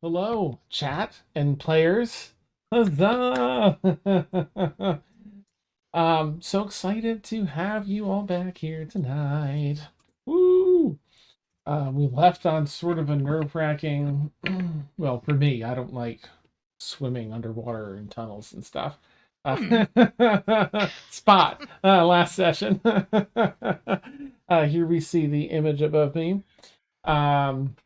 Hello, chat and players. Huzzah! So excited to have you all back here tonight. Woo! We left on sort of a nerve-wracking, well, for me, I don't like swimming underwater in tunnels and stuff. Hmm. Spot, last session. Here we see the image above me. Um,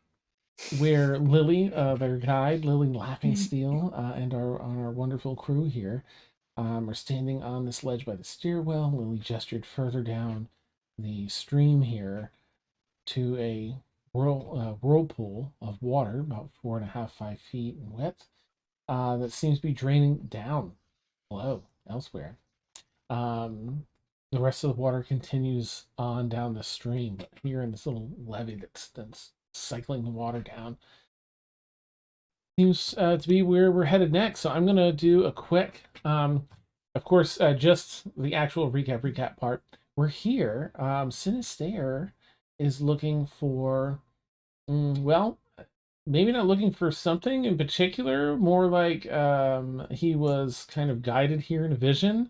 where Lily, their guide, Lily Laughingsteel, and our wonderful crew here are standing on this ledge by the stairwell. Lily gestured further down the stream here to a whirlpool of water, about 4.5, 5 feet in width, that seems to be draining down below elsewhere. Um, the rest of the water continues on down the stream, but here in this little levee that's cycling the water down, seems to be where we're headed next. So I'm gonna do a quick, of course, just the actual recap part. We're here. Sinister is looking for, well, maybe not looking for something in particular. More like he was kind of guided here in a vision.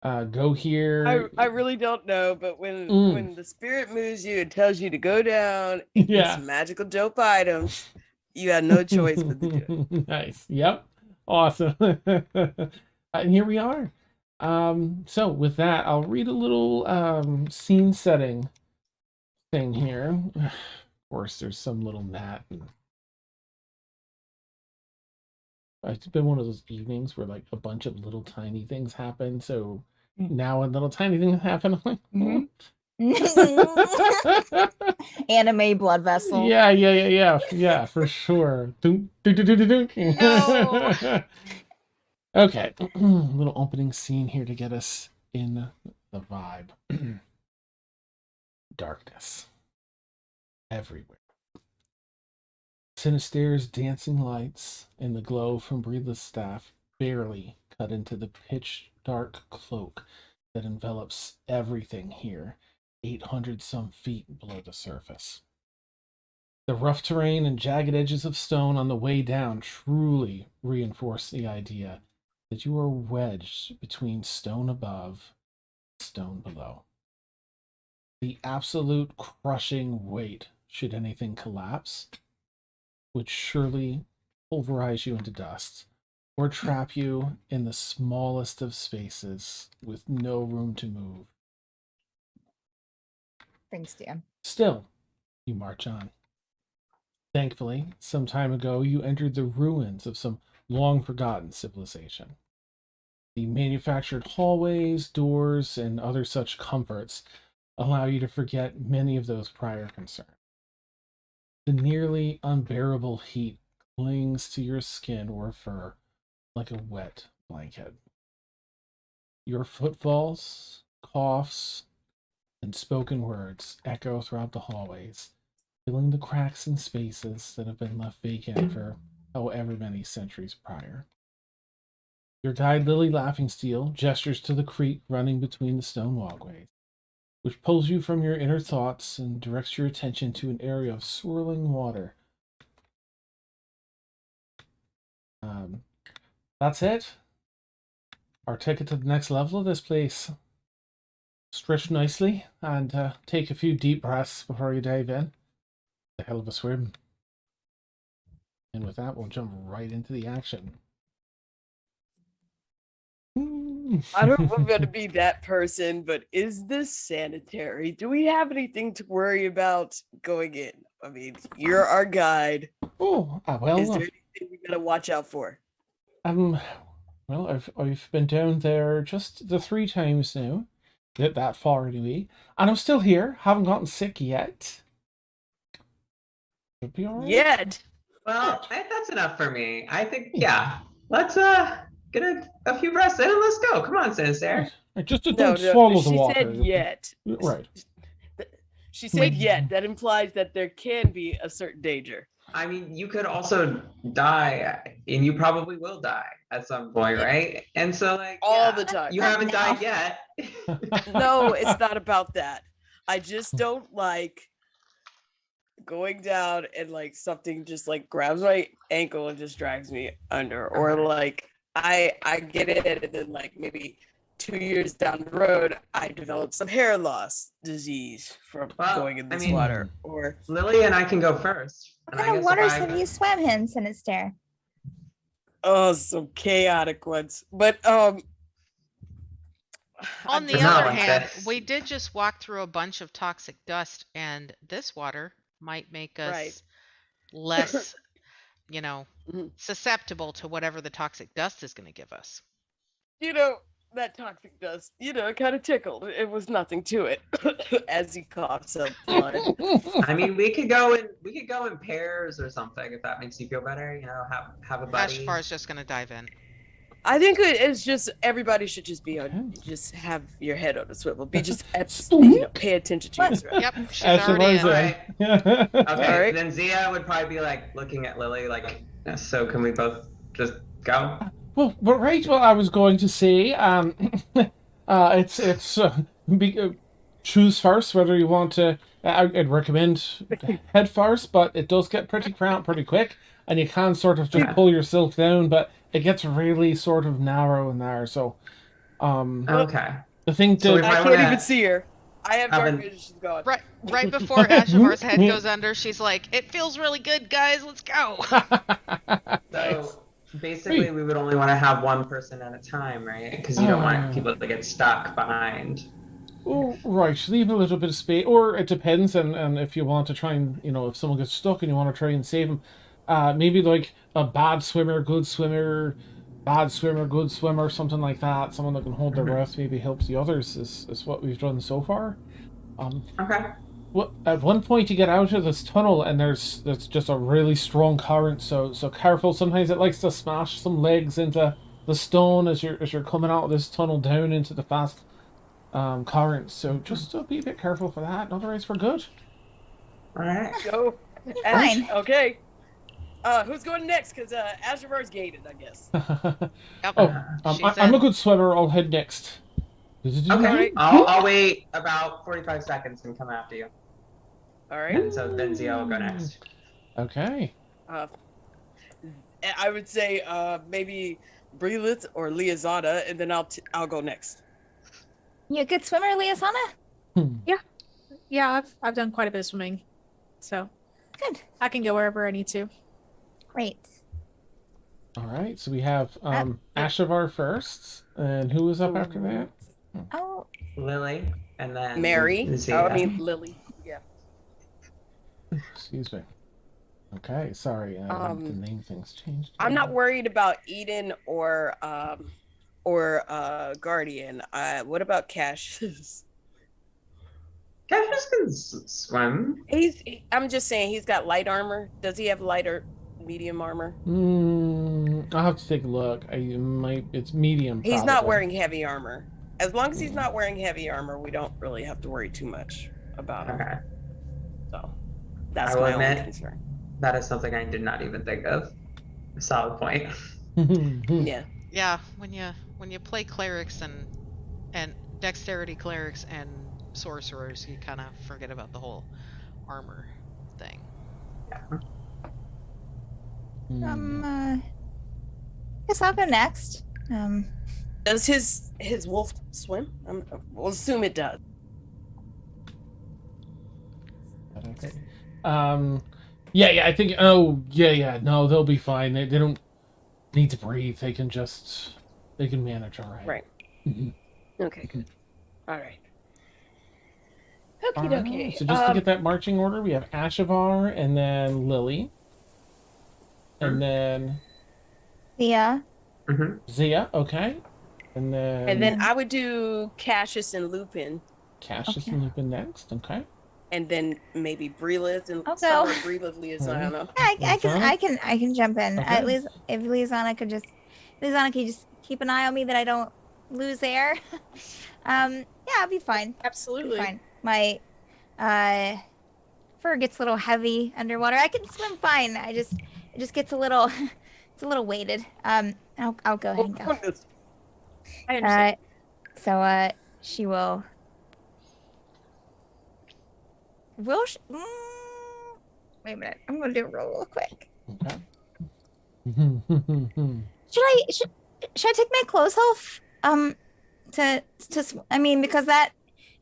Go I here. I really don't know, but when Mm, when the spirit moves you and tells you to go down and get yeah. some magical dope items, you have no choice but to do it. Nice. Yep. Awesome. And here we are. So with that, I'll read a little scene setting thing here. Of course, there's some little mat. And it's been one of those evenings where like a bunch of little tiny things happen. So now when little tiny things happen, I'm like, Mhm. oh. Anime blood vessel. Yeah, for sure. Dunk, dunk, dunk, dunk, dunk. No. Okay, little opening scene here to get us in the vibe. Darkness everywhere. Sinister's dancing lights and the glow from Breathless staff barely cut into the pitch dark cloak that envelops everything here, 800 some feet below the surface. The rough terrain and jagged edges of stone on the way down truly reinforce the idea that you are wedged between stone above and stone below. The absolute crushing weight, should anything collapse, would surely pulverize you into dust or trap you in the smallest of spaces with no room to move. Thanks, Dan. Still, you march on. Thankfully, some time ago, you entered the ruins of some long forgotten civilization. The manufactured hallways, doors, and other such comforts allow you to forget many of those prior concerns. The nearly unbearable heat clings to your skin or fur like a wet blanket. Your footfalls, coughs, and spoken words echo throughout the hallways, filling the cracks and spaces that have been left vacant for however many centuries prior. Your guide, Lily Laughingsteel, gestures to the creek running between the stone walkways, which pulls you from your inner thoughts and directs your attention to an area of swirling water. Um, that's it. Our ticket to the next level of this place. Stretch nicely and take a few deep breaths before you dive in. A hell of a swim. And with that, we'll jump right into the action. I don't know if I'm gonna be that person, but is this sanitary? Do we have anything to worry about going in? I mean, you're our guide. Oh, Is well, there anything we gotta watch out for? um, well, I've been down there just the 3 times now. That far anyway, and I'm still here. Haven't gotten sick yet. Should be all right. Yet. Well, Good. that's enough for me. I think, Hmm. yeah. Let's get a few breaths in and let's go. Come on, Sinister. Right. Just No, don't no, swallow the she said water. yet. Right. She said yet. That implies that there can be a certain danger. I mean, you could also die, and you probably will die at some point, right? And so, like, All yeah, the time. you haven't died yet. No, it's not about that. I just don't like going down and like something just like grabs my ankle and just drags me under, or like I get it and then like maybe 2 years down the road I develop some hair loss disease from Well, going in I this mean- water. Or Lily and I can go first. What And I kind of guess if waters I- have you swam in, Sinister? some chaotic ones. But On the It's not other like hand, this. we did just walk through a bunch of toxic dust, and this water might make us Right. less, Mhm. susceptible to whatever the toxic dust is going to give us. that toxic dust, it kind of tickled. It was nothing to it. As he coughs up blood. I mean, we could go in pairs or something if that makes you feel better. Have a buddy. Ashfar's just going to dive in. I think it's just everybody should just be Okay. just have your head on a swivel. Be just Spook. pay attention to your surroundings. Yep, she's As already in. Shavar's in. Okay, Alright. then Zia would probably be like looking at Lily like, so can we both just go? Well, right. Well, I was going to say, choose first whether you want to. I'd recommend head first, but it does get pretty cramped pretty quick, and you can sort of just Yeah. pull yourself down, but it gets really sort of narrow in there. So, Okay. the thing So to if I I can't wanna even see her. I have have dark an- vision. She's gone. Right before Ashavar's head goes under, she's like, "It feels really good, guys. Let's go." Nice. So basically, we would only want to have one person at a time, right? Because you don't Oh. want people to get stuck behind. Oh, right, leave a little bit of space, or it depends, and if you want to try and, if someone gets stuck and you want to try and save them, maybe like a bad swimmer, good swimmer, something like that. Someone that can hold their Mhm. breath maybe helps the others. Is what we've done so far. Okay. At one point you get out of this tunnel and there's just a really strong current, so careful. Sometimes it likes to smash some legs into the stone as you're coming out of this tunnel down into the fast current. So just be a bit careful for that. Otherwise, we're good. All right. Go. Fine. Okay. Who's going next? Because Ashavar's gated, I guess. Yep. Oh, She's I'm in. a good swimmer. I'll head next. Okay. Alright. I'll wait about 45 seconds and come after you. All right. And so then Zia will go next. Okay. I would say maybe Breelith or Liazada, and then I'll go next. You a good swimmer, Liasana? Yeah, I've done quite a bit of swimming, so Good. I can go wherever I need to. Great. All right. So we have Ashavar first, and who was up after that? Oh, Lily, and then Mary. Zia. I mean Lily. Yeah. Excuse me. Okay. Sorry. The name things changed. I'm not worried about Eden or Guardian. What about Cassius? Cassius can swim. I'm just saying he's got light armor. Does he have light or medium armor? I'll have to take a look. It's medium. He's not probably. wearing heavy armor. As long as he's not wearing heavy armor, we don't really have to worry too much about him. Okay. So that's I will my only admit- concern. That is something I did not even think of. Solid point. Yeah. Yeah, when you play clerics and dexterity clerics and sorcerers, you kind of forget about the whole armor thing. guess I'll go next. Does his wolf swim? We'll assume it does. Okay. Yeah, I think. Oh, yeah. No, they'll be fine. They don't need to breathe. They can manage all right. Right. Mhm. Okay. Good. All right. All Okie right, dokie. So just to get that marching order, we have Ashavar and then Lily, and then Thea. Mm-hmm. Zia. Okay, and then I would do Cassius and Lupin, Cassius Okay. and Lupin next. Okay. and then maybe Breelith and I'll some go. or Breelith Liazana. I can jump in. Okay. At least if Lisanna could just keep an eye on me that I don't lose air. Yeah, I'll be fine. Absolutely. Fine. My fur gets a little heavy underwater. I can swim fine. It just gets a little it's a little weighted. I'll go ahead and go. I understand. So she will Wait a minute. I'm gonna do a roll real quick. Okay. Should I take my clothes off? I mean, because that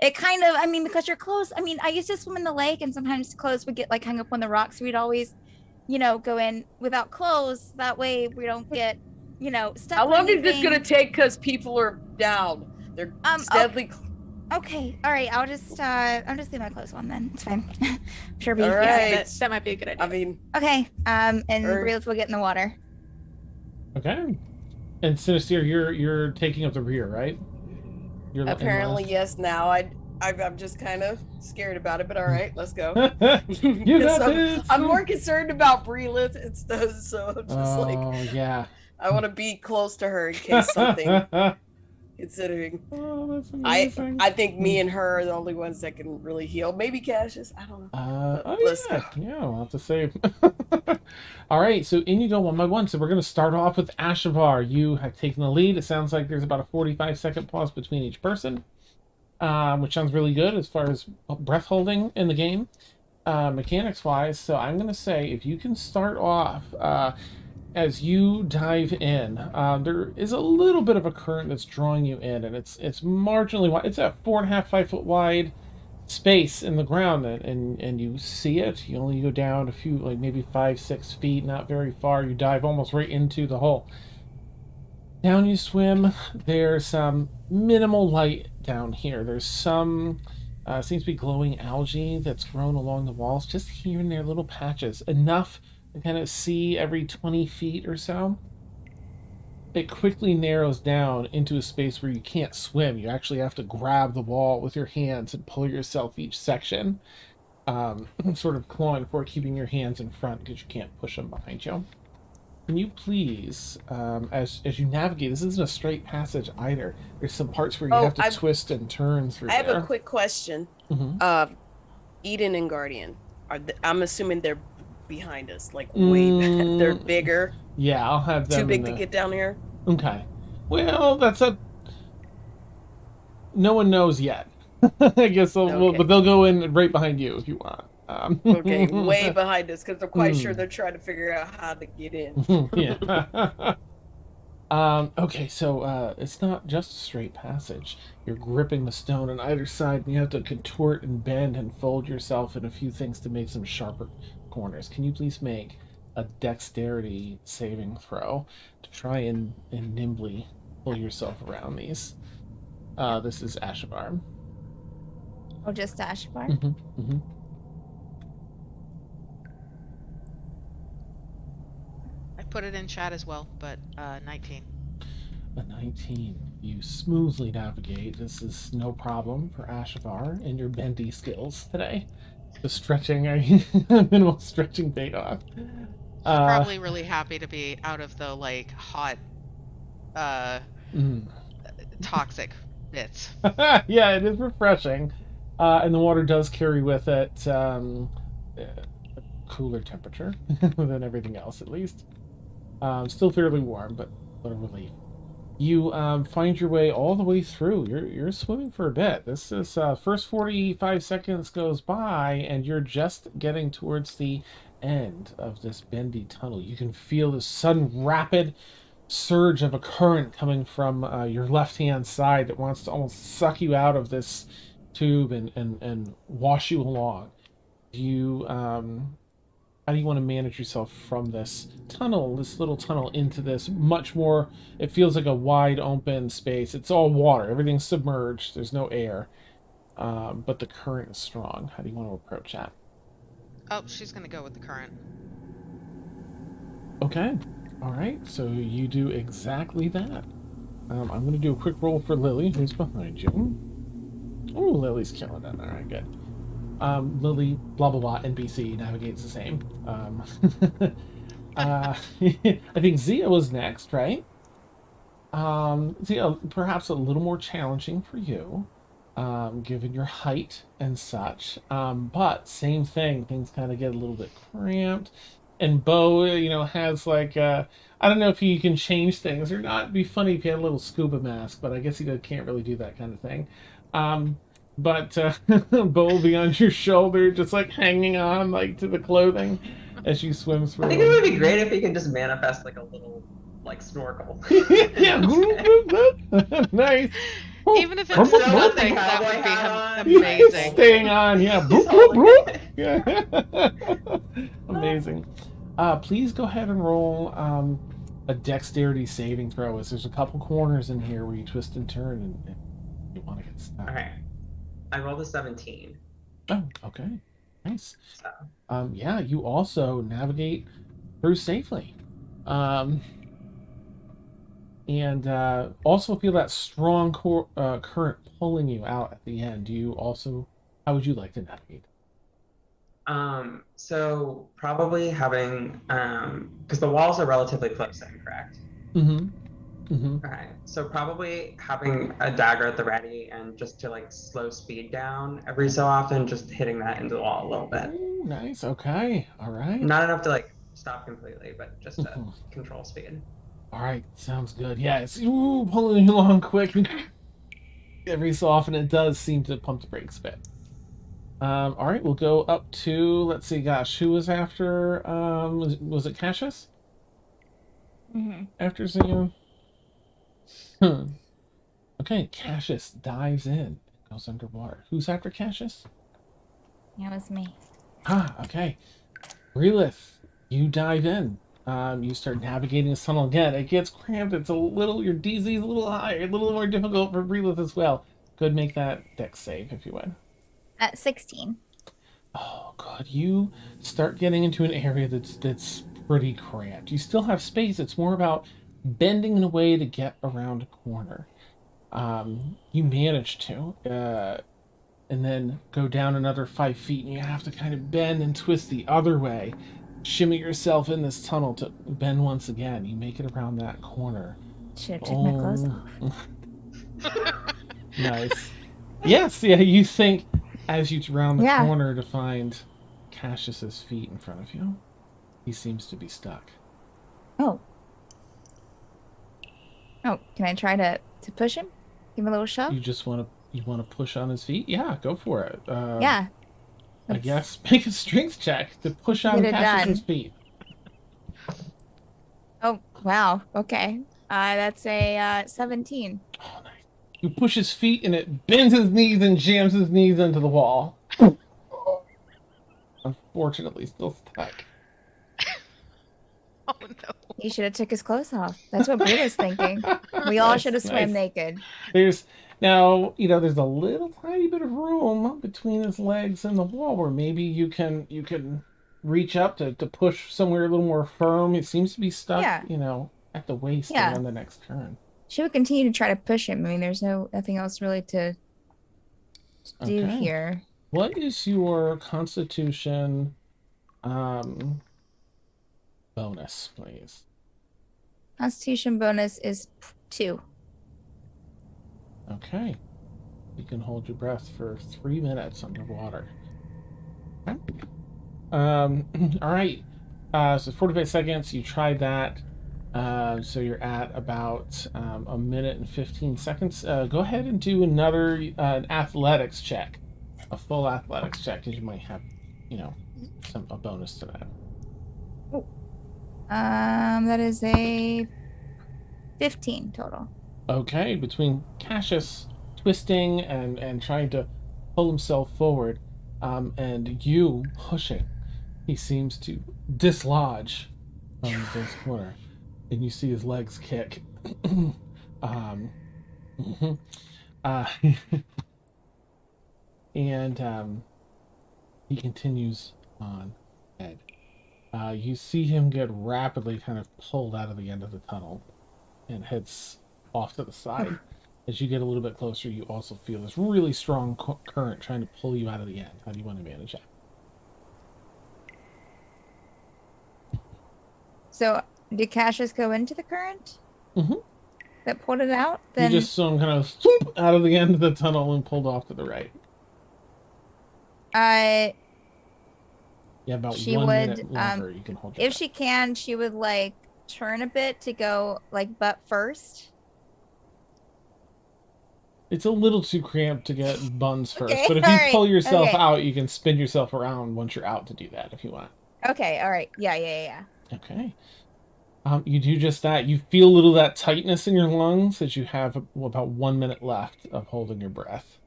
it kind of, I mean, because your clothes, I mean, I used to swim in the lake and sometimes clothes would get like hung up on the rocks. We'd always, go in without clothes. That way we don't get, stuck How or long is this anything. gonna take? Because people are down. They're steadily. Okay, all right. I'll just leave my clothes on then. It's fine. Sure, be All yeah. right. That might be a good idea. I mean, Okay. And Or- Reels will get in the water. Okay. And Sinister, you're taking up the rear, right? You're in apparently, last? yes. Now I'm just kind of scared about it, but all right, let's go. You got this. I'm more concerned about Breelith and stuff, so I'm just Oh yeah. I want to be close to her in case something. Considering, Oh, that's amazing. I think me and her are the only ones that can really heal. Maybe Cassius, I don't know. Let's yeah, go. yeah, we'll have to save. All right, so in you go one by one. So we're going to start off with Ashavar. You have taken the lead. It sounds like there's about a 45-second pause between each person, which sounds really good as far as breath holding in the game, mechanics-wise. So I'm going to say if you can start off as you dive in, there is a little bit of a current that's drawing you in, and it's marginally wide. It's a 4.5, 5 foot wide space in the ground, and you see it. You only go down a few, like maybe 5-6 feet, not very far. You dive almost right into the hole. Down you swim. There's some minimal light down here. There's some seems to be glowing algae that's grown along the walls, just here and there, little patches, enough to kind of see every 20 feet or so. It quickly narrows down into a space where you can't swim. You actually have to grab the wall with your hands and pull yourself each section, sort of clawing for keeping your hands in front because you can't push them behind you. Can you please, as you navigate, this isn't a straight passage either. There's some parts where you have to twist and turn through I have there. a quick question. Mhm. Eden and Guardian, I'm assuming they're behind us, like way back. They're bigger. Yeah, I'll have them. Too big to get down here. Okay. Well, no one knows yet. I guess Okay. but they'll go in right behind you if you want. Okay, way behind us because I'm quite sure they're trying to figure out how to get in. Yeah. Okay, so it's not just a straight passage. You're gripping the stone on either side, and you have to contort and bend and fold yourself in a few things to make some sharper corners. Can you please make a dexterity saving throw to try and nimbly pull yourself around these? This is Ashavar. Oh, just Ashbar? Mm-hmm, mm-hmm. I put it in chat as well, but 19. A 19. You smoothly navigate. This is no problem for Ashavar and your bendy skills today. The stretching, minimal stretching paid off. Probably really happy to be out of the like hot, toxic bits. Yeah, it is refreshing, and the water does carry with it a cooler temperature than everything else, at least. Still fairly warm, but a relief. You find your way all the way through. You're swimming for a bit. This is first 45 seconds goes by, and you're just getting towards the end of this bendy tunnel. You can feel the sudden rapid surge of a current coming from your left-hand side that wants to almost suck you out of this tube and wash you along. You how do you want to manage yourself from this tunnel, this little tunnel, into this much more, it feels like a wide open space. It's all water. Everything's submerged. There's no air. But the current is strong. How do you want to approach that? Oh, she's gonna go with the current. Okay. All right. So you do exactly that. I'm going to do a quick roll for Lily, who's behind you. Oh, Lily's killing it. All right, good. Lily, blah, blah, blah, NPC, navigates the same. I think Zia was next, right? Zia, perhaps a little more challenging for you, given your height and such. But same thing, things kind of get a little bit cramped. And Bo, has like, I don't know if he can change things or not. It'd be funny if he had a little scuba mask, but I guess he can't really do that kind of thing. but Bo will be on your shoulder, just like hanging on like to the clothing as she swims through. I think it would be great if he can just manifest like a little like snorkel. Yeah, nice. Even if I'm it's still got the nothing, that cowboy would be hat on. amazing. Staying on, yeah. He's holding it. Yeah. Amazing. Please go ahead and roll a dexterity saving throw, as there's a couple corners in here where you twist and turn and you want to get stuck. Okay. I rolled a 17. Oh, okay. Nice. So Yeah, you also navigate through safely. And also feel that strong current pulling you out at the end. Do you also, how would you like to navigate? so probably having because the walls are relatively close in, correct? Mm-hmm. Mm-hmm. Okay. So probably having a dagger at the ready and just to like slow speed down every so often, just hitting that into the wall a little bit. Ooh, nice. Okay. All right. Not enough to like stop completely, but just to Mhm. control speed. All right. Sounds good. Yeah, it's pulling you along quick. Every so often it does seem to pump the brakes a bit. All right, we'll go up to, let's see, gosh, who was after, was it Cassius? Mm-hmm. After Zio? Okay, Cassius dives in, goes underwater. Who's after Cassius? That was me. Ah, okay. Relith, you dive in. You start navigating this tunnel again. It gets cramped. It's a little, your DZ is a little higher, a little more difficult for Relith as well. Good, make that dex save if you would. At 16. Oh god, you start getting into an area that's pretty cramped. You still have space. It's more about bending in a way to get around a corner. You manage to, and then go down another 5 feet, and you have to kind of bend and twist the other way. Shimmy yourself in this tunnel to bend once again. You make it around that corner. Should have taken my clothes off. Nice. Yes, yeah, you think as you round the Yeah. corner to find Cassius's feet in front of you. He seems to be stuck. Oh. Oh, can I try to push him? Give him a little shove? You want to push on his feet? Yeah, go for it. Yeah. I Let's guess make a strength check to push on get it Cassius's done. feet. Oh, wow. Okay. That's a 17. Oh, nice. You push his feet and it bends his knees and jams his knees into the wall. Unfortunately, still stuck. Oh no. He should have took his clothes off. That's what Brie was thinking. We all Nice, should have swam nice. naked. There's now, there's a little tiny bit of room between his legs and the wall where maybe you can reach up to push somewhere a little more firm. It seems to be stuck, Yeah. At the waist Yeah. on the next turn. Should we continue to try to push him? I mean, there's nothing else really to do Okay. here. What is your constitution bonus, please? Constitution bonus is 2. Okay. You can hold your breath for 3 minutes underwater. Okay. All right. So 45 seconds. You tried that. So you're at about a minute and 15 seconds. Go ahead and do another athletics check, a full athletics check, because you might have, a bonus to that. That is a 15 total. Okay, between Cassius twisting and trying to pull himself forward, and you pushing, he seems to dislodge from this corner, and you see his legs kick. Mhm. And he continues on ahead. You see him get rapidly kind of pulled out of the end of the tunnel and heads off to the side. As you get a little bit closer, you also feel this really strong current trying to pull you out of the end. How do you want to manage that? So, did Cassius go into the current? Mm-hmm. That pulled it out? Then You just saw him kind of swoop out of the end of the tunnel and pulled off to the right. You have about She 1 would, minute longer you can hold your if she can, she would like turn a bit to go like butt first. It's a little too cramped to get buns first, Okay, but if you alright, pull yourself okay. out, you can spin yourself around once you're out to do that if you want. Okay, all right. Yeah. Okay. You do just that. You feel a little of that tightness in your lungs as you have about 1 minute left of holding your breath.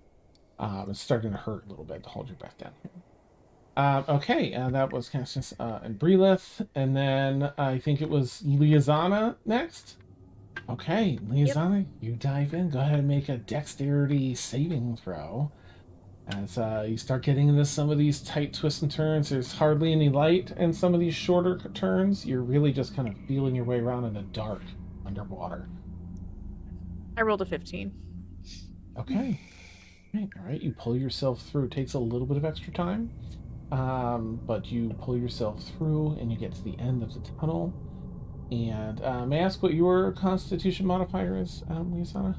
It's starting to hurt a little bit to hold your breath down. Okay, that was Cassius and Brelith, and then I think it was Liazana next. Okay, Liazana, you dive in. Go ahead and make a dexterity saving throw. As you start getting into some of these tight twists and turns, there's hardly any light in some of these shorter turns. You're really just kind of feeling your way around in the dark underwater. I rolled a 15. Okay. All right, you pull yourself through. It takes a little bit of extra time, but you pull yourself through and you get to the end of the tunnel. And may I ask what your constitution modifier is, Liasana?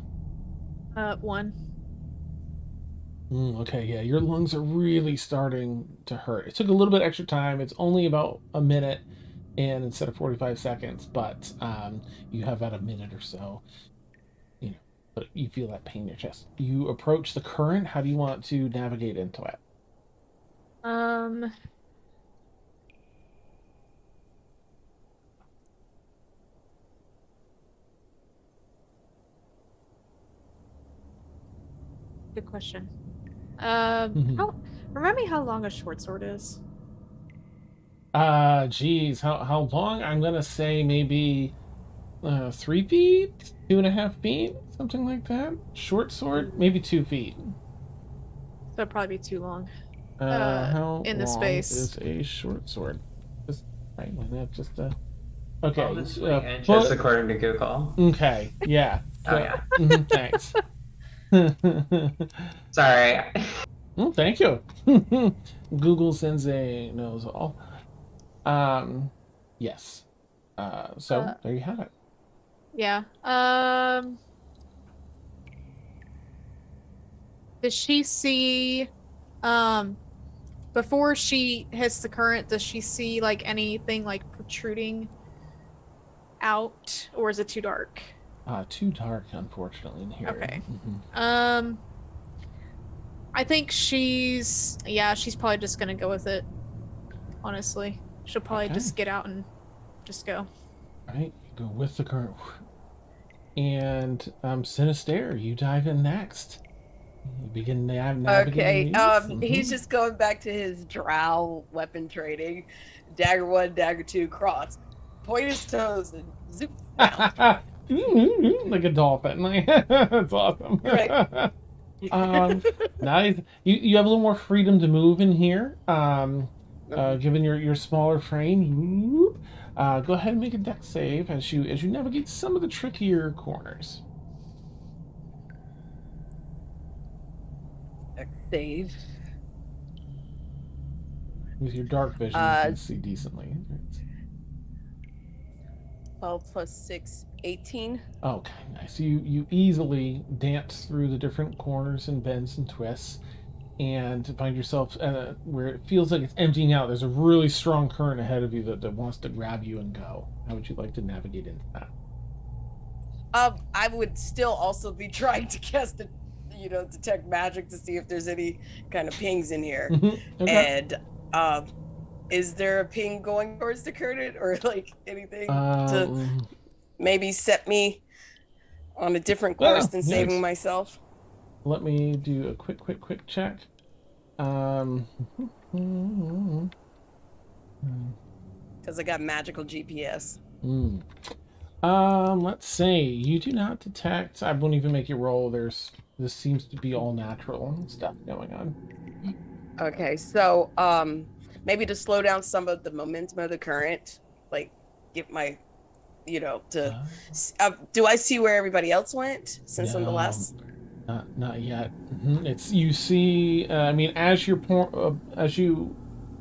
1. Okay, yeah, your lungs are really starting to hurt. It took a little bit extra time. It's only about a minute, and instead of 45 seconds, but you have about a minute or so. You know, but you feel that pain in your chest. You approach the current. How do you want to navigate into it? Good question. Mhm. Remind me how long a short sword is. Geez, how long? I'm gonna say maybe 3 feet, 2.5 feet, something like that. Short sword, maybe 2 feet. So it'd probably be too long. How in the long space. is a short sword? Just right, why not just okay. Well, it's 20 inches according to Google. Okay, yeah. Oh, yeah. Thanks. Sorry. Well, thank you. Google Sensei knows all. Yes. So there you have it. Yeah. Does she see, before she hits the current, does she see like anything like protruding out, or is it too dark? Too dark, unfortunately, in here. Okay. Mhm. I think she's probably just gonna go with it. Honestly, she'll probably Okay. just get out and just go. Right, you go with the current. And Sinister, you dive in next. You begin navigating Okay. these. He's just going back to his drow weapon training. Dagger 1, dagger 2, cross. Point his toes and zoop down. like a dolphin. That's awesome. Right. Nice. You have a little more freedom to move in here. Given your smaller frame. Go ahead and make a dex save as you navigate some of the trickier corners. Dex save. With your dark vision, you can see decently. 12 plus 6, 18. Okay, nice. You easily dance through the different corners and bends and twists, and find yourself where it feels like it's emptying out. There's a really strong current ahead of you that wants to grab you and go. How would you like to navigate into that? I would still also be trying to cast detect magic to see if there's any kind of pings in here. Okay. And is there a ping going towards the current or like anything to maybe set me on a different course than saving myself? Let me do a quick check. Because I got magical GPS. Let's see. You do not detect. I won't even make you roll. This seems to be all natural stuff going on. Okay, so maybe to slow down some of the momentum of the current, like get my, do I see where everybody else went since I'm the last? Not yet. It's you see. As you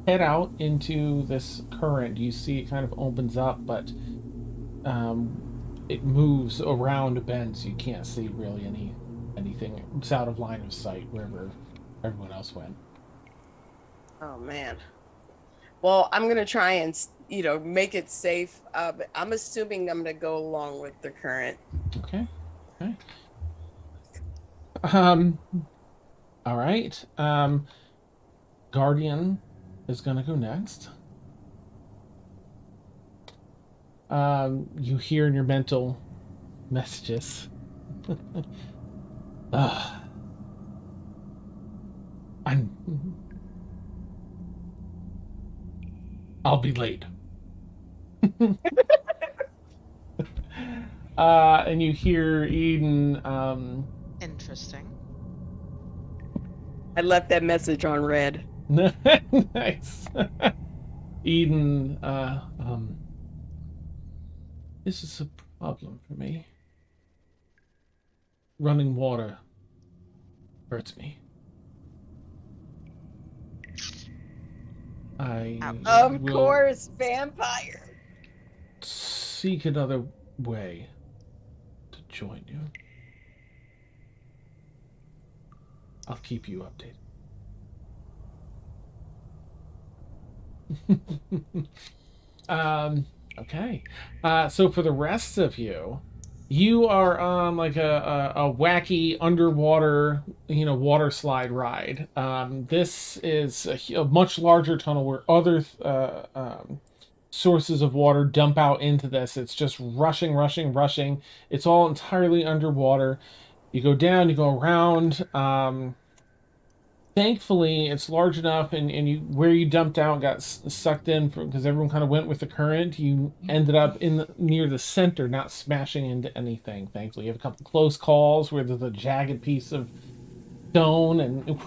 head out into this current, you see it kind of opens up, but it moves around a bend, so you can't see really anything. It's out of line of sight wherever everyone else went. Oh man. Well, I'm gonna try and make it safe. I'm assuming I'm gonna go along with the current. Okay. All right. Guardian is gonna go next. You hear in your mental messages. I'll be late. And you hear Eden. Interesting. I left that message on red. Nice. Eden. This is a problem for me. Running water hurts me. I Of will course, vampire. seek another way to join you. I'll keep you updated. Okay. So for the rest of you, you are on like a wacky underwater, water slide ride. This is a much larger tunnel where other sources of water dump out into this. It's just rushing, rushing, rushing. It's all entirely underwater. You go down, you go around. Thankfully, it's large enough, and you where you dumped out got sucked in because everyone kind of went with the current. You ended up near the center, not smashing into anything. Thankfully, you have a couple close calls where there's a jagged piece of stone, and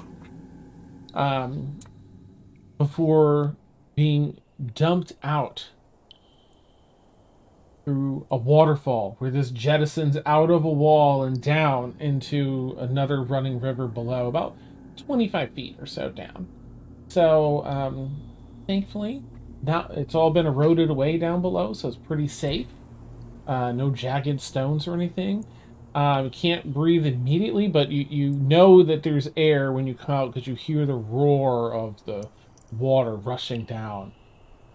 before being dumped out through a waterfall where this jettisons out of a wall and down into another running river below, about 25 feet or so down. So, thankfully, now it's all been eroded away down below, so it's pretty safe. No jagged stones or anything. You can't breathe immediately, but you know that there's air when you come out because you hear the roar of the water rushing down.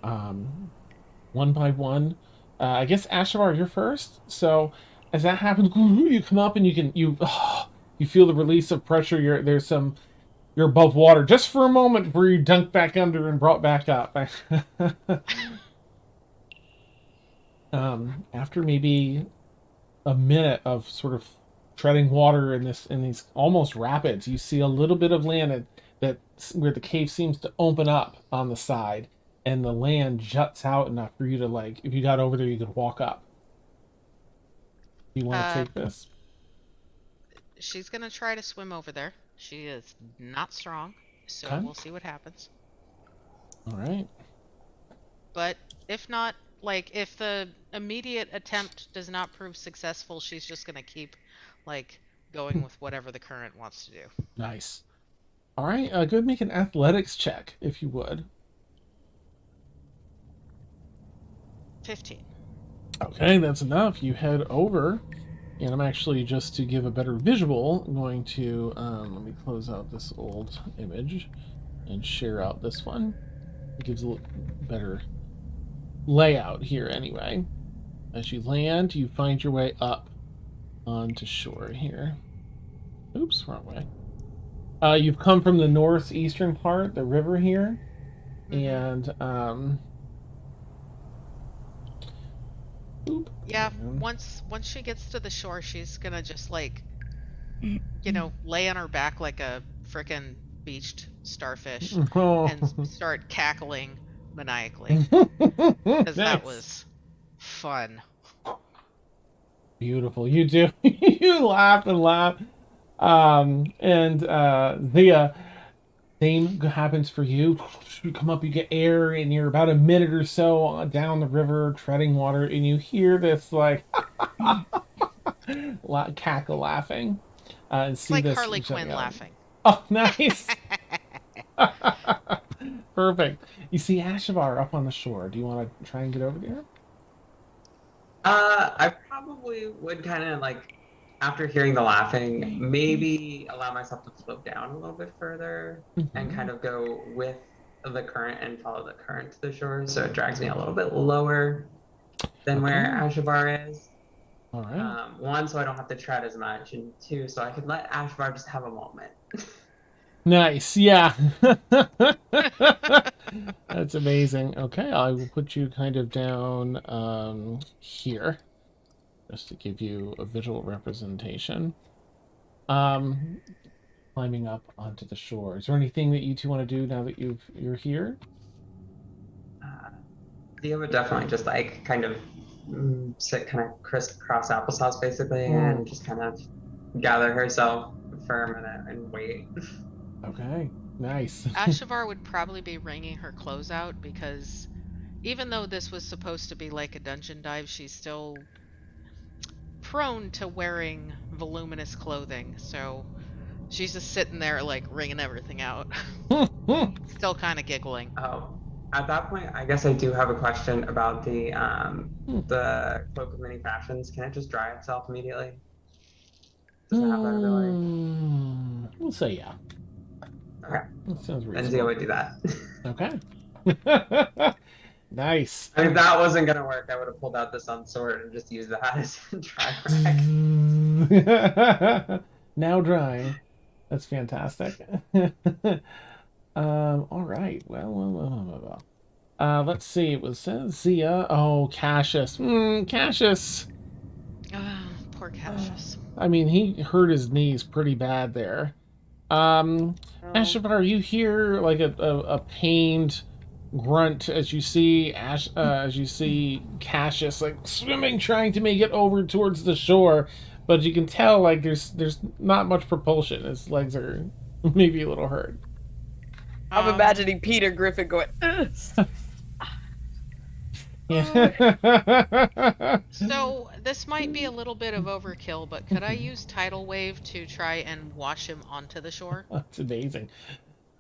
One by one. I guess Ashavar, you're first. So as that happens, you come up and you feel the release of pressure. You're above water just for a moment before you dunk back under and brought back up. After maybe a minute of sort of treading water in these almost rapids, you see a little bit of land where the cave seems to open up on the side, and the land juts out enough for you to, like, if you got over there, you could walk up. You want to take this? She's gonna try to swim over there. She is not strong, so Okay. we'll see what happens. All right. But if not, like, if the immediate attempt does not prove successful, she's just gonna keep, like, going with whatever the current wants to do. Nice. All right. Go ahead and make an athletics check, if you would. 15. Okay, that's enough. You head over, and I'm actually, just to give a better visual, going to let me close out this old image and share out this one. It gives a little better layout here anyway. As you land, you find your way up onto shore here. Oops, wrong way. You've come from the northeastern part, the river here, and Yeah, once she gets to the shore, she's gonna just, like, lay on her back like a frickin' beached starfish and start cackling maniacally. Because that was fun. Beautiful. You do. You laugh and laugh. The same happens for you. You come up, you get air, and you're about a minute or so down the river, treading water, and you hear this, like, cackle laughing. And see like this Harley Quinn laughing. Oh, nice. Perfect. You see Ashavar up on the shore. Do you want to try and get over there? I probably would kind of, like, after hearing the laughing, maybe allow myself to float down a little bit further and kind of go with the current and follow the current to the shore, so it drags me a little bit lower than where Ashavar is. All right. One, so I don't have to tread as much, and two, so I could let Ashvar just have a moment. Nice. Yeah. That's amazing. Okay, I will put you kind of down here just to give you a visual representation. Um, Climbing up onto the shore. Is there anything that you two want to do now that you're here? Thea would definitely just like kind of sit kind of crisscross applesauce basically, and just kind of gather herself for a minute and wait. Okay, nice. Ashavar would probably be wringing her clothes out because even though this was supposed to be like a dungeon dive, she's still prone to wearing voluminous clothing. So she's just sitting there like wringing everything out. Still kind of giggling. Oh, at that point, I guess I do have a question about the cloak of many fashions. Can it just dry itself immediately? Does it have that ability? We'll say yeah. Okay. That sounds Then Zia reasonable. would do that. Okay. Nice. I mean, if that wasn't gonna work, I would have pulled out the sun sword and just used that as a dry rack. Now drying. That's fantastic. All right. Well. Let's see. It was Zia. Oh, Cassius. Cassius. Poor Cassius. I mean, he hurt his knees pretty bad there. Ashavar, you hear like a pained grunt as you see Cassius like swimming, trying to make it over towards the shore, but you can tell like there's not much propulsion. His legs are maybe a little hurt. I'm imagining Peter Griffin going. Ugh. Yeah. So this might be a little bit of overkill, but could I use tidal wave to try and wash him onto the shore? That's amazing.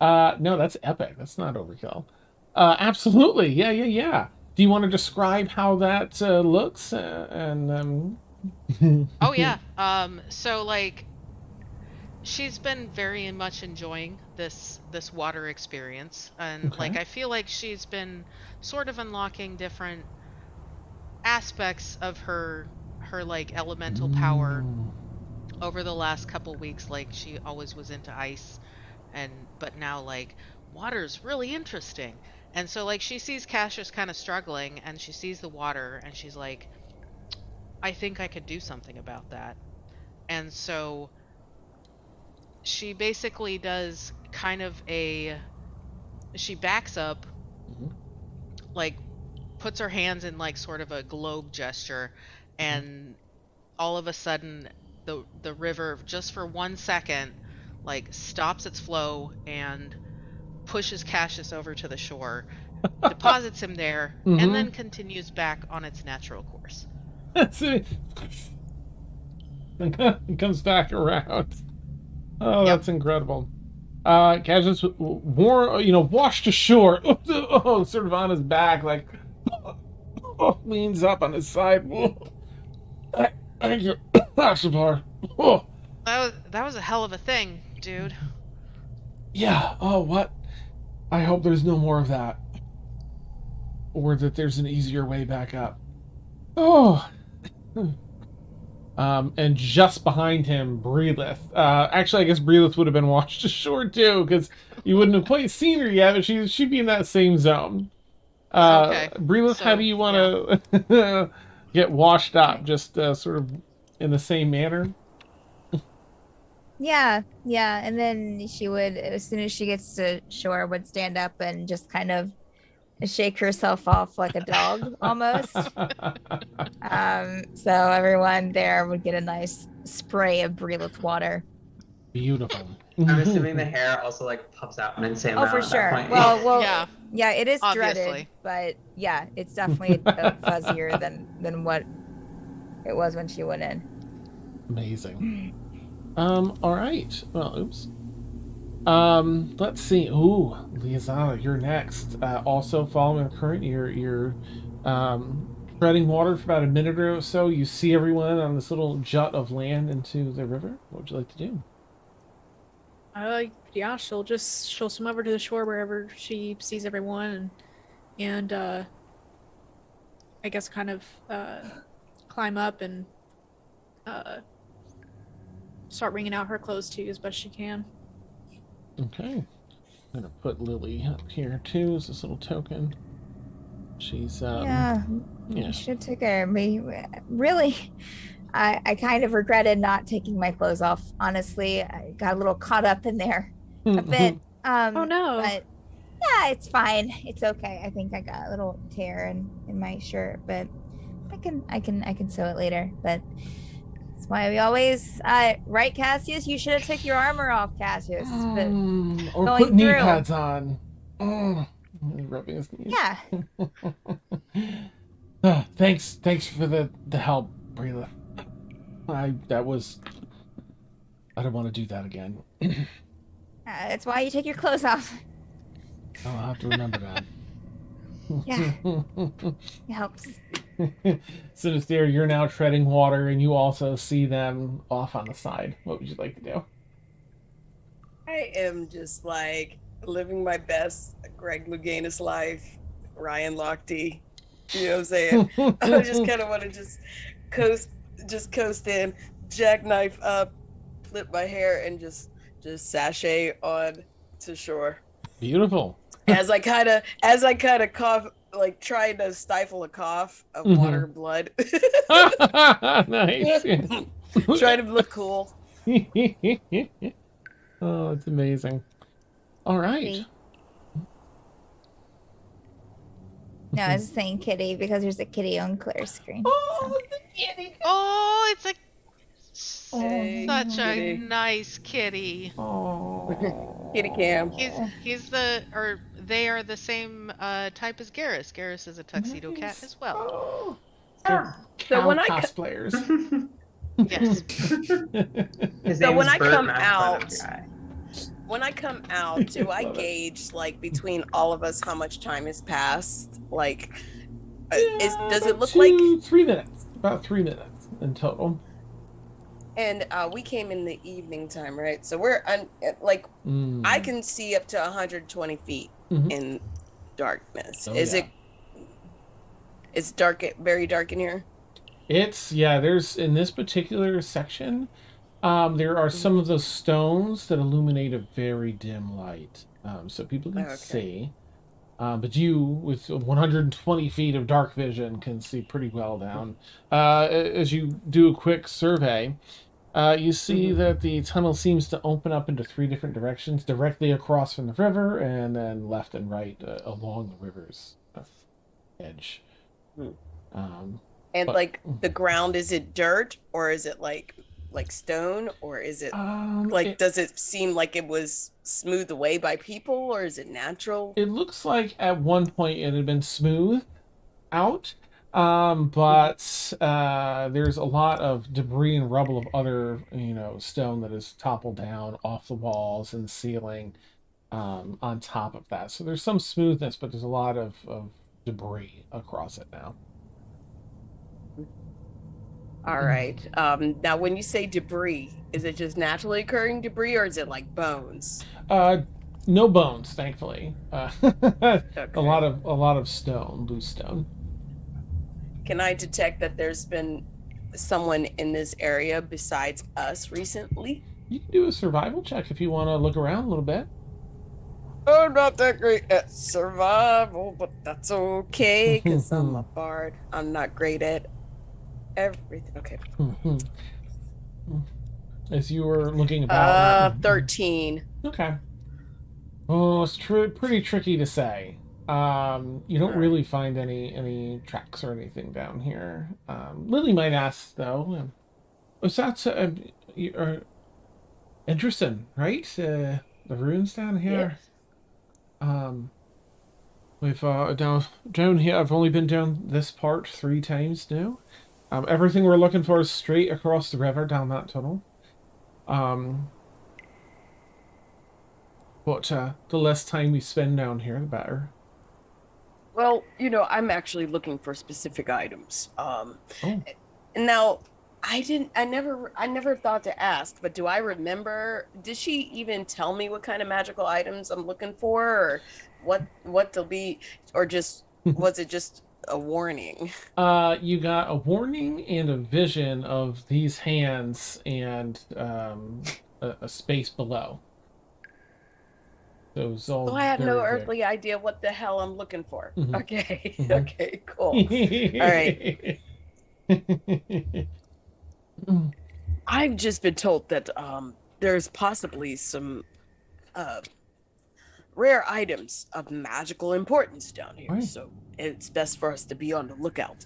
No, that's epic. That's not overkill. Absolutely. Yeah. Do you want to describe how that looks? Oh yeah. So like she's been very much enjoying this water experience, and Okay. like I feel like she's been sort of unlocking different aspects of her like elemental power over the last couple weeks. Like she always was into ice, but now like water's really interesting. And so like she sees Cassius kind of struggling, and she sees the water, and she's like, I think I could do something about that. And so she basically does kind of she backs up, like puts her hands in like sort of a globe gesture, and all of a sudden the river just for 1 second like stops its flow and pushes Cassius over to the shore, deposits him there, and then continues back on its natural course. That's it. It comes back around. Oh, Yep. that's incredible. Cassius washed ashore. Oh, sort of on his back, like leans up on his side. Thank you, Ashavar. Oh, That was a hell of a thing, dude. yeah. Oh, what? I hope there's no more of that, or that there's an easier way back up. Oh. And just behind him, Breelith. Actually, I guess Breelith would have been washed ashore too, because you wouldn't have quite seen her yet, but she'd be in that same zone. Okay. Breelith, how So, do you want to get washed up? Just sort of in the same manner? Yeah, and then she would, as soon as she gets to shore, would stand up and just kind of shake herself off like a dog almost. So everyone there would get a nice spray of Breelith water. Beautiful. I'm assuming the hair also like puffs out an insane Oh, amount for at that sure. point. Well, Yeah. yeah, it is Obviously. dreaded, but yeah, it's definitely fuzzier than what it was when she went in. Amazing. All right. Well, oops. Let's see. Ooh, Liazana, you're next. Also following the current, you're treading water for about a minute or so. You see everyone on this little jut of land into the river. What would you like to do? Yeah, she'll swim over to the shore wherever she sees everyone, and I guess kind of climb up and start wringing out her clothes too as best she can. Okay. I'm gonna put Lily up here too as this little token. She's Yeah, yeah. you should have took care of me. Really, I kind of regretted not taking my clothes off. Honestly, I got a little caught up in there a bit. Oh no. But yeah, it's fine. It's okay. I think I got a little tear in my shirt, but I can sew it later. But that's why we always right, Cassius. You should have took your armor off, Cassius. But Or going put knee through. pads on. Rubbing his knees. Yeah. Thanks for the help, Brila. I don't want to do that again. That's why you take your clothes off. I'll have to remember that. Yeah. It helps. Sinister, you're now treading water, and you also see them off on the side. What would you like to do? I am just like living my best Greg Louganis life, Ryan Lochte. You know what I'm saying? I just kind of want to just coast in, jackknife up, flip my hair, and just sashay on to shore. Beautiful. As I kind of cough, like trying to stifle a cough of water and blood. Nice. Trying to look cool. Oh, it's amazing. All right. No, I was saying kitty because there's a kitty on Claire's screen. Oh, the kitty. Oh, it's a Hey, such a kitty. nice kitty. Oh. Kitty Cam. They are the same type as Garrus. Garrus is a tuxedo cat as well. Oh. So Cow when I cosplayers. Yes. His So name when is I Bert come Mouse out- Guy. When I come out, do I Love it. gauge like between all of us how much time has passed? Like, does Yeah, it look like? 3 minutes? About 3 minutes in total. And we came in the evening time, right? So we're like Mm. I can see up to 120 feet Mhm. in darkness. Oh, Is yeah. it? It's dark, very dark in here. There's in this particular section, there are some of those stones that illuminate a very dim light, so people can Okay. see. But you, with 120 feet of dark vision, can see pretty well down. As you do a quick survey, you see that the tunnel seems to open up into 3 different directions, directly across from the river, and then left and right along the river's edge. Hmm. But- And like the ground, is it dirt or is it like stone or is it it, does it seem like it was smoothed away by people or is it natural? it looks like at one point it had been smoothed out, but there's a lot of debris and rubble of other, stone that is toppled down off the walls and ceiling, on top of that. So there's some smoothness, but there's a lot of debris across it now. All right. Now when you say debris, is it just naturally occurring debris or is it like bones? No bones, thankfully. Okay. A lot of stone, loose stone. Can I detect that there's been someone in this area besides us recently? You can do a survival check if you want to look around a little bit. Oh, not that great at survival, but that's okay because I'm a bard. I'm not great at everything. Okay. As you were looking about. 13. Okay. Oh, it's pretty tricky to say. You don't really find any tracks or anything down here. Lily might ask though. Was that interesting, right? The ruins down here. We've down here. I've only been down this part 3 times now. Everything we're looking for is straight across the river down that tunnel. But the less time we spend down here, the better. Well, I'm actually looking for specific items. Oh. Now, I never thought to ask, but do I remember? Did she even tell me what kind of magical items I'm looking for, or what they'll be, or just was it just a warning? You got a warning and a vision of these hands and a space below. Those all. So I have no very vague. earthly idea what the hell I'm looking for. Mhm. Okay. Mhm. Okay, cool. right. I've just been told that there's possibly some rare items of magical importance down here. Right. So it's best for us to be on the lookout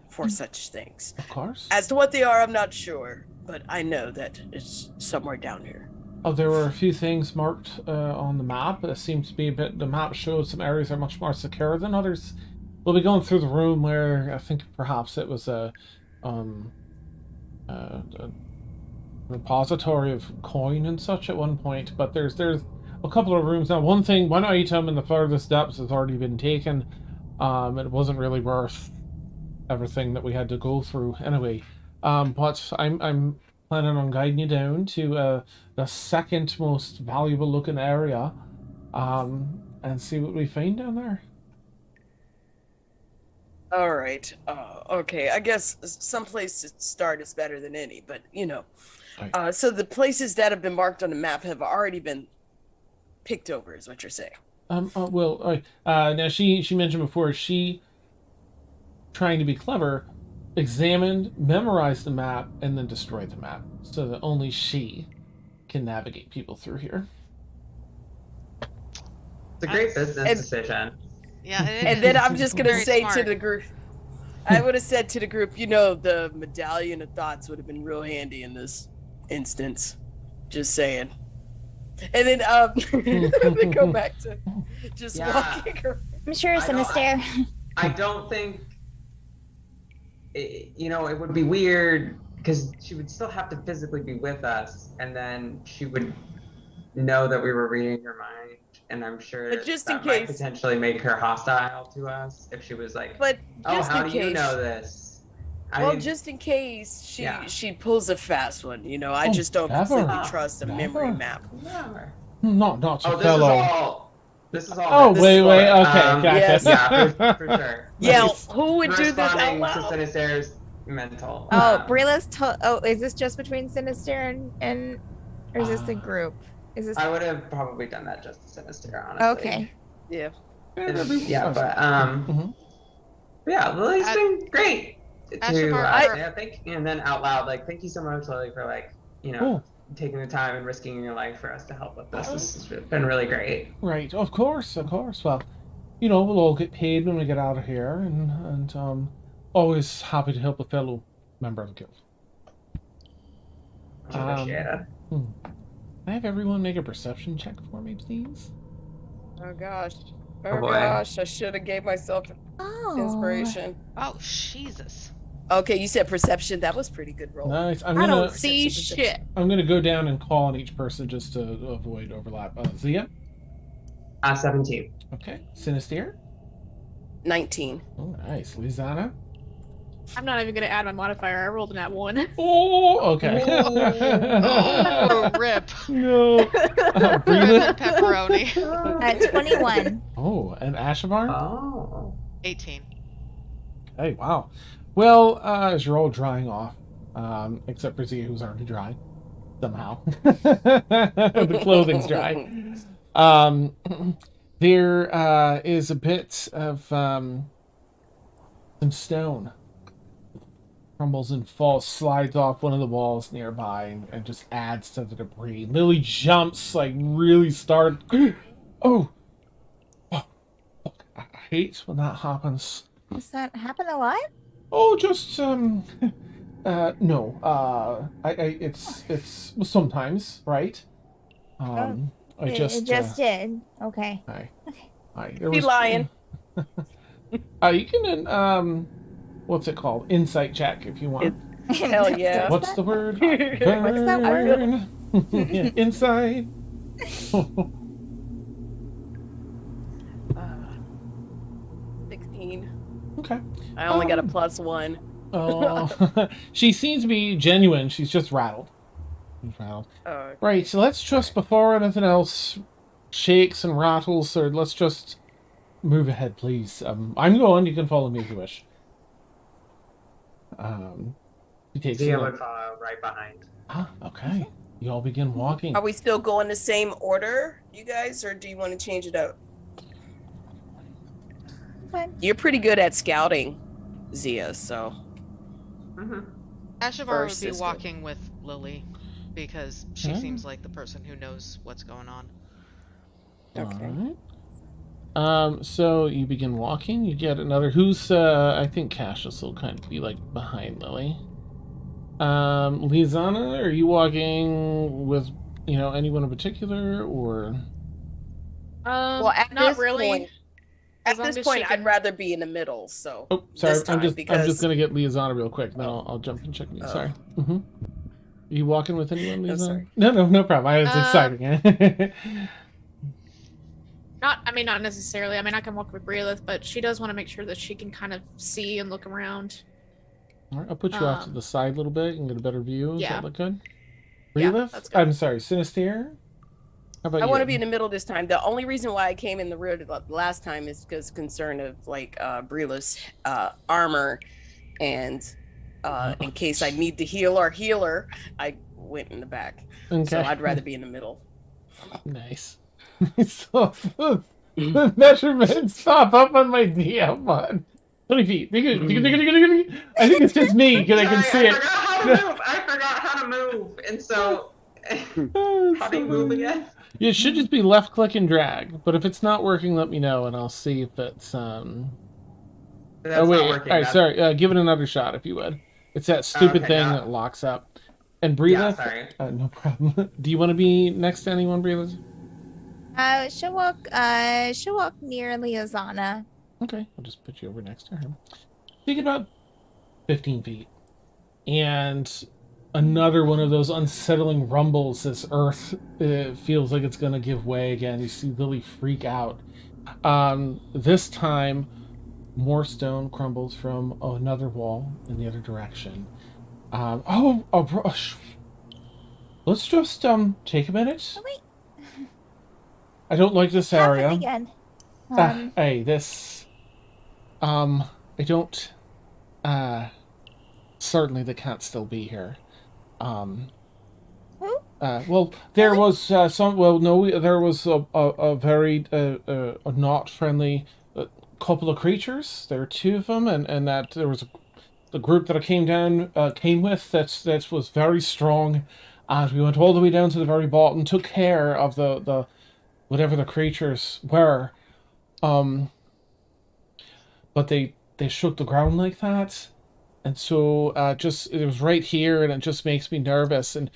for such things. Of course. As to what they are, I'm not sure, but I know that it's somewhere down here. Oh, there were a few things marked on the map. It seems to be a bit. The map showed some areas are much more secure than others. We'll be going through the room where I think perhaps it was a repository of coin and such at one point. But there's a couple of rooms now. One item in the farthest depths has already been taken. It wasn't really worth everything that we had to go through anyway. But I'm planning on guiding you down to the second most valuable looking area, and see what we find down there. All right. Okay. I guess some place to start is better than any, but Right. so the places that have been marked on the map have already been picked over, is what you're saying. Now she mentioned before she, trying to be clever, examined, memorized the map, and then destroyed the map, so that only she can navigate people through here. It's a great business And- decision. Yeah. And then I'm just gonna Very say smart. to the group, I would have said to the group, the medallion of thoughts would have been real handy in this instance. Just saying. And then we go back to just Yeah. walking around. I'm sure I don't- Sinister. I don't think, it would be weird because she would still have to physically be with us, and then she would know that we were reading her mind, and I'm sure But just in that might case- potentially make her hostile to us if she was like, But "Oh, just how in do you case, know this?" well, just in case she pulls a fast one, I Oh, just don't never. completely trust a memory Never. map. Never. Not so Oh, fellow. this is all. Oh, this wait, is okay, what, gotcha. yes. Yeah, for sure. Yeah, Nice. who would do this out Responding to loud? Sinister's mental. Oh, Brila's is this just between Sinister and or is this the Ah. group? Is this I would have probably done that just to Sinister, honestly. okay? Yeah. Yeah, but Mhm. yeah, Lily's been great. Ashabar, Thank you, and then out loud, thank you so much, Lily, for Cool. taking the time and risking your life for us to help with this. This has been really great. Right, of course. Well, we'll all get paid when we get out of here, and always happy to help a fellow member of the guild. Much appreciated. Can I have everyone make a perception check for me, please? Oh gosh. Oh, boy. Gosh, I should have gave myself Oh, inspiration. Oh, Jesus. Okay, you said perception. That was pretty good roll. Nice. I don't see shit. I'm gonna go down and call on each person just to avoid overlap. Zia. 17. Okay. Sinister. 19. Oh, nice. Lizana. I'm not even gonna add my modifier. I rolled an at 1. Oh, okay. Oh, rip. No. Breland. Pepperoni. at 21. Oh, and Ashabar. Oh. 18. Hey, wow. Well, as you're all drying off, except for Zia, who's already dry, somehow. The clothing's dry. There is a bit of some stone. Crumbles and falls, slides off one of the walls nearby, and just adds to the debris. Lily jumps, really start. Oh! Look, I hate when that happens. Does that happen a lot? Oh, just no. It's sometimes, right? I just it just did. Okay. Hi. Okay. Hi. Be lying. You can what's it called? Insight check if you want. Hell yeah. What's the word? What's that word? Burn. Yeah, inside. 16. Okay. I only got a +1. Oh, she seems to be genuine. She's just rattled. Oh, Right, so let's just, before anything else shakes and rattles, or let's just move ahead, please. I'm going. You can follow me if you wish. He takes a Zia look. would follow right behind. Ah, okay. You all begin walking. Are we still going the same order, you guys, or do you want to change it up? Fine. You're pretty good at scouting, Zia, so. Mm-hmm. Ashavar First would be is good. walking with Lily because she seems like the person who knows what's going on. Okay. Alright. So you begin walking. You get another. Who's? I think Cassius will kind of be like behind Lily. Lisanna, are you walking with anyone in particular, or? Well, at not this really. point, As at long this as point, she I'd can- rather be in the middle. So. Oh, sorry. This time, I'm just because- gonna get Lisanna real quick. Then I'll jump and check. Oh. Sorry. Are you walking with anyone, I'm Lisanna? sorry. No problem. It's exciting. Not necessarily. I mean, I can walk with Breelith, but she does want to make sure that she can kind of see and look around. All right, I'll put you off to the side a little bit and get a better view. Does Yeah. that look good? Yeah, Breelith? that's good. I'm sorry, Sinister? How about I you? want to be in the middle this time. The only reason why I came in the rear last time is because concern of Breelith's armor, and in case I need to heal our healer, I went in the back. Okay. So I'd rather be in the middle. Nice. So, the measurements stop up on my DM one. 20 feet. I think it's just me because I can see it. I forgot how to move. And so, how do you move again? It should just be left click and drag. But if it's not working, let me know and I'll see if it's That's oh wait, not working. all right, sorry. Give it another shot if you would. It's that stupid Okay, thing yeah. that locks up. And Breelith, sorry. no problem. Do you want to be next to anyone, Breelith? She'll walk near Liazana. Okay, I'll just put you over next to her. Think about 15 feet. And another one of those unsettling rumbles as Earth feels like it's going to give way again. You see Lily freak out. This time, more stone crumbles from another wall in the other direction. Let's just take a minute. Oh, wait. I don't like this Happen area. again. Hey, this. I don't. Certainly they can't still be here. Who? Well, there was some. Well, no, there was a very not friendly couple of creatures. There were two of them, and that there was the group that I came with. That was very strong, and we went all the way down to the very bottom, took care of the whatever the creatures were. But they shook the ground like that, and so it was right here, and it just makes me nervous. And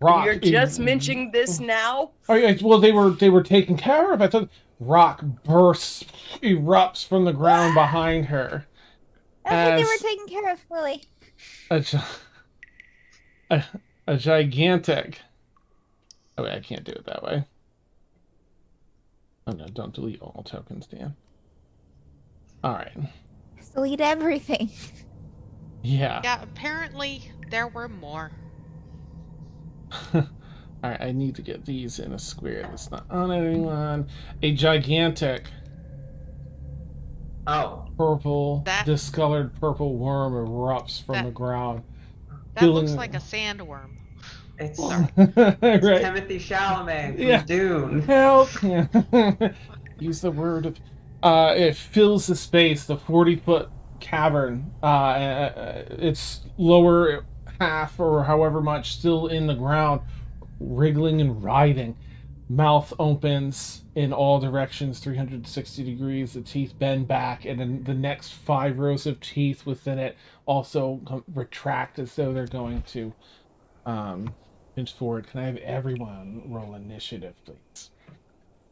rock. You're just mentioning this now? Oh, yeah, well, they were taken care of. I thought rock erupts from the ground behind her. I think they as- were taken care of, Lily. A gigantic. Oh wait, I can't do it that way. Oh no! Don't delete all tokens, Dan. All right. Delete everything. Yeah. Yeah, apparently there were more. Alright, I need to get these in a square that's not on anyone. A gigantic purple, discolored purple worm erupts from the ground. That looks like a sandworm. It's Right. Timothy Chalamet from Dune. Help! Use the word of... it fills the space, the 40-foot cavern. Its lower half, or however much, still in the ground, wriggling and writhing. Mouth opens in all directions, 360 degrees. The teeth bend back, and then the next 5 rows of teeth within it also retract as though they're going to inch forward. Can I have everyone roll initiative, please?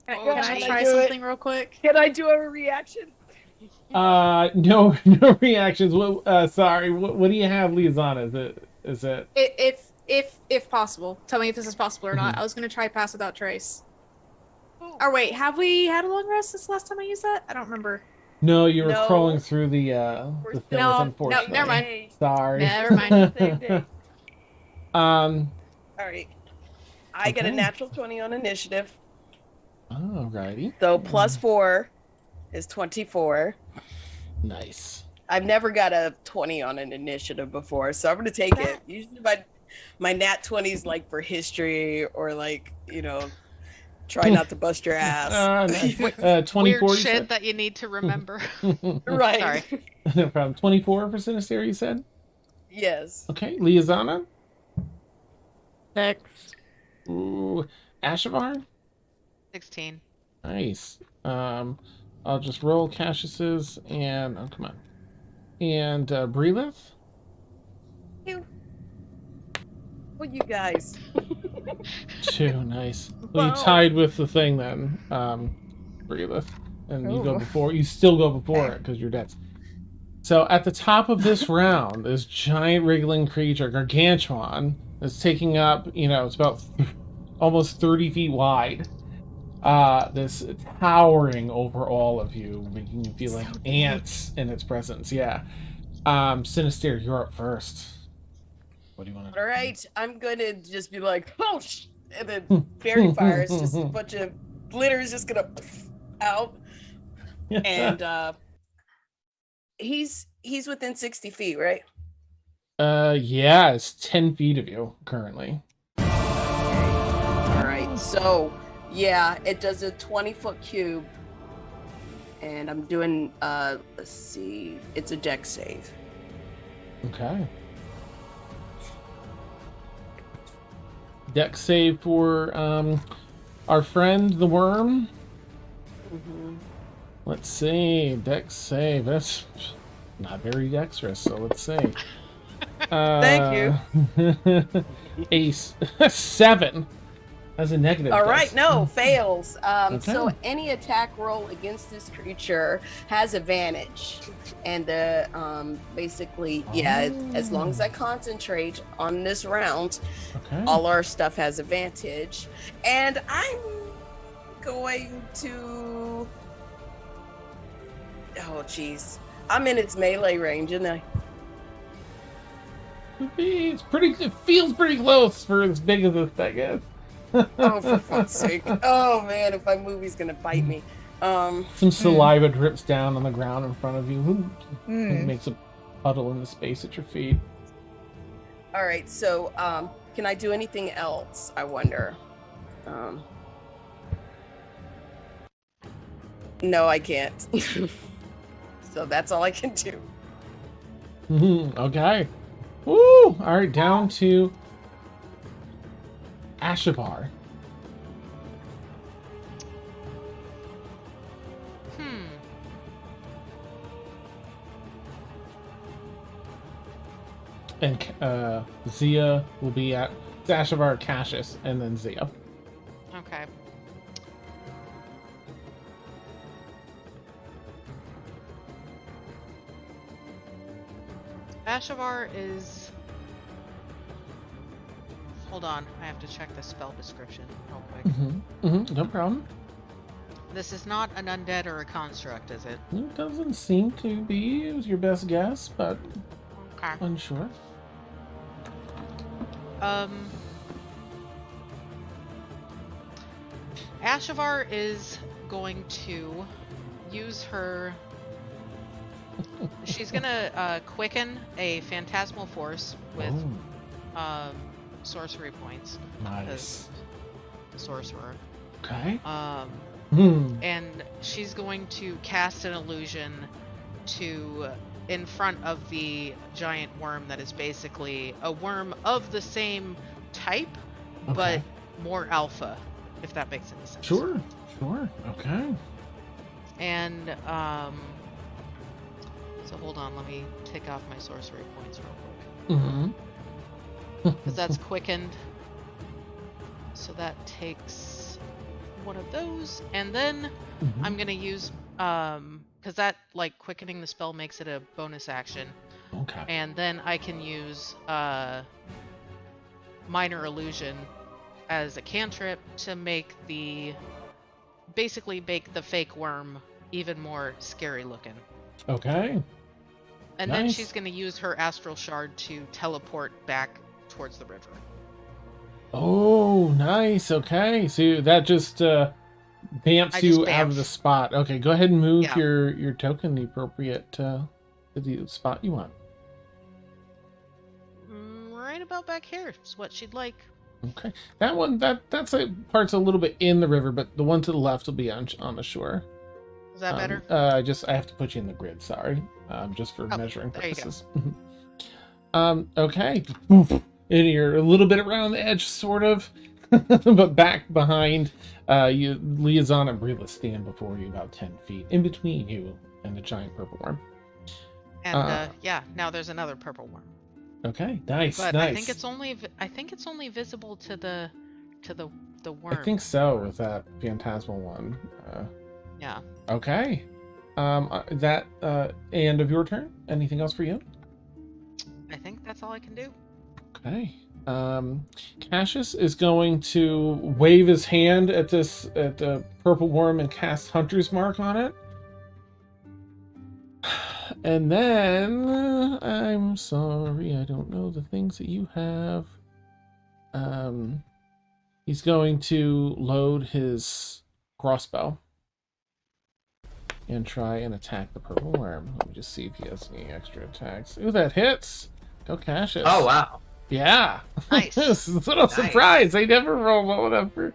Can Oh, I can I try do it? something real quick? Can I do a reaction? No reactions. Sorry. What do you have, Lisanna? Is it? If possible, tell me if this is possible or not. I was gonna try pass without trace. Or wait, have we had a long rest since last time I used that? I don't remember. No, you were No. crawling through the things, No, unfortunately. never mind. Sorry. Never mind. Same day. All right. I get a Okay. natural 20 on initiative. Alrighty. So +4 is 24. Nice. I've never got a 20 on an initiative before, so I'm gonna take it. Usually my nat 20s like for history or like, try not to bust your ass. Nice. Weird 24 you shit said? that you need to remember. Right. Sorry. No problem. 24 for Sinister, you said? Yes. Okay. Liazana? 6. Ooh. Ashavar? 16. Nice. I'll just roll Cassius's and... Oh, come on. And Breelith? Well, you guys. 2. Nice. Well, you Wow. tied with the thing then, Breelith. And you go Ooh. before... You still go before it because you're dead. So at the top of this round, this giant wriggling creature, Gargantuan, is taking up, it's about almost 30 feet wide. This towering over all of you, making you feel like ants in its presence. Yeah. Sinister, you're up first. What do you want to do? All right, I'm gonna just be like, oh, and then fairy fire is just a bunch of glitter is just gonna out, and he's within 60 feet, right? Yeah, it's 10 feet of you currently. All right, so yeah, it does a 20-foot cube, and I'm doing let's see, it's a dex save. Okay. Dex save for our friend the worm. Mm-hmm. Let's see, dex save. That's not very dexterous, so let's see. Thank you. Ace 7. That's a negative. All dex. right, no, fails. So Okay. any attack roll against this creature has advantage, and basically, yeah, as long as I concentrate on this round, Okay. all our stuff has advantage, and I'm going to. Oh, jeez, I'm in its melee range, and It's pretty. It feels pretty close for as big as this thing is. oh, for fuck's sake! Oh man, if my movie's gonna bite me. Some saliva drips down on the ground in front of you. It Mm. makes a puddle in the space at your feet. All right, so can I do anything else? I wonder. No, I can't. So that's all I can do. Okay. Woo! All right, down to Ashavar. And Zia will be at Ashavar, Cassius, and then Zia. Okay. Ashavar is... Hold on, I have to check the spell description real quick. No problem. This is not an undead or a construct, is it? It doesn't seem to be. It was your best guess, but Okay. unsure. Ashavar is going to use her... She's gonna quicken a phantasmal force with sorcery points. Nice. Sorcerer. Okay. And she's going to cast an illusion to in front of the giant worm that is basically a worm of the same type, but more alpha, if that makes any sense. Sure. Okay. And so hold on, let me take off my sorcery points real quick. Because that's quickened. So that takes one of those, and then I'm gonna use because that like quickening the spell makes it a bonus action. Okay. And then I can use minor illusion as a cantrip to make basically make the fake worm even more scary looking. Okay. And then Nice. she's gonna use her astral shard to teleport back towards the river. Oh, nice. Okay. So that just bamps I just you out of bamf. the spot. Okay, go ahead and move Yeah. your token the appropriate to the spot you want. Right about back here is what she'd like. Okay, that one that's a part's a little bit in the river, but the one to the left will be on the shore. Is that better? I have to put you in the grid. Sorry, just for Oh, measuring there you go. purposes. Okay, and you're a little bit around the edge, sort of, but back behind. You Liaison and Brila stand before you, about 10 feet in between you and the giant purple worm. And yeah, now there's another purple worm. Okay, nice, But nice. I think it's only visible to the worm. I think so with that phantasmal one. Yeah. Okay. That end of your turn. Anything else for you? I think that's all I can do. Okay. Cassius is going to wave his hand at the purple worm and cast Hunter's Mark on it. And then I'm sorry, I don't know the things that you have. He's going to load his crossbow and try and attack the purple worm. Let me just see if he has any extra attacks. Ooh, that hits. Go Cassius. Oh wow. Yeah. Nice. This is a little surprise. I never roll well enough for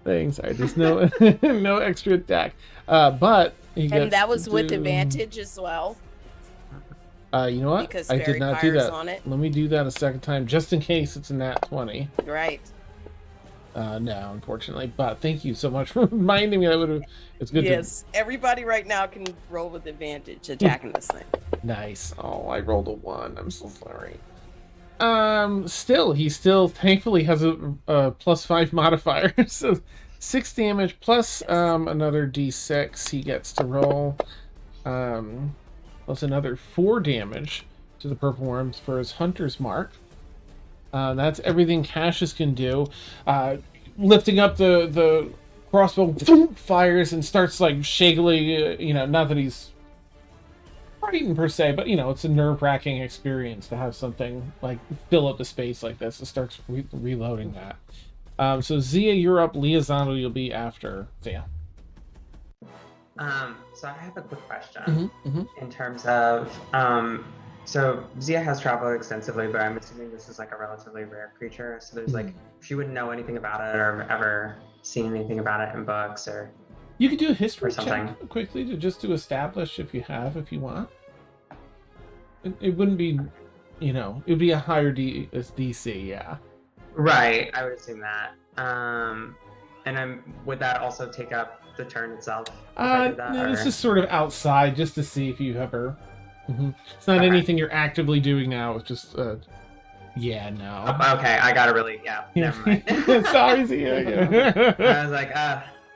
things. I just no no extra attack. But he gets And that was to with do- advantage as well. You know what? Because I did fairy not do fire's that. on it. Let me do that a second time, just in case it's a nat 20. Right. No, unfortunately. But thank you so much for reminding me. That would have. It's good. Yes. Everybody right now can roll with advantage attacking this thing. Nice. Oh, I rolled a 1. I'm so sorry. He still thankfully has a +5 modifier, so 6 damage plus another d6 he gets to roll, plus another 4 damage to the purple worms for his Hunter's Mark. That's everything Cassius can do. Lifting up the crossbow, fires and starts like shakily. Not that he's frightened per se, but it's a nerve-wracking experience to have something like fill up the space like this. It starts reloading that. So Zia, you're up. Liaison, you'll be after Zia. So I have a quick question Mm-hmm. in terms of so Zia has traveled extensively, but I'm assuming this is like a relatively rare creature. So there's like she wouldn't know anything about it or ever seen anything about it in books or. You could do a history Or something. check quickly to establish if you want. It wouldn't be, it would be a higher DC, yeah. Right, I would assume that. And would that also take up the turn itself? If I did that, No, this or- is sort of outside just to see if you ever. It's not Okay. anything you're actively doing now. It's just, yeah, no. Oh, okay, I gotta really, never mind. Sorry, Zia. I was like,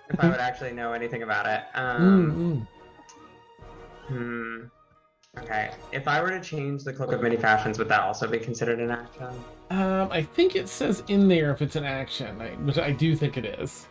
if I would actually know anything about it. Okay, if I were to change the Cloak of Many Fashions, would that also be considered an action? I think it says in there if it's an action, which I do think it is.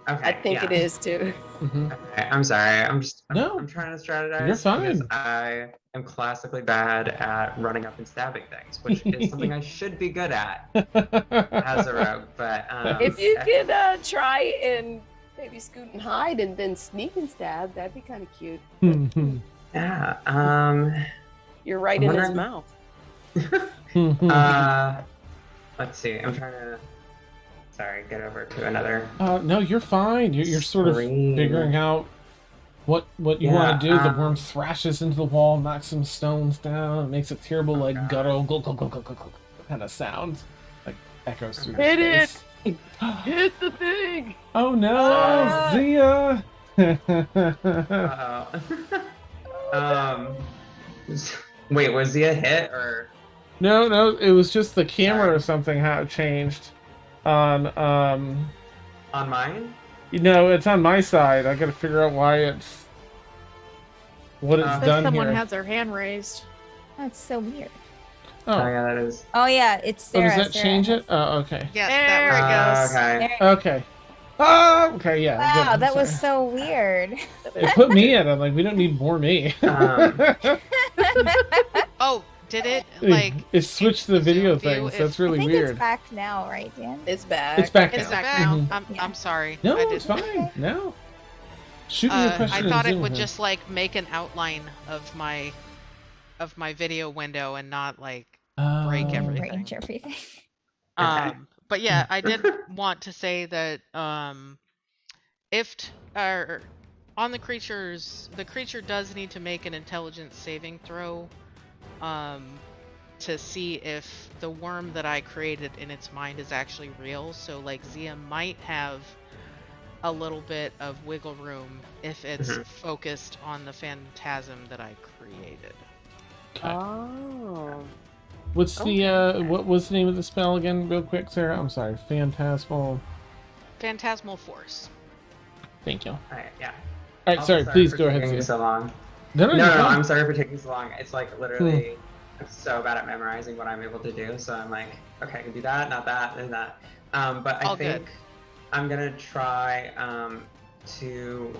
Okay, I think it is too. Okay, I'm sorry. I'm No. I'm trying to strategize. You're fine. Because I am classically bad at running up and stabbing things, which is something I should be good at as a rogue. But If you could try and maybe scoot and hide and then sneak and stab, that'd be kind of cute. yeah, You're right I'm in his wondering- mouth. let's see. I'm trying to. Sorry, get over to another. No, you're fine. You're sort of Scream. figuring out what you Yeah, want to do. The worm thrashes into the wall, knocks some stones down, makes a terrible like guttural kind of sound, like echoes through Hit the it! space. Hit the thing! Oh no, Zia! Wait, was Zia hit or? No, it was just the camera or something how it changed. On On mine? it's on my side. I gotta figure out why it's what it's Says done Someone here. has their hand raised. That's so weird. Oh, Oh, yeah, that is. Oh yeah, it's oh, Sarah. does that Sarah change has- it? Oh, okay. Yes, There that it goes. Okay. There- Okay. Oh, okay, yeah. Wow, good, that was sorry. so weird. It put me in. I'm like, we don't need more me. Um, Oh, did it like it switched the in the video Zoom view, things. That's I really think weird. it's back now, right, Dan? It's back. It's back It's now. back now. Mhm. I'm sorry. No, I it's didn't. fine. No. Shoot me a I question. in thought it Zoom would here. just like make an outline of my video window and not like break Oh. everything. Range everything. But yeah, I did want to say that if on the creature does need to make an intelligence saving throw to see if the worm that I created in its mind is actually real. So like Zia might have a little bit of wiggle room if it's focused on the phantasm that I created. Okay. Oh. What's the what was the name of the spell again, real quick, Sarah? I'm sorry. Phantasmal Force. Thank you. All Alright, yeah. right, sorry. Please for go ahead. taking Zia. so long. No, No, you're fine. I'm sorry for taking so long. It's like literally, I'm so bad at memorizing what I'm able to do. So I'm like, okay, I can do that, not that, and that. But I All think good. I'm gonna try to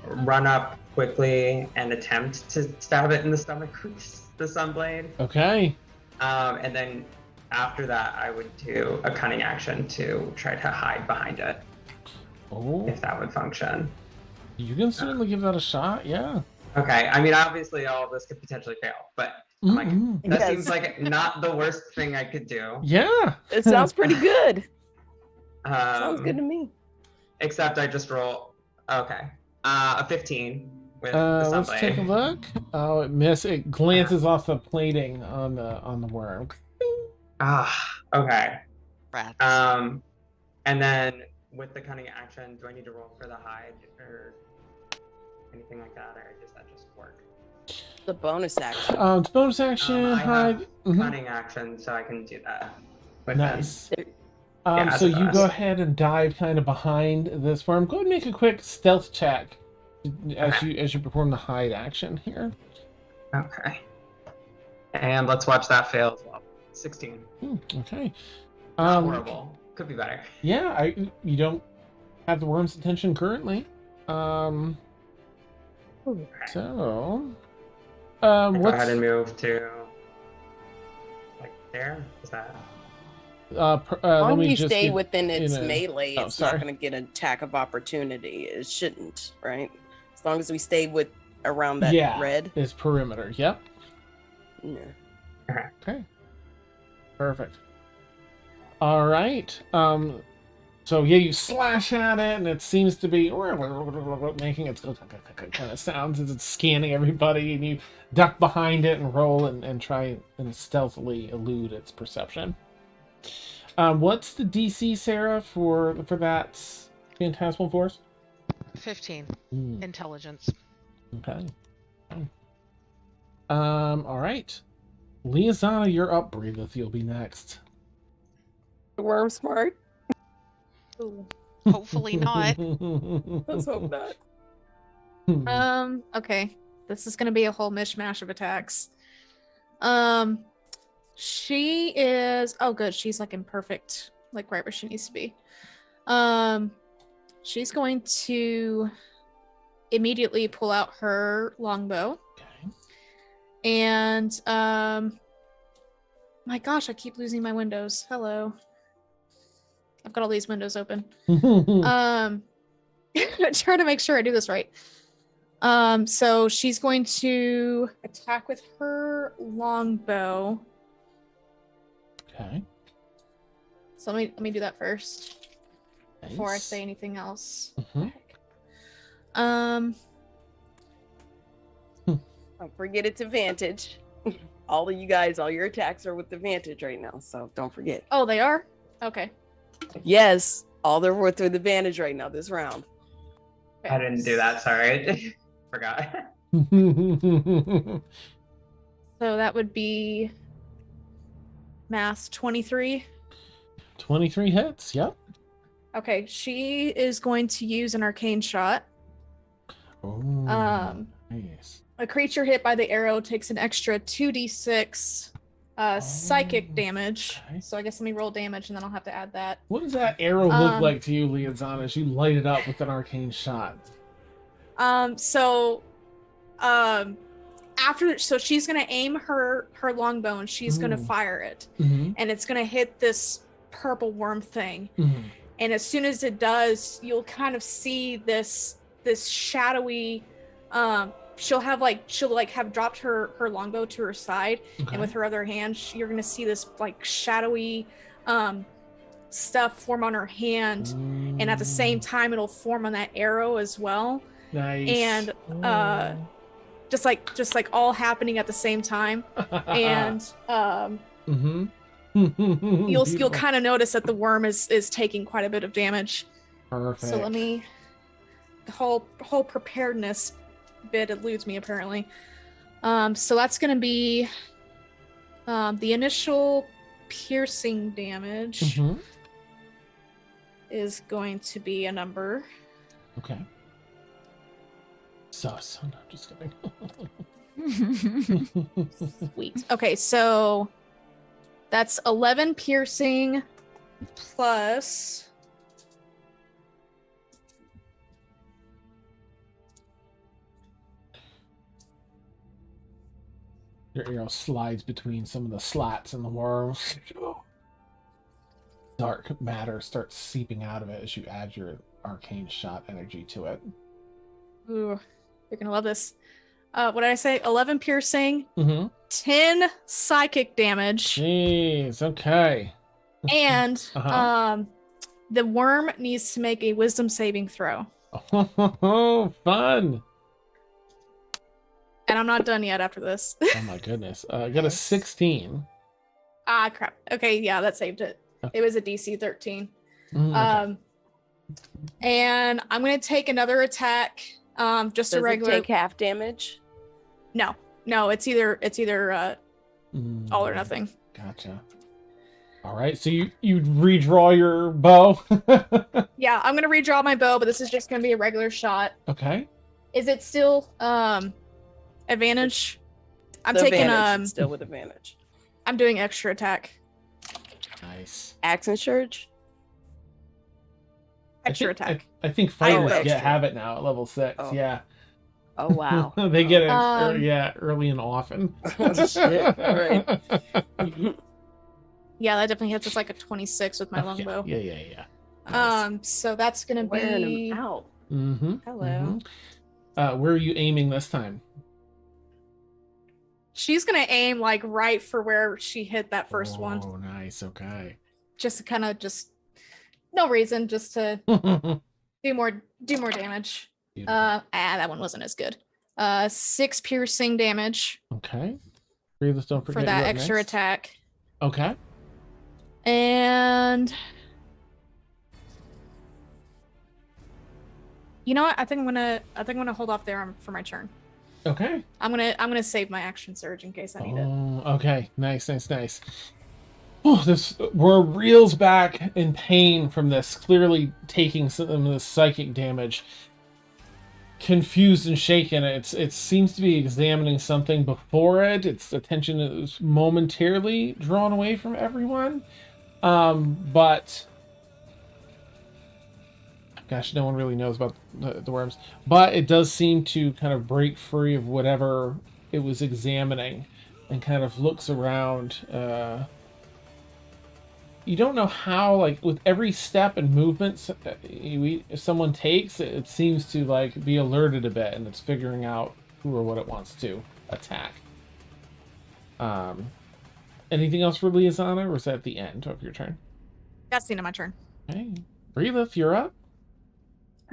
run up quickly and attempt to stab it in the stomach with the sunblade. Okay. And then after that, I would do a cunning action to try to hide behind it, Oh, if that would function. you can certainly give that a shot. Yeah. Okay, I mean, obviously all of this could potentially fail, but I'm like, Mhm. that Yes. seems like not the worst thing I could do. Yeah. It sounds pretty good. Sounds Um, good to me. Except I just roll, okay, a 15 with the Let's take a sunblade. look. Oh, it missed. It glances off the plating on the worm. Ah, okay. Rats. And then with the cunning action, do I need to roll for the hide or anything like that, or does that just work? The bonus action. It's bonus action. I Hide. have Mhm. cunning action, so I can do that. With Nice. Yeah, So that's you nice. go ahead and dive kind of behind this worm. Go ahead and make a quick stealth check as you perform the hide action here. them. Okay. And let's watch that fail as well. 16. Okay. Not horrible. Could be better. Yeah, you don't have the worm's attention currently. So, Go what's ahead and move to like there. Is that? let Long me you just stay get within its in a- melee, Oh, it's sorry. not going to get an attack of opportunity. It shouldn't, right? As long as we stay with around that yeah, red. is perimeter. Yep. Yeah. Okay. Perfect. All right. So yeah, you slash at it, and it seems to be making its kind of sounds as it's scanning everybody, and you duck behind it and roll and try and stealthily elude its perception. What's the DC, Sarah, for that phantasmal force? 15 Mm, intelligence. okay. All right. Liazana, you're up. Breatheth, you'll be next. The worm smart? Hopefully not. Let's hope not. Okay. This is gonna be a whole mishmash of attacks. She is good, she's like in perfect, like right where she needs to be. She's going to immediately pull out her longbow. Okay. And my gosh, I keep losing my windows. Hello. I've got all these windows open. Trying to make sure I do this right. So she's going to attack with her longbow. Okay. So let me do that first before I Nice. say anything else. Mhm. Don't forget its advantage. All of you guys, all your attacks are with advantage right now, so don't forget. Oh, they are? Okay. Yes, all they're with advantage right now this round. I didn't do that. Sorry, forgot. So that would be mass 23. 23 hits. Yep. Okay, she is going to use an arcane shot. Oh, nice. A creature hit by the arrow takes an extra 2d6 psychic damage. Okay. So I guess let me roll damage and then I'll have to add that. What does that arrow look like to you, Liazana, as you light it up with an arcane shot? so she's gonna aim her longbow and she's gonna fire it, and it's gonna hit this purple worm thing. And as soon as it does, you'll kind of see this shadowy. She'll have dropped her longbow to her side, and with her other hand, you're gonna see this like shadowy stuff form on her hand, and at the same time, it'll form on that arrow as well. Nice. And just like all happening at the same time, and you'll kind of notice that the worm is taking quite a bit of damage. Perfect. So let me. The whole preparedness bit eludes me apparently. So that's gonna be the initial piercing damage is going to be a number. Okay. Sus. No, I'm just kidding. Sweet. Okay, so that's 11 piercing plus. Your arrow slides between some of the slats in the worm. Dark matter starts seeping out of it as you add your arcane shot energy to it. Ooh, you're gonna love this. What did I say? 11 piercing, 10 psychic damage. Jeez, okay. And the worm needs to make a wisdom saving throw. Oh, fun. And I'm not done yet after this. Oh my goodness. I got a 16. Ah, crap. Okay, yeah, that saved it. Okay. It was a DC 13. Okay. And I'm going to take another attack. Just Does a regular. it take half damage? No, it's either all or nothing. Gotcha. All right, so you redraw your bow. Yeah, I'm gonna redraw my bow, but this is just gonna be a regular shot. Okay. Is it still advantage? I'm The taking advantage, it's still with advantage. I'm doing extra attack. Nice. Axe and surge. Extra attack. I think fighters extra. have it now at level 6. Oh. Yeah. Oh wow. They get it Um, early and often. Oh, shit. Right. Yeah, that definitely hits us like a 26 with my longbow. Yeah. Nice. So that's gonna Wearing be. him out. Mm-hmm. Hello. Where are you aiming this time? She's gonna aim like right for where she hit that first one. Oh, nice. Okay. Just to kind of no reason, just to do more damage. Beautiful. That one wasn't as good. 6 piercing damage Okay. Breathe, don't forget for that you're up extra next. attack. Okay. And you know what? I think I'm gonna hold off there for my turn. Okay. I'm gonna save my action surge in case I need it. Okay. Nice. Oh, this worm reels back in pain from this, clearly taking some of the psychic damage. Confused and shaken, it seems to be examining something before it. Its attention is momentarily drawn away from everyone. But gosh, no one really knows about the worms. But it does seem to kind of break free of whatever it was examining and kind of looks around. You don't know how, like, with every step and movement someone takes, it seems to, like, be alerted a bit, and it's figuring out who or what it wants to attack. Anything else for Liazana, or is that the end of your turn? That's the end of my turn. Okay. Brelith, you're up.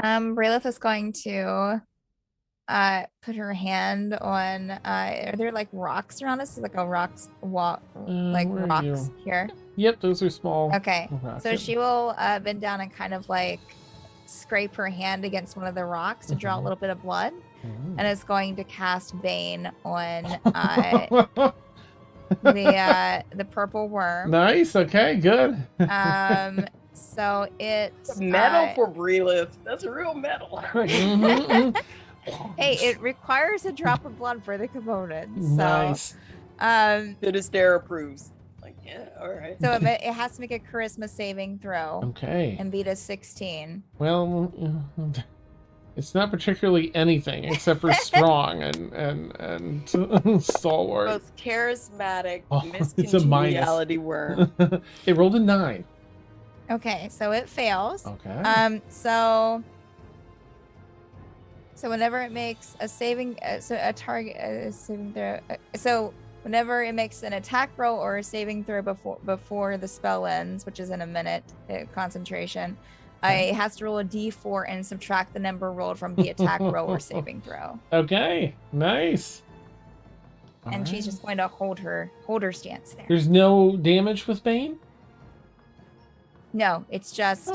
Brelith is going to put her hand on are there like rocks around us? Like a rocks walk like where are rocks you? here. Yep, those are small. Okay. rocks, So yep. she will bend down and kind of like scrape her hand against one of the rocks to draw a little bit of blood, Ooh. and is going to cast Bane on the purple worm. Nice. Okay. Good. So it's Metal for Brelith. That's a real metal. Mhm. hey, it requires a drop of blood for the component. So Nice. Finisterre approves. Like, yeah, all right. so it has to make a charisma saving throw Okay. and beat a 16. Well, It's not particularly anything except for strong and stalwart. Most charismatic, Oh, it's a minus. miscongeniality worm. It rolled a 9. Okay, so it fails. Okay. So whenever it makes a saving, saving throw, so whenever it makes an attack roll or a saving throw before the spell ends, which is in a minute, concentration, it has to roll a d4 and subtract the number rolled from the attack roll or saving throw. Okay. Nice. And she's just going to hold her stance there. There's no damage with Bane? No, it's just the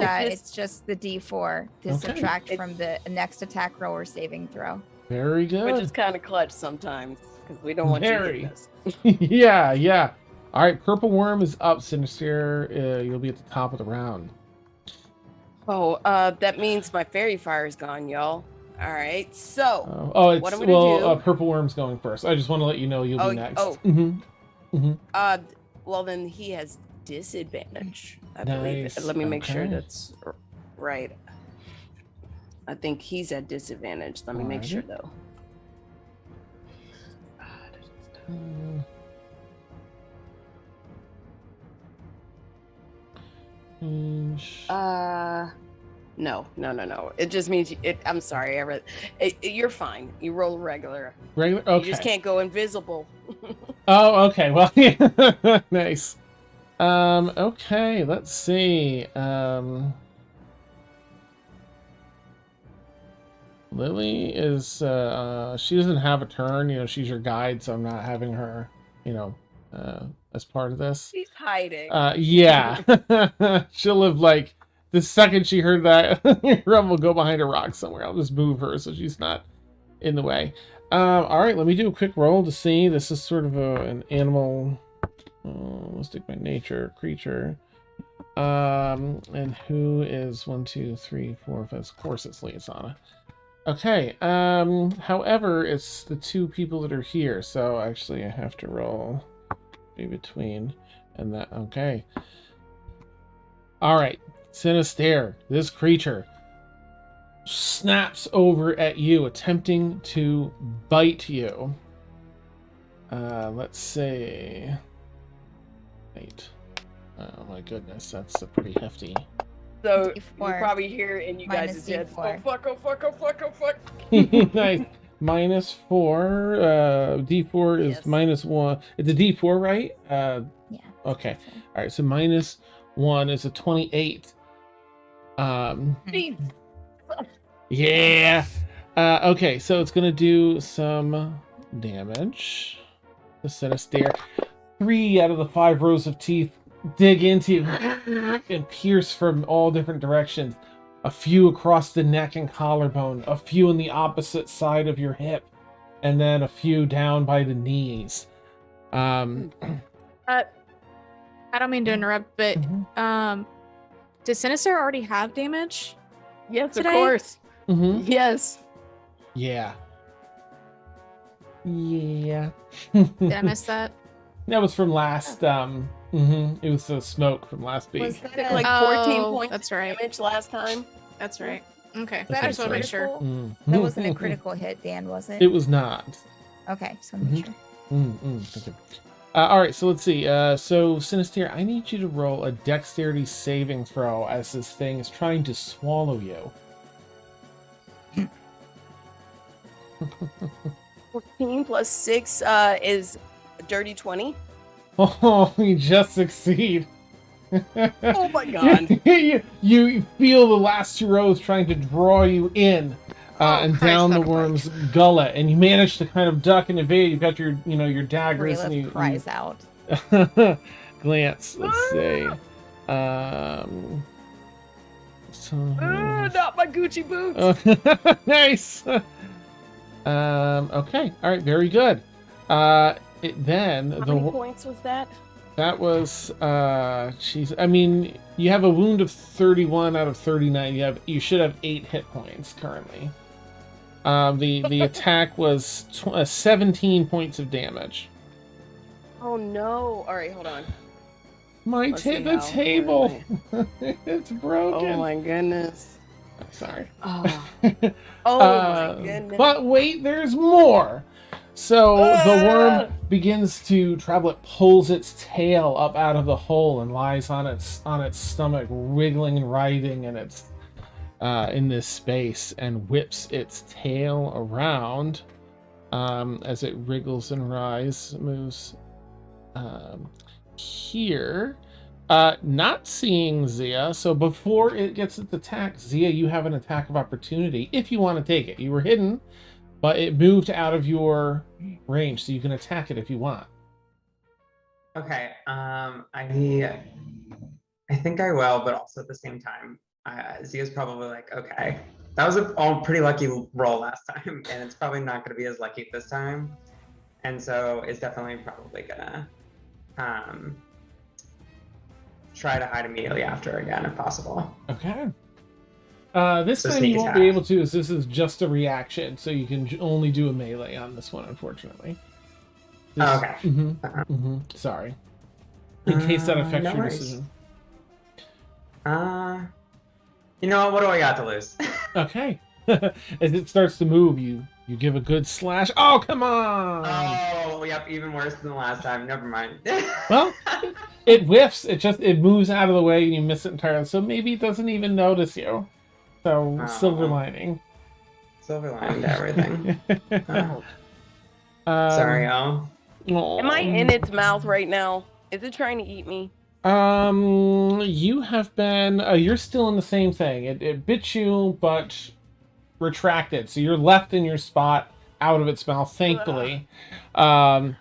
d4 to Okay. subtract from the next attack roll or saving throw. Very good. Which is kind of clutch sometimes because we don't want you to hit us. Yeah, yeah. All right, Purple Worm is up, Sinister. You'll be at the top of the round. Oh, that means my fairy fire is gone, y'all. All right, so It's what I'm gonna do? Purple Worm's going first. I just want to let you know you'll be next. Oh. Mm-hmm. Well then he has disadvantage. I believe. Nice. Let me make sure Okay. that's right. I think he's at disadvantage. Let me make sure Alrighty. though. No. It just means I'm sorry. I read. You're fine. You roll regular. Regular. Okay. You just can't go invisible. Oh, okay. Well, nice. Okay. Let's see. Lily is. She doesn't have a turn. You know, she's your guide, so I'm not having her. You know, as part of this. She's hiding. Yeah. She'll have like the second she heard that Rum will go behind a rock somewhere. I'll just move her so she's not in the way. All right, let me do a quick roll to see. This is sort of an animal. Let's take my nature creature. And who is 1, 2, 3, 4, 5? Of course, it's Liasana. Okay. However, it's the two people that are here, so actually I have to roll between and that. Okay. All right. Sinister, this creature snaps over at you, attempting to bite you. Let's see. 8. Oh my goodness, that's a pretty hefty. So you D4. probably hear in you Minus guys' heads, D4. oh fuck. Nice. -4. D4 is Yes. -1. It's a D4, right? Yeah. Okay. All right. So -1 is a 28. Jeez. Yeah. Okay. So it's gonna do some damage. The Sinister. 3 out of the 5 rows of teeth dig into you and pierce from all different directions. A few across the neck and collarbone, a few on the opposite side of your hip, and then a few down by the knees. I don't mean to interrupt, but does Sinister already have damage? Yes, Today? of course. Mm-hmm. Yes. Yeah. Yeah. Did I miss that? That was from last. It was the smoke from last week. Was that Took a, like Oh, 14 points that's right. damage last time. That's right. Okay. was that I a just want to make sure. critical? Mm. That wasn't a critical hit, Dan, was it? It was not. Okay, so make sure. Thank you. All right, so let's see. So Sinister, I need you to roll a dexterity saving throw as this thing is trying to swallow you. 14 plus 6 is a dirty 20. Oh, you just succeed. Oh my god. you feel the last 2 rows trying to draw you in and Christ, down the on a bike. worm's gullet, and you manage to kind of duck and evade. You've got your daggers and Relith you cries out. glance. Let's see. Not my Gucci boots. Nice. Okay. All right. Very good. How many points was that? That was I mean, you have a wound of 31 out of 39. You should have 8 hit points currently. The attack was 17 points of damage. Oh no. All right, hold on. Might Let's hit see the how- table. It's broken. Oh my goodness. Sorry. Oh, my goodness. But wait, there's more. So the worm begins to travel. It pulls its tail up out of the hole and lies on its stomach, wiggling and writhing, and it's in this space, and whips its tail around as it wriggles and moves here. Not seeing Zia, so before it gets its attack, Zia, you have an attack of opportunity if you want to take it. You were hidden, but it moved out of your range, so you can attack it if you want. Okay. I think I will, but also at the same time, Zia's probably like, okay, that was a pretty lucky roll last time, and it's probably not going to be as lucky this time, and so it's definitely probably gonna try to hide immediately after again if possible. Okay. This So time sneak you won't attack. be able to, as this is just a reaction, so you can only do a melee on this one, unfortunately. Oh, okay. Sorry. In case that affects no your worries. decision. You know what do I got to lose? Okay. As it starts to move, you give a good slash. Oh, come on! Oh, yep, even worse than the last time. Never mind. Well, it whiffs. It moves out of the way and you miss it entirely. So maybe it doesn't even notice you. So silver lining. Silver lining to everything. Um, Sorry, y'all. Am I in its mouth right now? Is it trying to eat me? You have been. You're still in the same thing. It bit you, but retracted. So you're left in your spot, out of its mouth, thankfully. And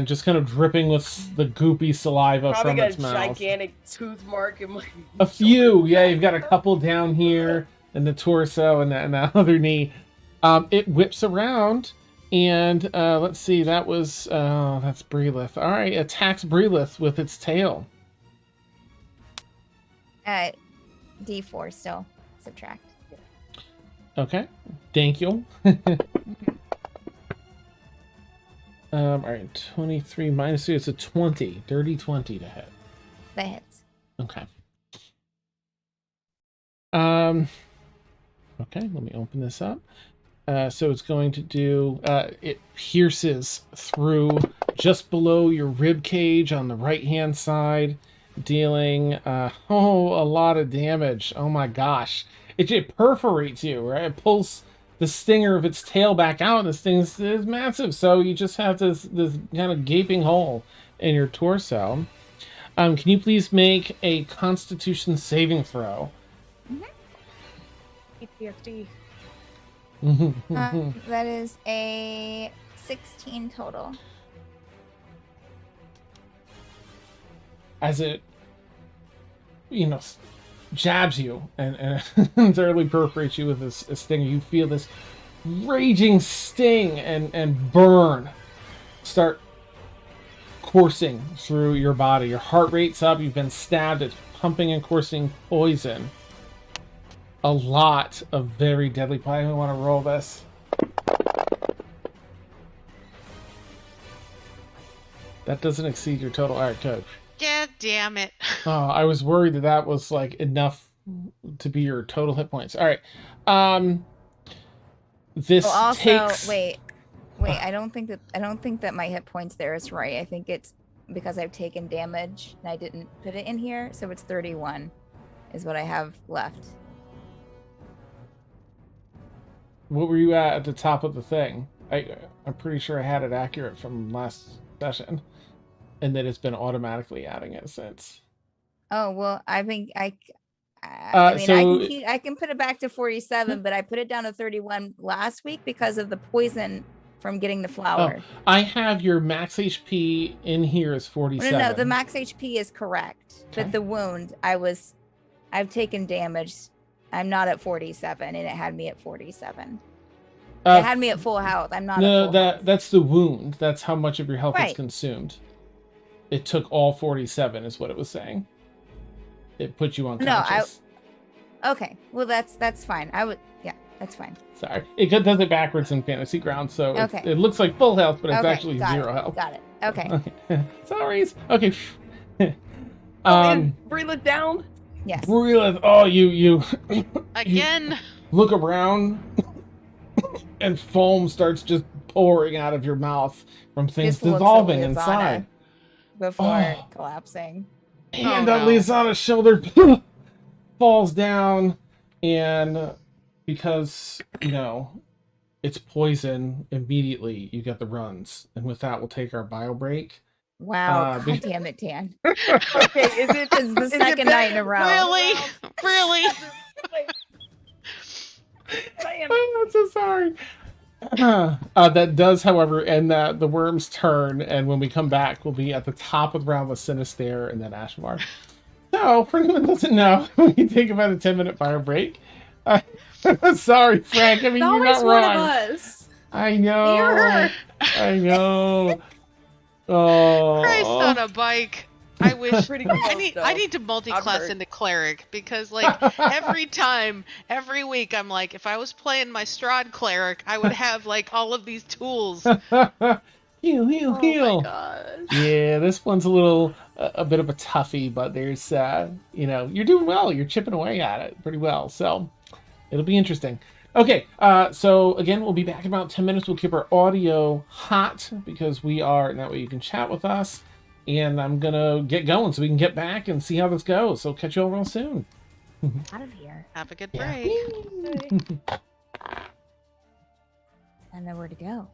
just kind of dripping with the goopy saliva Probably from got its a mouth. gigantic tooth mark in my. A few, yeah. You've got a couple down here in the torso and that other knee. It whips around, and let's see. That was that's Breelith. All right, attacks Breelith with its tail. D4 still subtract. Okay, thank you. All right, 23 minus 3. It's a 20, dirty 20 to hit. That hits. Okay. Okay, let me open this up. So it's going to do, it pierces through just below your rib cage on the right-hand side, dealing, a lot of damage. Oh my gosh. It perforates you, right? It pulls the stinger of its tail back out, and this thing is massive. So you just have this kind of gaping hole in your torso. Can you please make a Constitution saving throw? PTSD. That is a 16 total. As it, jabs you and thoroughly perforates you with this stinger, you feel this raging sting and burn start coursing through your body. Your heart rate's up. You've been stabbed. It's pumping and coursing poison. A lot of very deadly poison. I want to roll this. That doesn't exceed your total. All right, good. God damn it. Oh, I was worried that was like enough to be your total hit points. All right. This also, takes. wait. I don't think that my hit points there is right. I think it's because I've taken damage and I didn't put it in here, so it's 31 is what I have left. What were you at the top of the thing? I'm pretty sure I had it accurate from last session, and that it's been automatically adding it since. Oh well, I think I so can put it back to 47, but I put it down to 31 last week because of the poison from getting the flower. I have your max HP in here as 47. No, the max HP is correct, Okay. but the wound I've taken damage. I'm not at 47, and it had me at 47. It had me at full health. I'm not. No, at full health. that's the wound. That's how much of your health is Right. consumed. It took all 47, is what it was saying. It put you No, unconscious. Okay, well that's fine. That's fine. Sorry, it does it backwards in Fantasy Ground, so Okay. it looks like full health, but it's Okay, actually got 0 it, health. Got it. Okay. Okay. Sorry. Okay. Is Breela down? Yes. Brilliant. Oh, you Again. look around and foam starts just pouring out of your mouth from things Just looks at dissolving Lisanna inside. before Oh. collapsing. Hand Oh, on no. Lisanna's shoulder falls down, and because, it's poison, immediately you get the runs. And with that, we'll take our bio break. Wow. Be- God damn it, Dan. Okay, is it It's the is it second night in a better? row. Really? Really? Damn it. Oh, I'm so sorry. That does, however, end the worm's turn, and when we come back, we'll be at the top of the round with Sinister and then Ashmar. So, for anyone who doesn't know, we take about a 10-minute bio break. Sorry, Frank. I mean, you're Always not one wrong. of us. I know. You're- I know. Oh. Christ on a bike. I wish. Pretty close, I though. need to multi-class heard. into cleric because, like, every week, I'm like, if I was playing my Strahd cleric, I would have like all of these tools. Heal, heal, Oh heal. my gosh. Yeah, this one's a bit of a toughie, but there's, you're doing well. You're chipping away at it pretty well. So it'll be interesting. Okay, so again, we'll be back in about 10 minutes. We'll keep our audio hot because that way you can chat with us. And I'm going to get going so we can get back and see how this goes. So catch you all real soon. Out of here. Have a good Yeah. break. I know where to go.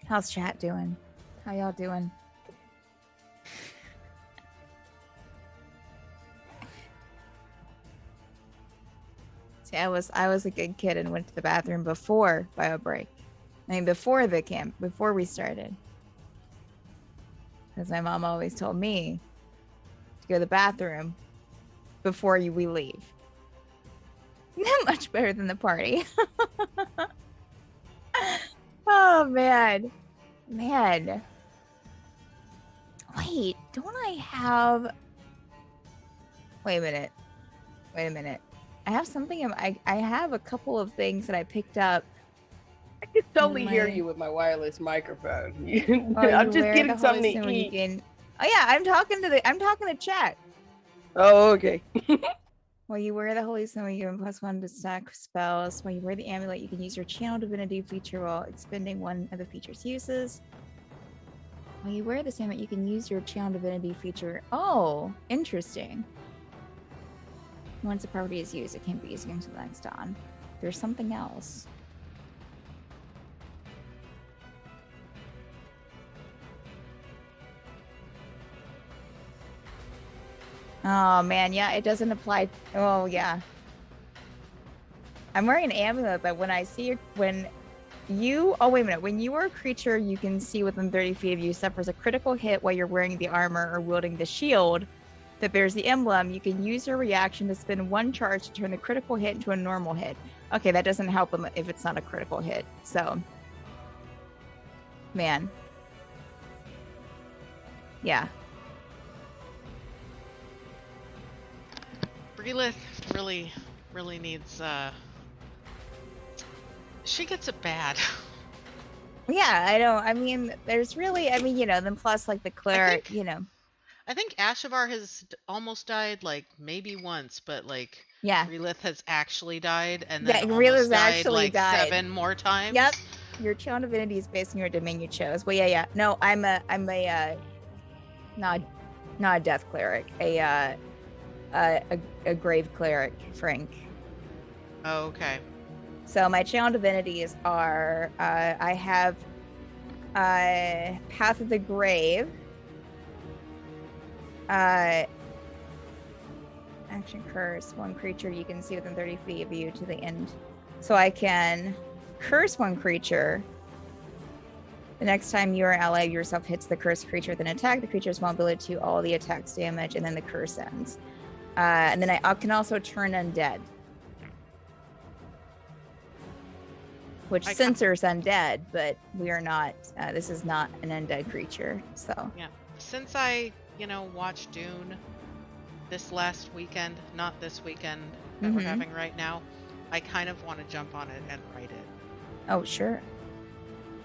How's chat doing? How y'all doing? See, I was a good kid and went to the bathroom before bio break. I mean, before the camp, before we started. Because my mom always told me to go to the bathroom before we leave. Much better than the party. Oh, man. Man. Wait, don't I have... Wait a minute. I have something... I have a couple of things that I picked up. I can totally hear my- you with my wireless microphone. Oh, I'm you just wear getting the something holy to symbol, you eat. can- Oh yeah, I'm talking to chat. Oh, okay. While you wear the holy symbol, you can +1 to stack spells. While you wear the amulet, you can use your channel divinity feature while expending one of the feature's uses. While you wear this amulet, you can use your channel divinity feature. Oh, interesting. Once a property is used, it can't be used until the next dawn. There's something else. Oh man, yeah, it doesn't apply. Oh yeah. I'm wearing an amulet, but when you wait a minute, when you are a creature you can see within 30 feet of you suffers a critical hit while you're wearing the armor or wielding the shield that bears the emblem, you can use your reaction to spend one charge to turn the critical hit into a normal hit. Okay, that doesn't help them if it's not a critical hit. So, man. Yeah. Brilith really needs, she gets it bad. Yeah, I know. I mean, there's really, then plus like the cleric, I think Ashavar has almost died, like, maybe once, but, like, Yeah. Brilith has actually died, and Yeah, then Brilith almost died, actually like, died. 7 more times. Yep. Your channel divinity is based on your domain you chose. Well, yeah. No, I'm a not a death cleric, a grave cleric, Frank. Oh, okay. So my channel divinities are I have Path of the Grave, action curse one creature you can see within 30 feet of you to the end. So I can curse one creature. The next time your ally yourself hits the cursed creature with an attack, the creature's vulnerability to all the attack's damage, and then the curse ends. And then I can also turn undead, which censors undead, but we are not. This is not an undead creature. So Yeah. Since I, watched Dune this last weekend, not this weekend that we're Mhm. having right now, I kind of want to jump on it and write it. oh sure.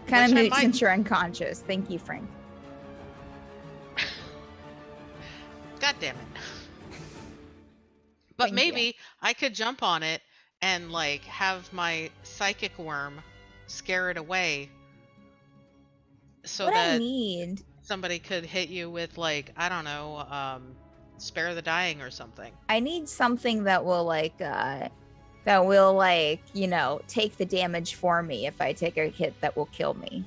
Kind of Which I moot might- since you're unconscious. Thank you, Frank. God damn it. But Thank maybe you. I could jump on it and like have my psychic worm scare it away so what I that need, somebody could hit you with like, I don't know, spare the dying or something. I need something that will like take the damage for me if I take a hit that will kill me,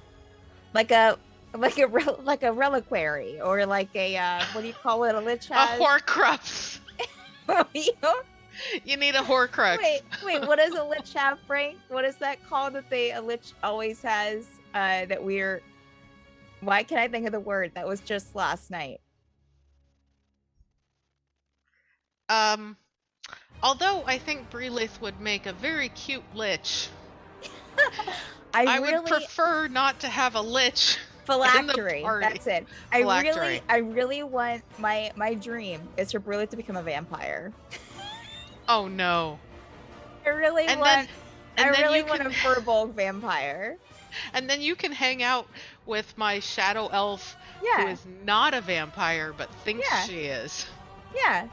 like a reliquary or like a what do you call it? A lich has. A Horcrux. You need a Horcrux. Wait, what does a lich have, Frank? What is that called that a lich always has? That we're. Why can I think of the word that was just last night? Although I think Breelith would make a very cute lich, I would really prefer not to have a lich. phylactery. party. That's it. Phylactery. I really want my dream is for Breelith to become a vampire. Oh no. I really And want. then I really you want can- a furball vampire. And then you can hang out with my shadow elf who Yeah, is not a vampire but thinks Yeah. she is. yeah,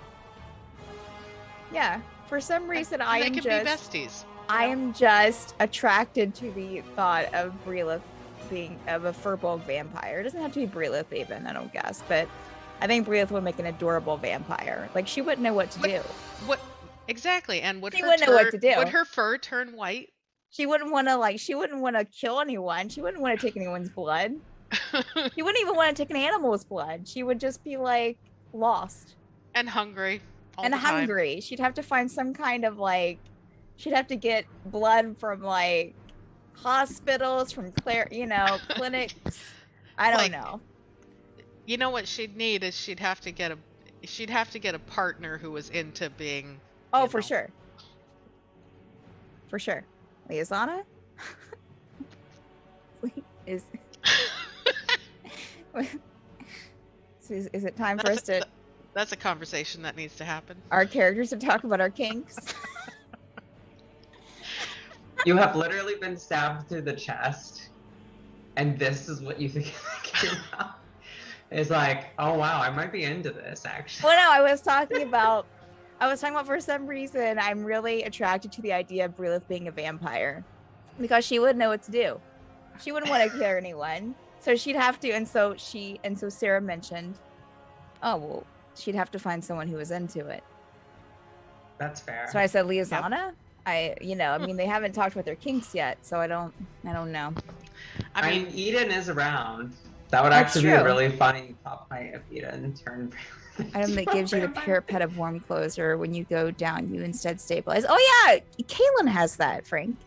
yeah. For some reason, I and am they just. can be besties. I am just attracted to the thought of Breelith being of a furball vampire. It doesn't have to be Breelith even, I don't guess, but I think Breelith would make an adorable vampire. Like she wouldn't know what to do. What exactly? And would She her wouldn't know what to do. Would her fur turn white? She wouldn't want to kill anyone. She wouldn't want to take anyone's blood. She wouldn't even want to take an animal's blood. She would just be like lost And hungry. All and the time. hungry. She'd have to find some kind of like she'd have to get blood from like hospitals, from clinics. I don't Like, know. You know what she'd need is she'd have to get a partner who was into being. Oh, you for know. sure. For sure. Liazana? is is it time for us to That's a conversation that needs to happen. our characters to talk about our kinks? You have literally been stabbed through the chest, and this is what you think came out. It's like, oh wow, I might be into this actually. Well, no, I was talking about for some reason I'm really attracted to the idea of Breelith being a vampire because she wouldn't know what to do. She wouldn't want to kill anyone, so she'd have to. And so Sarah mentioned, oh well, she'd have to find someone who was into it. That's fair. So I said Liazana. I mean, they haven't talked about their kinks yet, so I don't know. I mean, Eden is around. That would That's actually be a true. really funny top fight if Eden turned. Item that gives you the parapet of warm clothes, or when you go down, you instead stabilize. Oh yeah, Kaylin has that, Frank.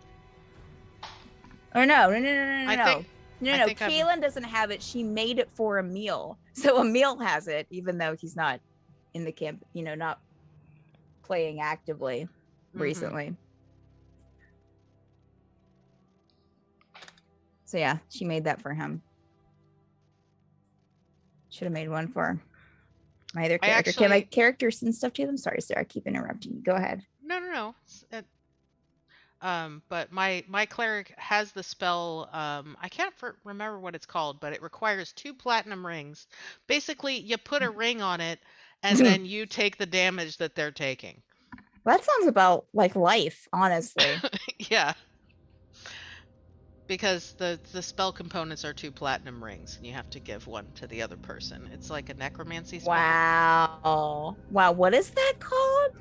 Or no. I think I'm- Kaylin doesn't have it. She made it for Emil, so Emil has it, even though he's not in the camp. Not playing actively recently. So yeah, she made that for him. Should have made one for my other character. Can my characters send stuff to them? Sorry, Sarah, I keep interrupting you. Go ahead. No. But my cleric has the spell. I can't remember what it's called, but it requires 2 platinum rings. Basically, you put a ring on it, and then you take the damage that they're taking. Well, that sounds about like life, honestly. Yeah. Because the spell components are 2 platinum rings, and you have to give one to the other person. It's like a necromancy spell. Wow. What is that called?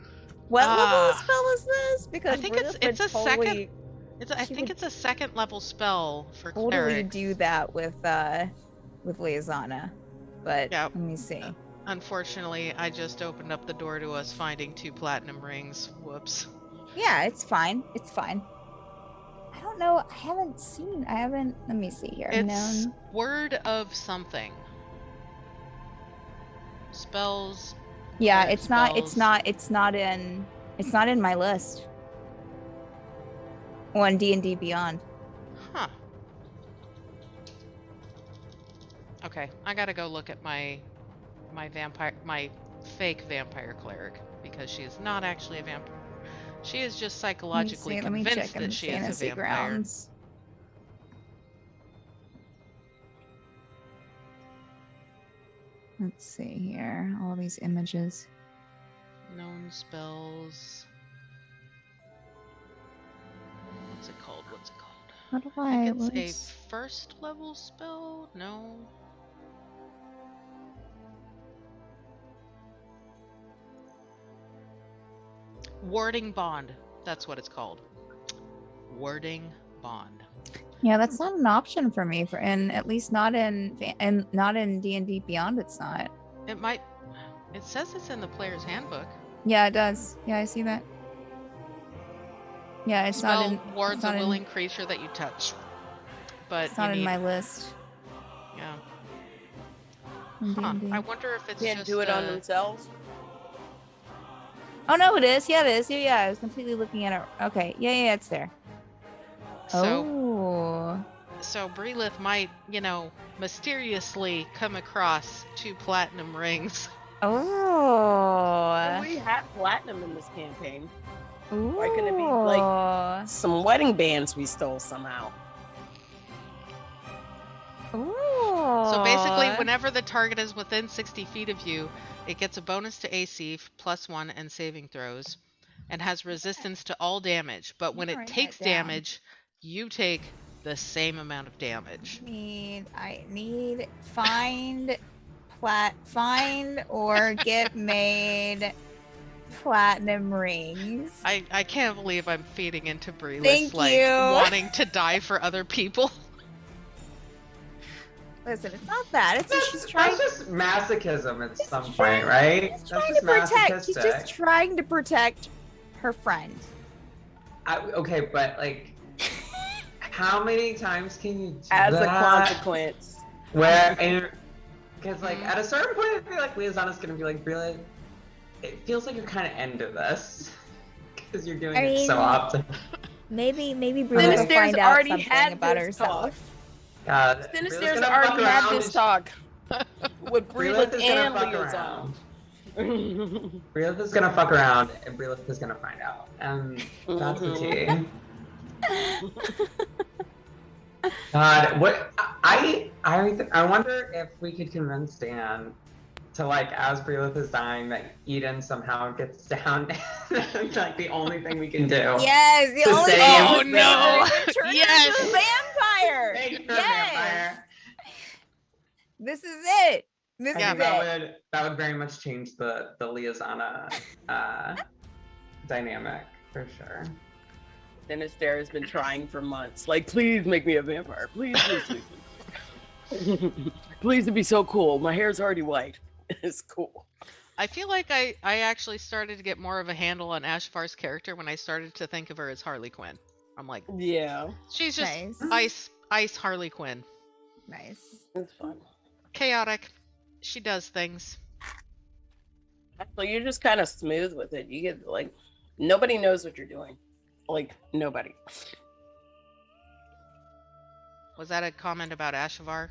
What level of spell is this? Because I think Ruth it's would a totally, second. I think it's a 2nd level spell for totally clerics. do that with Liazana. But Yep. let me see. Unfortunately, I just opened up the door to us finding 2 platinum rings. Whoops. Yeah, it's fine. It's fine. I don't know. Let me see here. It's Known. word of something. Spells. Yeah, word it's not in my list. On D&D Beyond. Huh. Okay, I gotta go look at my fake vampire cleric, because she is not actually a vampire. She is just psychologically Let me convinced check in that she is a Fantasy vampire. Grounds. Let's see here. All these images. Known spells. What's it called? How do I I? think it's What's... a first level spell? No. Warding Bond. That's what it's called. Warding Bond. Yeah, that's not an option for me. And at least not in D&D Beyond. It's not. It might. It says it's in the player's handbook. Yeah, it does. Yeah, I see that. Yeah, it's Spell not in. wards It's not a in, willing creature that you touch. But it's not you in need, my list. Yeah. in Huh. D&D. I wonder if it's Can't just do it on themselves. Oh no, it is. Yeah, it is. Yeah, I was completely looking at it. Okay. Yeah, it's there. So Breelith might, mysteriously come across 2 platinum rings. Oh. We had platinum in this campaign. Ooh. Why couldn't it be like some wedding bands we stole somehow? Ooh. So basically, whenever the target is within 60 feet of you, it gets a bonus to AC +1 and saving throws, and has resistance to all damage. But when it takes damage, you take the same amount of damage. I need find or get made platinum rings. I can't believe I'm feeding into Breelith, Thank you. wanting to die for other people. Listen, it's not that. It's she's trying. That's just masochism at some point, right? She's That's trying just to protect. She's masochistic. just trying to protect her friend. Okay, but like, how many times can you do As a that? consequence. Because like at a certain point, I feel like Liazana's gonna be like, really, it feels like you're kind of into this because you're doing it so often. Maybe Breelith will Sinister's find out already something had about this herself. God, Sinister's already had this talk with Breelith Breelith is gonna and fuck Liazana. around. Breelith is gonna fuck around, and Breelith is gonna find out, and that's the tea. God, what I wonder if we could convince Dan to, like, as Breelith is dying, that Eden somehow gets down. It's like the only thing we can do. Yes, the To only save- thing Oh, is no. turn her Yes. into a vampire. Make her a Yes. vampire. This is it. This I is think it. that would very much change the Liazana dynamic for sure. Sinister has been trying for months. Like, please make me a vampire. Please, please, please. Please, it'd be so cool. My hair's already white. It's cool. I feel like I actually started to get more of a handle on Ashfar's character when I started to think of her as Harley Quinn. I'm like, Yeah, she's just Nice. ice Harley Quinn. Nice. it's fun. Chaotic. She does things. So you're just kind of smooth with it. You get, like, nobody knows what you're doing. Like, nobody. Was that a comment about Ashavar?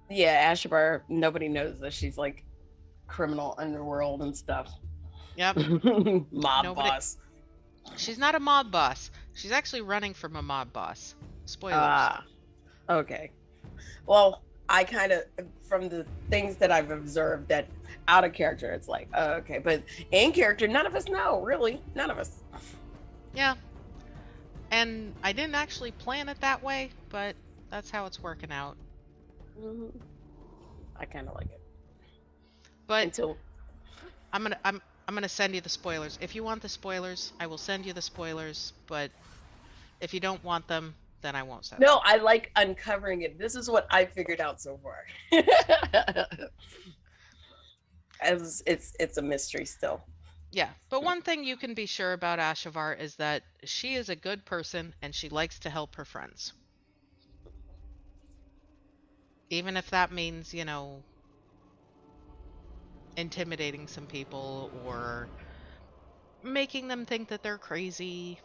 Yeah, Ashabar, nobody knows that she's like criminal underworld and stuff. Yep. Mob Nobody- boss. She's not a mob boss. She's actually running from a mob boss. Spoilers. Ah, okay. Well, I kind of, from the things that I've observed, that out of character, it's like, oh, okay. But in character, none of us know, really. None of us. Yeah. And I didn't actually plan it that way, but that's how it's working out. I kind of like it. But Until I'm gonna send you the spoilers. If you want the spoilers, I will send you the spoilers. But if you don't want them, then I won't send them. no, I like uncovering it. This is what I figured out so far. As it's a mystery still. Yeah, but one thing you can be sure about Ashavar is that she is a good person and she likes to help her friends. Even if that means, intimidating some people or making them think that they're crazy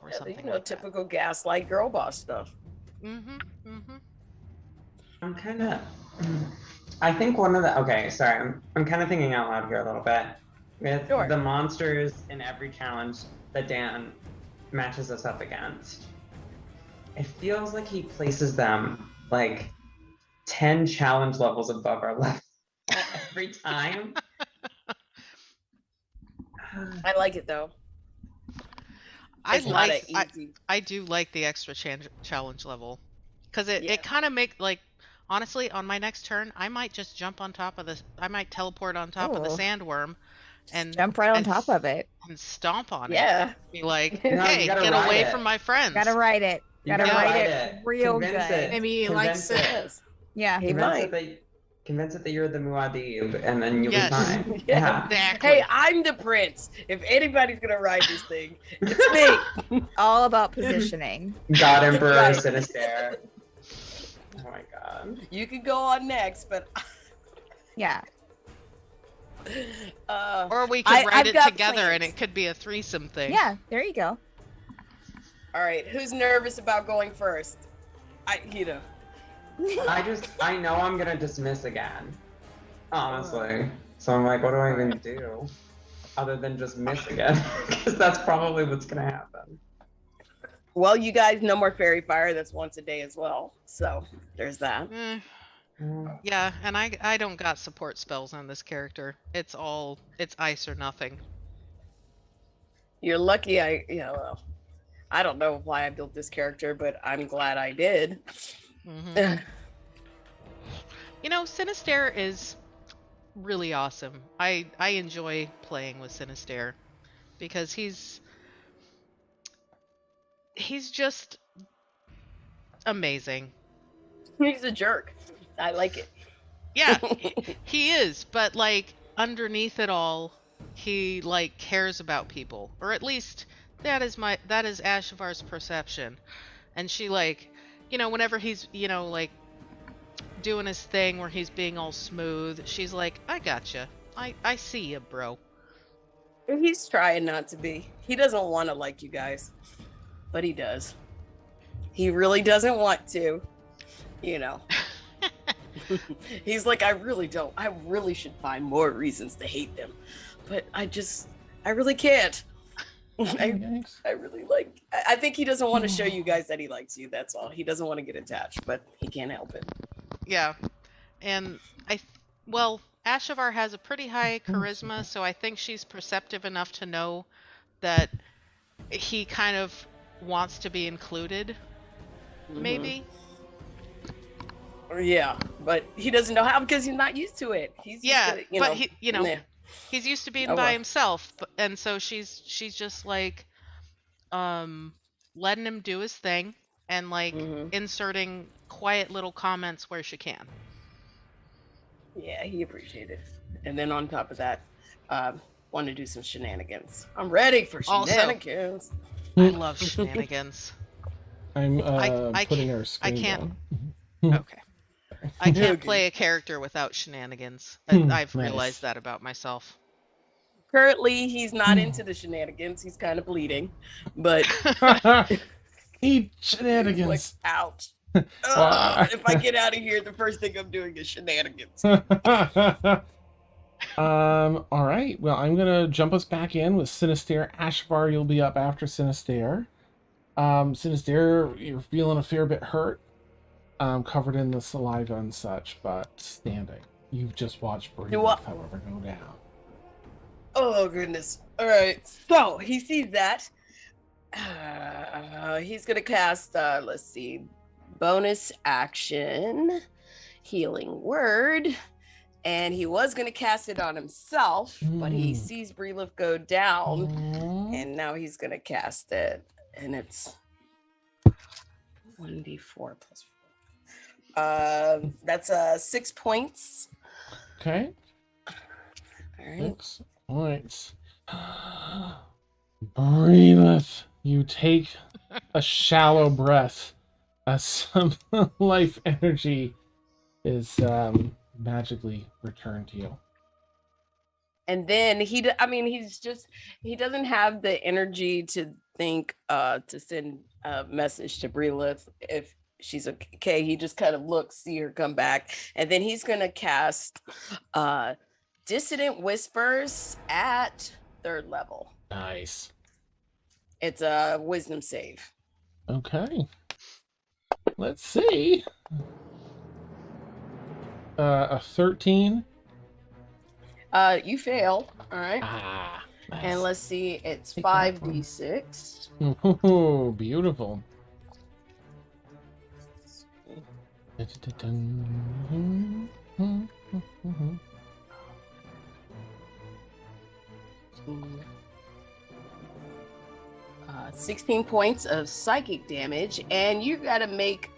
or something like typical gaslight girl boss stuff. that. Mm-hmm. I'm kind of. I think one of the. Okay, sorry. I'm kind of thinking out loud here a little bit. With Sure. the monsters in every challenge that Dan matches us up against, it feels like he places them like 10 challenge levels above our level. every time. I like it though. I It's not like an easy. I do like the extra challenge level, because it Yeah. kind of make like, honestly, on my next turn I might just jump on top of this. I might teleport on top of the Oh. sandworm and Jump right on and top of it. and stomp on Yeah. it. Be like, No, you hey, gotta get ride away it. from my friends. Gotta write it. You Gotta gotta write write it it. real Convince good. it. Maybe he likes Convince it. Yes. Yeah. He Convince might. it that you're the Muad'Dib, and then you'll Yes. be fine. Yeah. Exactly. Hey, I'm the prince. If anybody's gonna ride this thing, it's me. All about positioning. God Emperor Right. Sinister. Oh my god. You can go on next, but Yeah. Or we could write I've it got together and plans. it could be a threesome thing. Yeah. There you go. All right, who's nervous about going first? I know I'm gonna dismiss again. Honestly. So I'm like, what do I even do? Other than just miss again. Because that's probably what's gonna happen. Well, you guys, no more fairy fire. That's once a day as well. So there's that. Yeah, and I don't got support spells on this character. It's ice or nothing. You're lucky. Well, I don't know why I built this character, but I'm glad I did. You know, Sinister is really awesome. I enjoy playing with Sinister because he's just amazing. He's a jerk. I like it. Yeah, he is, but like underneath it all, he like cares about people, or at least that is Ashavar's perception. And she like, whenever he's, like doing his thing where he's being all smooth, she's like, I gotcha. I see you, bro. He's trying not to be. He doesn't want to like you guys, but he does. He really doesn't want to, He's like, I really don't. I really should find more reasons to hate them, but I really can't. I really like. I think he doesn't want to show you guys that he likes you. That's all. He doesn't want to get attached, but he can't help it. Yeah, and Ashavar has a pretty high charisma, so I think she's perceptive enough to know that he kind of wants to be included. Maybe. Yeah, but he doesn't know how because he's not used to it. He's he's used to being Oh, by well. himself, and so she's just like letting him do his thing and like inserting quiet little comments where she can. Yeah, he appreciated it. And then on top of that, want to do some shenanigans. I'm ready for shenanigans. I love shenanigans. I'm I putting can't- our screen can't- down. Okay. I can't play a character without shenanigans. I've Nice. realized that about myself. Currently, he's not into the shenanigans. He's kind of bleeding, but Eat he's like, shenanigans. ouch. Wow. If I get out of here, the first thing I'm doing is shenanigans. All right. Well, I'm gonna jump us back in with Sinister. Ashavar, you'll be up after Sinister. Sinister, you're feeling a fair bit hurt. Covered in the saliva and such, but standing. You've just watched Breathe, however, go down. Oh, goodness. All right. So he sees that. He's going to cast, let's see, bonus action, healing word. And he was going to cast it on himself, but he sees Breelif go down. And now he's going to cast it. And it's 1d4 plus 4. That's 6 points. Okay. All right. 6 points. Breathe. You take a shallow breath as some life energy is magically returned to you. And then he doesn't have the energy to think to send a message to Breelith if she's okay. He just kind of looks, see her come back, and then he's gonna cast Dissident Whispers at 3rd level. Nice. It's a wisdom save. Okay. Let's see. A 13. You fail. All right. Ah, nice. And let's see, it's Take that one. 5d6. Ooh, beautiful. Mm. 16 points of psychic damage, and you gotta make.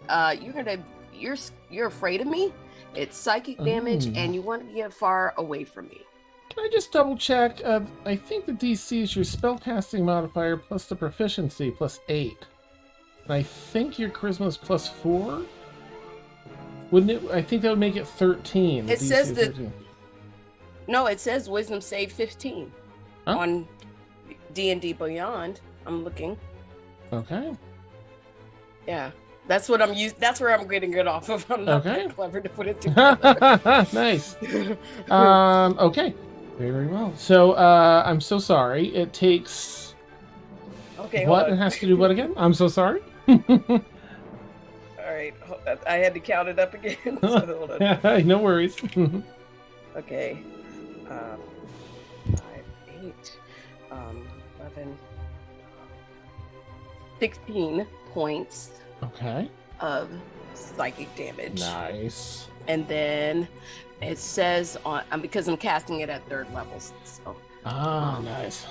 You're afraid of me. It's psychic damage, Ooh. and you want to get far away from me. Can I just double check? I think the DC is your spellcasting modifier plus the proficiency plus 8. And I think your charisma is plus 4. Wouldn't it? I think that would make it 13. The It DC says is that- 13. No, it says Wisdom save 15 Huh? on D&D Beyond. I'm looking. Okay. Yeah, that's what I'm using. That's where I'm getting it off of. I'm not Okay. that clever to put it together. Nice. Okay. Very, very well. So, I'm so sorry. It takes... Okay, what? hold It on. has to do what again? I'm so sorry. All right, I had to count it up again. So hold on. No worries. Okay. 5, 8, 11, 16 points Okay. of psychic damage. Nice. And then it says on because I'm casting it at 3rd levels. So Ah, nice.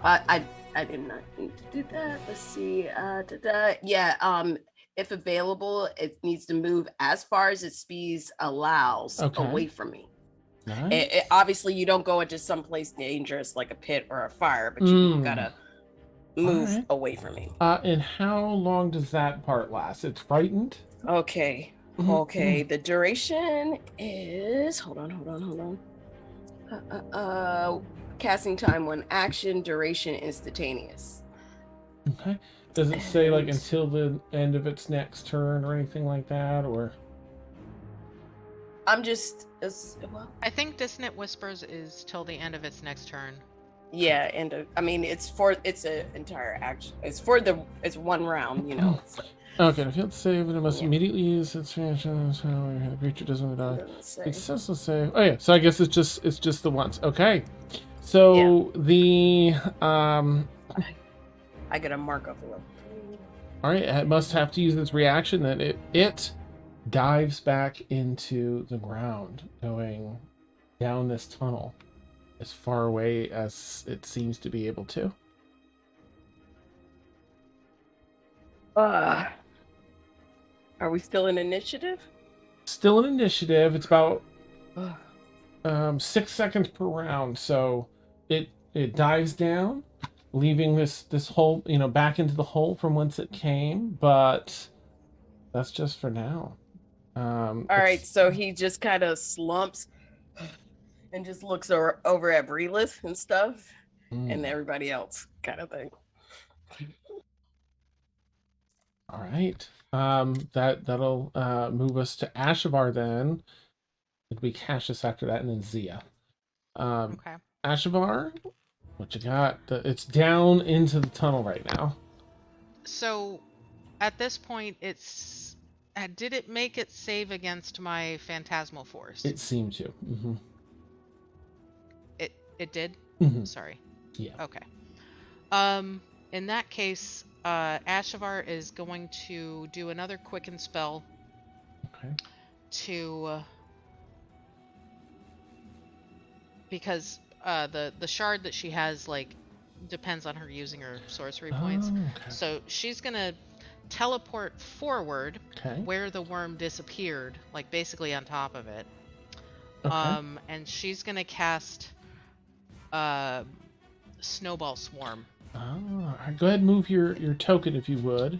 I did not need to do that. Let's see. Yeah, if available, it needs to move as far as its speed allows Okay. away from me. Nice. Obviously, you don't go into someplace dangerous like a pit or a fire, but you gotta move Alright. away from me. And how long does that part last? It's frightened? Okay. Mm-hmm. Okay. The duration is hold on. Casting time 1 action, duration instantaneous. Okay. Does it say like And- until the end of its next turn or anything like that, or? I'm just well, I think Dissonant Whispers is till the end of its next turn. yeah, and I mean it's an entire action. It's 1 round, you know. It's like, Okay, if failed to save, it must Yeah. immediately use its reaction. So the creature doesn't die. let's say. Successful save. Oh yeah, so I guess it's just the once. Okay. So the I gotta mark off a little. all right, it must have to use its reaction. Then it dives back into the ground, going down this tunnel as far away as it seems to be able to. Are we still in initiative? Still an initiative. It's about Ugh. 6 seconds per round. So it dives down, leaving this hole, back into the hole from whence it came. But that's just for now. All right, so he just kind of slumps and just looks over at Breelith and stuff, and everybody else, kind of thing. All right. That'll move us to Ashavar then. It'll be Cassius after that, and then Zia. Okay. Ashavar, what you got? It's down into the tunnel right now. So, at this point, did it make it save against my phantasmal force? It seemed to. Mm-hmm. It did? Mm-hmm. Sorry. Yeah. Okay. In that case, Ashavar is going to do another quicken spell Okay. to because the shard that she has depends on her using her sorcery points. Okay. So she's gonna teleport forward Okay. where the worm disappeared, like basically on top of it. Okay. And she's gonna cast Snowball Swarm. All right, go ahead and move your token if you would.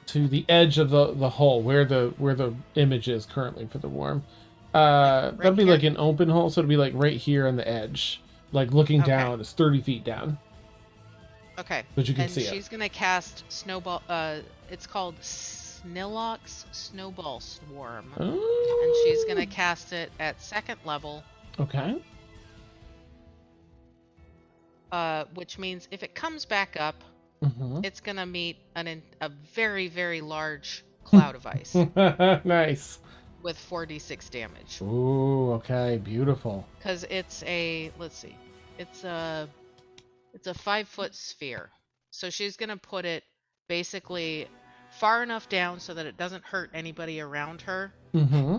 To the edge of the hole where the image is currently for the worm. That'd be here? like an open hole, so it'd be like right here on the edge. Like looking Okay. down, it's 30 feet down. Okay. But you can And see she's gonna cast Snowball. It's called Snillock's Snowball Swarm, it. and she's gonna cast it at 2nd level. Okay. Which means if it comes back up, Mm-hmm. it's gonna meet a very, very large cloud of ice. Nice. with 4d6 damage. Ooh, okay, beautiful. Because it's a, let's see, it's a 5-foot sphere. So she's gonna put it basically far enough down so that it doesn't hurt anybody around her, Mm-hmm.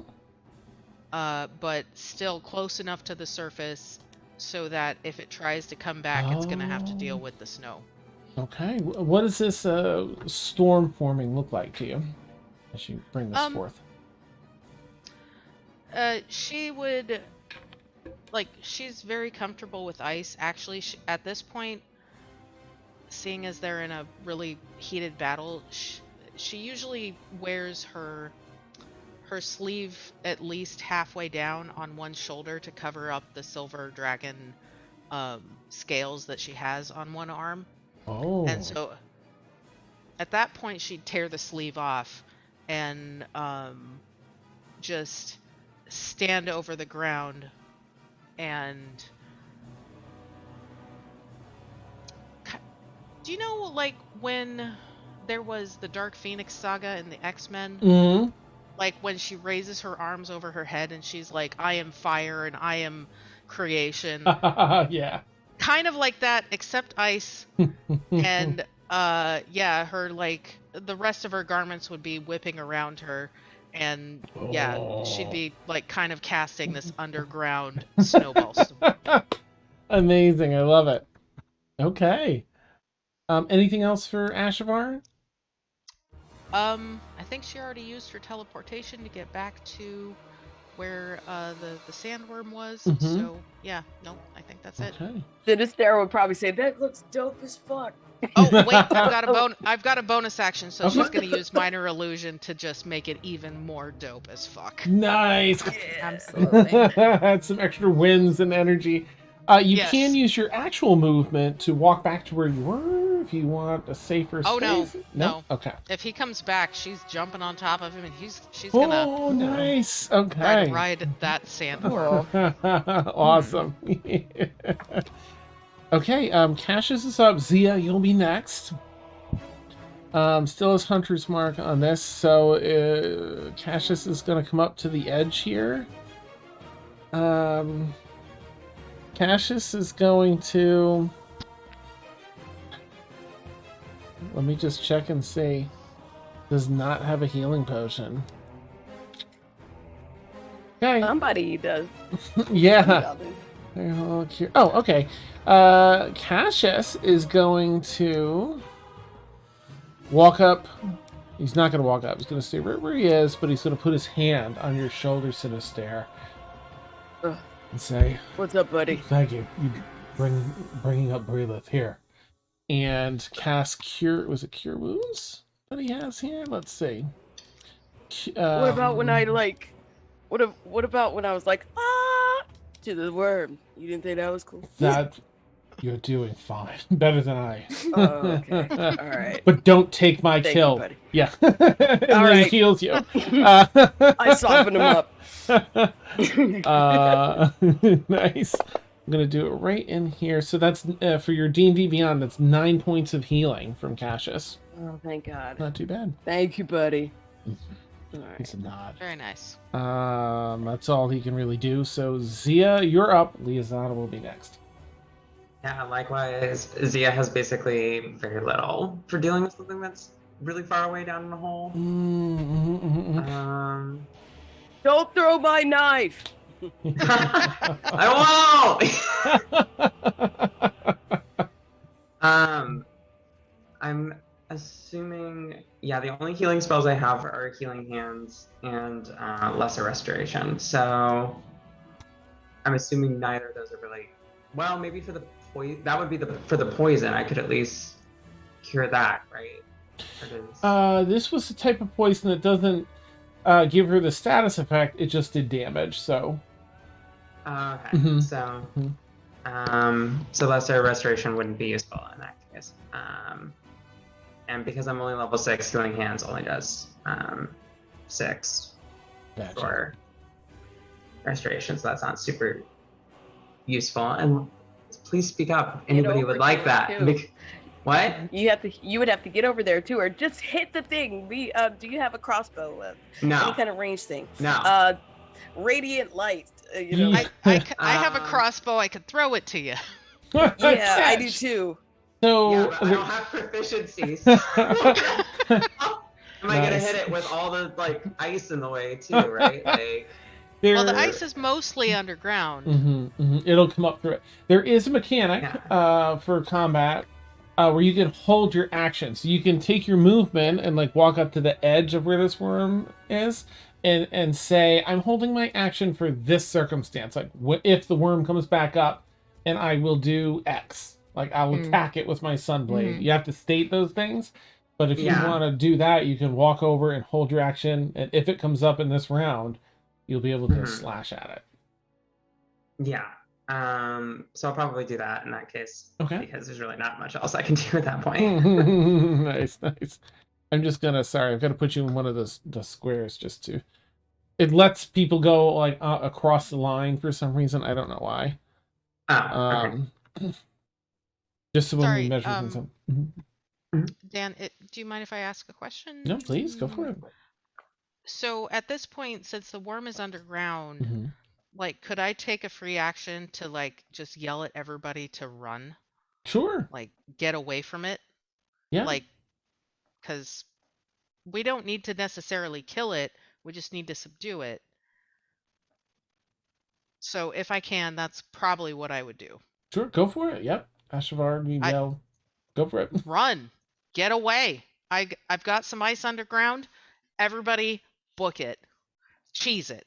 but still close enough to the surface so that if it tries to come back, it's gonna have to deal with the snow. Okay. What does this storm forming look like to you as you bring this forth? She would, like, she's very comfortable with ice. Actually, at this point, seeing as they're in a really heated battle, she usually wears her sleeve at least halfway down on one shoulder to cover up the silver dragon scales that she has on one arm. Oh. And so at that point, she'd tear the sleeve off and just stand over the ground and... Do you know, like, when there was the Dark Phoenix saga in the X-Men? Mm-hmm. Like, when she raises her arms over her head and she's like, I am fire and I am creation. Yeah. Kind of like that, except ice. And, yeah, her, like, the rest of her garments would be whipping around her. And, yeah, she'd be, like, kind of casting this underground snowball storm. Amazing. I love it. Okay. Anything else for Ashavar? I think she already used her teleportation to get back to where the sandworm was. Mhm. So yeah, no, I think that's it. Okay. Sinister would probably say that looks dope as fuck. Oh wait, I've got a bonus action, so Okay. she's gonna use minor illusion to just make it even more dope as fuck. Nice. Absolutely. Had some extra wins and energy. You Yes. can use your actual movement to walk back to where you were if you want a safer space. Oh, no. Okay. If he comes back, she's jumping on top of him, and she's gonna Oh, nice. Okay. ride that sandworm. Awesome. Okay, Cassius is up. Zia, you'll be next. Still has Hunter's Mark on this, so Cassius is going to come up to the edge here. Cassius is going to... Let me just check and see. Does not have a healing potion. Okay. Somebody does. Yeah. Oh, okay. Cassius is going to walk up. He's not going to walk up. He's going to stay right where he is, but he's going to put his hand on your shoulder, Sinister, Ugh. and say, What's up, buddy? "Thank you. You bringing up Breelith here." And cast Cure. Was it Cure Wounds that he has here? Let's see. What about when I like? What about when I was like, to the worm? You didn't think that was cool? That you're doing fine. Better than I. Oh, okay. All right. But don't take my Thank kill. you, buddy. Yeah. And then right. he heals you. I softened him up. Nice. I'm going to do it right in here. So that's for your D&D Beyond, that's 9 points of healing from Cassius. Oh, thank God. Not too bad. Thank you, buddy. All right. It's a nod. Very nice. That's all he can really do. So Zia, you're up. Liazada will be next. Yeah, likewise, Zia has basically very little for dealing with something that's really far away down in the hole. Don't throw my knife. I won't. I'm assuming, yeah, the only healing spells I have are Healing Hands and Lesser Restoration. So I'm assuming neither of those are really, well, maybe for the poison, that would be for the poison. I could at least cure that, right? This was the type of poison that doesn't give her the status effect. It just did damage. So. Okay. Mhm. So, so Lesser Restoration wouldn't be useful in that case. And because I'm only level 6, Healing Hands only does 6 Gotcha. for restoration, so that's not super useful. And please speak up if anybody would like that. too. What? You would have to get over there too, or just hit the thing. Do you have a crossbow? Any No. kind of range thing? No. Radiant light. I have a crossbow. I could throw it to you. Yeah, I do too. So Yeah, but I don't have proficiencies. Am I gonna hit it with all the like ice in the way too, right? Like, well, the ice is mostly underground. It'll come up through it. There is a mechanic for combat where you can hold your action. So you can take your movement and like walk up to the edge of where this worm is and say, I'm holding my action for this circumstance. Like if the worm comes back up, and I will do X. Like I'll attack it with my sunblade. You have to state those things. But if you want to do that, you can walk over and hold your action. And if it comes up in this round, you'll be able to slash at it. Yeah. So I'll probably do that in that case. Okay. Because there's really not much else I can do at that point. Nice. I'm just gonna, I've got to put you in one of the squares just to. It lets people go like across the line for some reason. I don't know why. Oh, okay. Just so when we measure things up. Dan, do you mind if I ask a question? No, please go for it. So at this point, since the worm is underground, like, could I take a free action to like just yell at everybody to run? Sure. Like, get away from it? Yeah. Like, because we don't need to necessarily kill it. We just need to subdue it. So if I can, that's probably what I would do. Sure, go for it. Yep. Ashavar, you yell. Go for it. Run. Get away. I've got some ice underground. Everybody book it. Cheese it.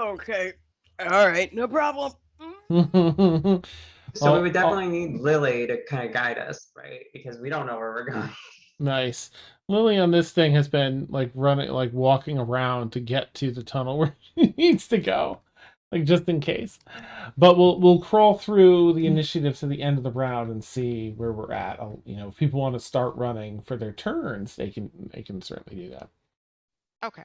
Okay. All right. No problem. So we would definitely need Lily to kind of guide us, right? Because we don't know where we're going. Nice. Lily on this thing has been like running, like walking around to get to the tunnel where she needs to go, like just in case. But we'll crawl through the initiatives to the end of the round and see where we're at. If people want to start running for their turns, they can certainly do that. Okay.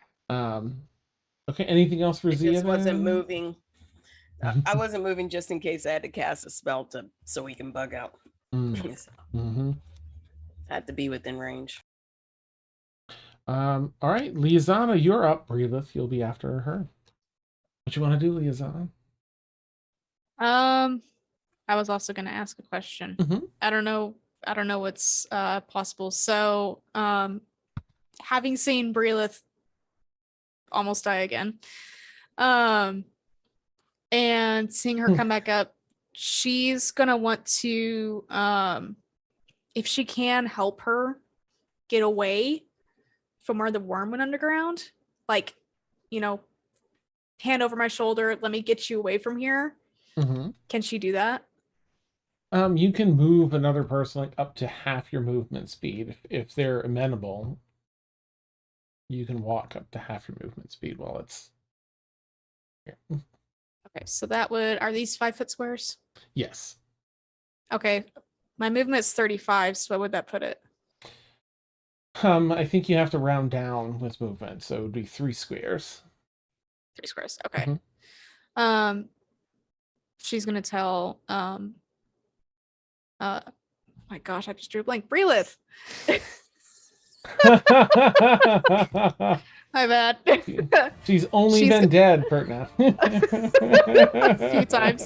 Okay. Anything else for Zia? I just wasn't moving. I wasn't moving just in case I had to cast a spell so we can bug out. Had to be within range. All right, Liazana, you're up. Breelith, you'll be after her. What you want to do, Liazana? I was also going to ask a question. I don't know what's possible. So, having seen Breelith almost die again, and seeing her come back up, she's gonna want to, if she can, help her get away from where the worm went underground. Like, hand over my shoulder, let me get you away from here. Can she do that? You can move another person like up to half your movement speed. If they're amenable, you can walk up to half your movement speed while it's here. Okay, so are these 5-foot squares? Yes. Okay, my movement's 35, so what would that put it? I think you have to round down with movement, so it would be 3 squares. 3 squares, okay. She's gonna tell, my gosh, I just drew a blank. Breelith! My bad. She's only been dead for now. A few times.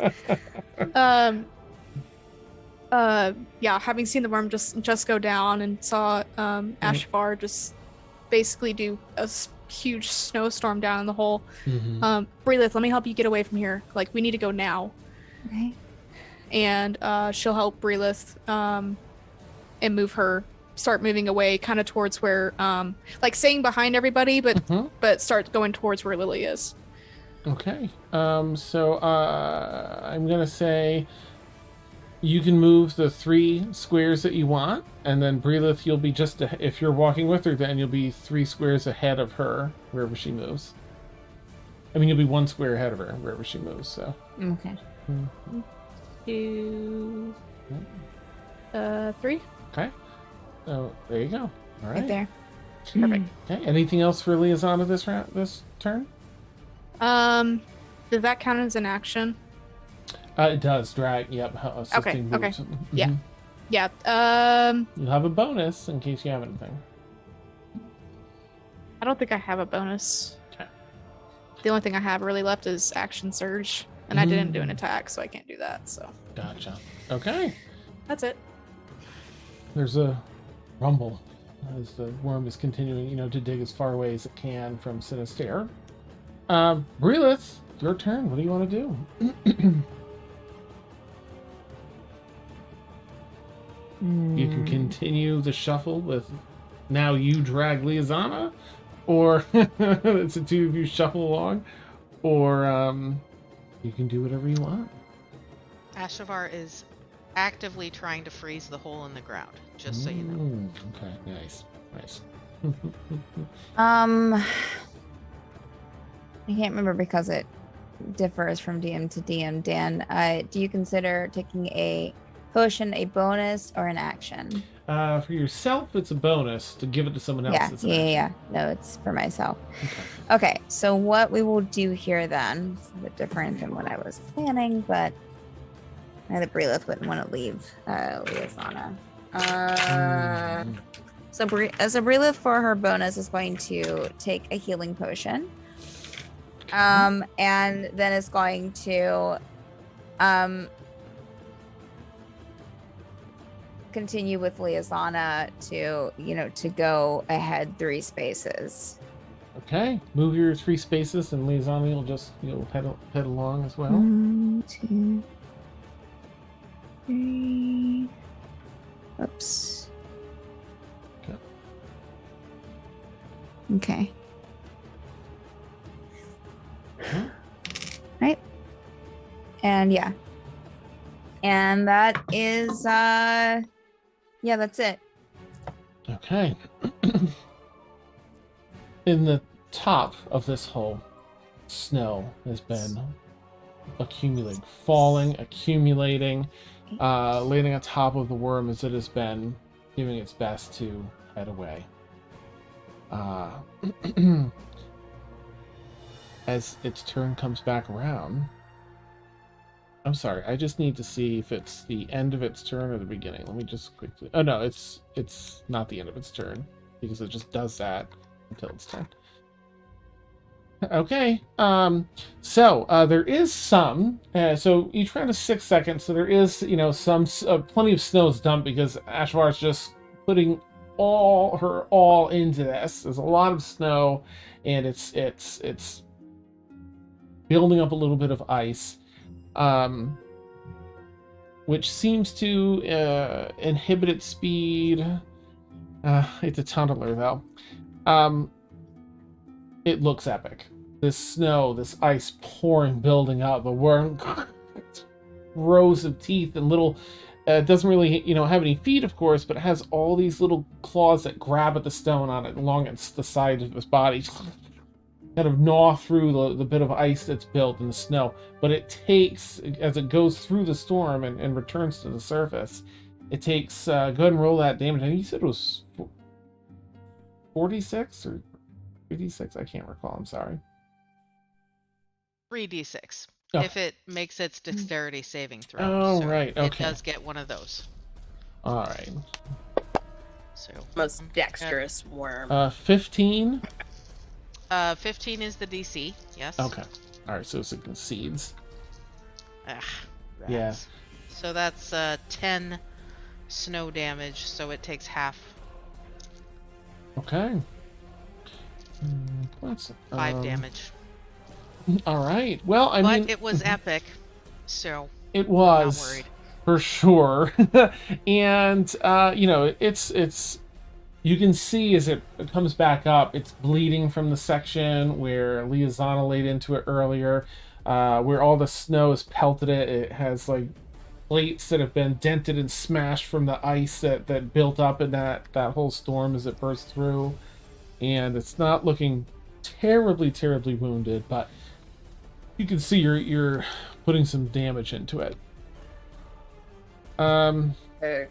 Yeah, having seen the worm just go down and saw Ashvar just basically do a huge snowstorm down in the hole. Breelith, let me help you get away from here. Like, we need to go now. Okay. And she'll help Breelith and start moving away kind of towards where, like staying behind everybody, but start going towards where Lily is. Okay. So I'm going to say you can move the 3 squares that you want, and then Breelith, you'll be if you're walking with her, then you'll be 3 squares ahead of her wherever she moves. I mean, you'll be 1 square ahead of her wherever she moves, so. Okay. 2, 3. Okay. So there you go. All right. Right there. Perfect. Okay. Anything else for Liazana this turn? Does that count as an action? It does. Drag. Yep. Assisting Okay. moves. Yeah. Yeah. You'll have a bonus in case you have anything. I don't think I have a bonus. Okay. The only thing I have really left is action surge, and I didn't do an attack, so I can't do that. So Gotcha. Okay. that's it. There's a rumble as the worm is continuing, to dig as far away as it can from Sinister. Brelith, your turn. What do you want to do? You can continue the shuffle with now you drag Liazana, or it's the two of you shuffle along, or you can do whatever you want. Ashavar is actively trying to freeze the hole in the ground, just so you know. Okay, nice. I can't remember because it differs from DM to DM. Dan, do you consider taking a potion a bonus or an action? For yourself, it's a bonus. To give it to someone else, it's an action. Yeah. No, it's for myself. Okay. Okay, so what we will do here then, it's a bit different than what I was planning, but the Brelith wouldn't want to leave Liazana. So Brelith for her bonus is going to take a healing potion. And then is going to continue with Liazana to go ahead 3 spaces. Okay, move your 3 spaces, and Liazana will just head along as well. 1, 2, 3. Oops. Okay. Right. And yeah. And that is that's it. Okay. In the top of this hole, snow has been accumulating, landing on top of the worm as it has been doing its best to head away. As its turn comes back around, I'm sorry, I just need to see if it's the end of its turn or the beginning. Let me just quickly... Oh no, it's not the end of its turn, because it just does that until its turn. Okay, so there is some, so each round is 6 seconds, so there is, some, plenty of snow is dumped because Ashvar is just putting all into this. There's a lot of snow, and it's building up a little bit of ice, which seems to inhibit its speed. It's a tunneler, though. It looks epic. This snow, this ice pouring, building up, the worm, rows of teeth and little... it doesn't really, have any feet, of course, but it has all these little claws that grab at the stone on it along the side of its body. Kind of gnaw through the bit of ice that's built in the snow. But it takes, as it goes through the storm and returns to the surface, it takes, go ahead and roll that damage. I think you said it was 46 or 3d6? I can't recall, I'm sorry. 3d6. Oh. If it makes its dexterity saving throw. Oh, so right, okay. It does get one of those. Alright. So Most dexterous worm. 15? 15 is the DC, yes. Okay. Alright, so it concedes. Rats. Yeah. So that's 10 snow damage, so it takes half. Okay. That's 5 damage. Alright. Well, I but mean... it was epic, so... It I'm was. not worried. For sure. And, it's... You can see as it comes back up, it's bleeding from the section where Liazana laid into it earlier, where all the snow has pelted it. It has, plates that have been dented and smashed from the ice that built up in that whole storm as it burst through. And it's not looking terribly wounded, but you can see you're putting some damage into it. Okay.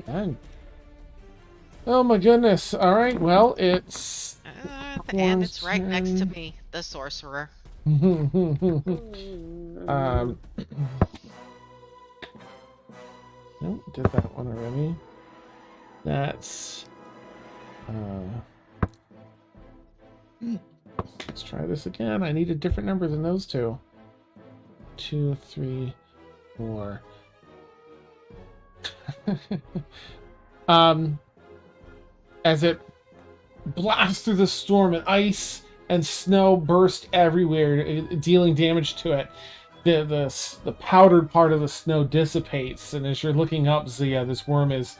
And, oh my goodness. Alright, well, it's... And it's right next to me, the sorcerer. Nope, did that one already. That's let's try this again. I need a different number than those two. 2, 3, 4. As it blasts through the storm and ice and snow burst everywhere, dealing damage to it. The powdered part of the snow dissipates, and as you're looking up, Zia, this worm is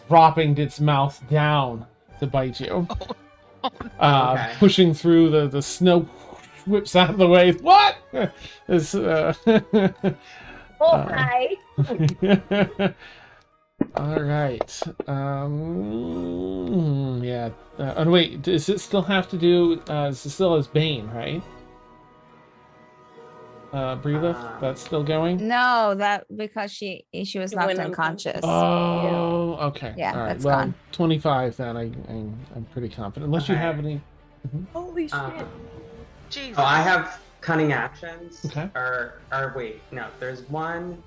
dropping its mouth down to bite you. Okay. Pushing through the snow, whips out of the way. What? This, Hi. all right. Yeah. Oh wait, does it still have to do? It still has Bane, right? Breathe. That's still going. No, that because she was It knocked went unconscious. Oh, okay. Yeah, all right. that's Well, gone. 25 then. I'm pretty confident. Unless you Okay. have any. Holy shit. Jesus. Oh, I have cunning actions. Okay. Or wait, no. There's one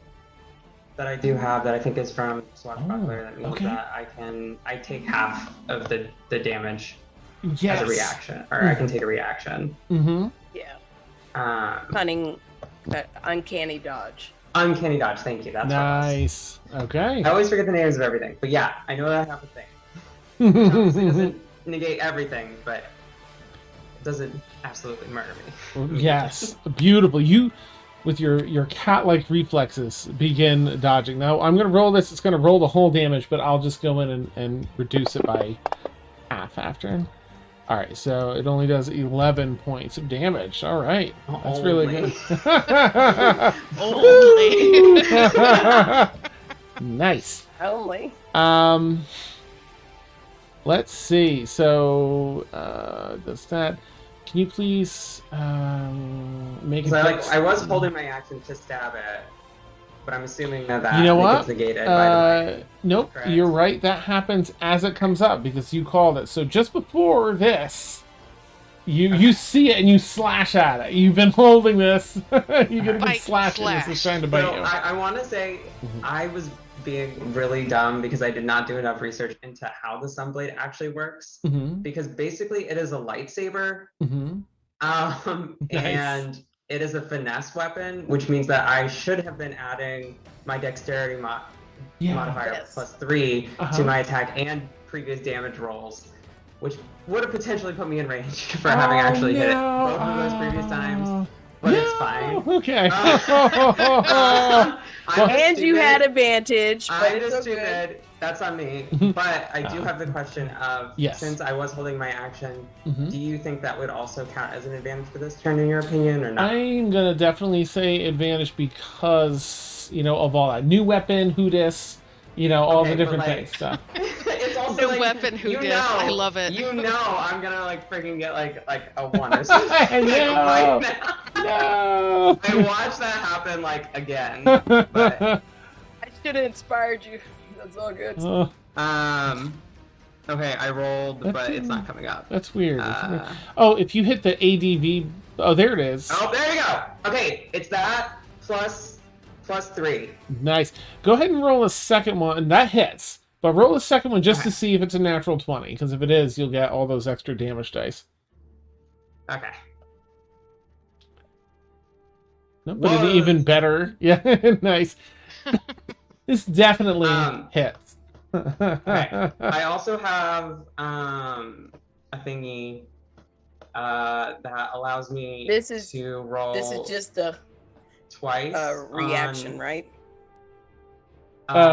that I do have that I think is from Swashbuckler. That means okay. that I take half of the damage Yes. as a reaction, or I can take a reaction. Mm-hmm. Yeah. Cunning, uncanny dodge. Uncanny dodge. Thank you. That's what it was. Nice. Okay. I always forget the names of everything, but yeah, I know that I have a thing. Which obviously doesn't negate everything, but it doesn't absolutely murder me. Yes, beautiful. You, with your cat-like reflexes, begin dodging. Now I'm going to roll this. It's going to roll the whole damage, but I'll just go in and reduce it by half after. All right, so it only does 11 points of damage. All right, that's really good. Only. Nice. Only. Let's see. So, does that? Can you please make it? I was holding my action to stab it, but I'm assuming that You know what? gets negated by the way. Nope, Correct. you're right. That happens as it comes up because you called it. So just before this, you see it and you slash at it. You've been holding this. You get a good Bite, slash, and this is trying to bite So you. I want to say I was being really dumb because I did not do enough research into how the Sunblade actually works. Mm-hmm. Because basically it is a lightsaber, Mm-hmm. Nice. and it is a finesse weapon, which means that I should have been adding my dexterity modifier Yes. +3 Uh-huh. to my attack and previous damage rolls, which would have potentially put me in range for having actually hit both of those previous times. But it's fine. Okay. And you had advantage, but I'm it's just okay. stupid. That's on me. But I do have the question of, Yes. since I was holding my action, Mhm. do you think that would also count as an advantage for this turn, in your opinion, or not? I'm gonna definitely say advantage because of all that new weapon, who dis, all Okay, the different but, like, things. Stuff. It's also The like, weapon who you dis. know, I love it. You know, I'm gonna freaking get like a 1 or something. I know. Right now. No. I watched that happen again. But I should have inspired you. That's all good. okay, I rolled, That but it's not didn't- coming up. That's weird. Uh, Oh, if you hit the ADV, oh, there it is. Oh, there you go. Okay, it's that plus 3. Nice. Go ahead and roll a second one, and that hits. But roll a second one just to see if it's a natural 20, because if it is, you'll get all those extra damage dice. Okay. No, but Whoa. even better. Yeah, nice. This definitely hits. Okay. I also have a thingy that allows me to roll This is just a twice reaction, on- right?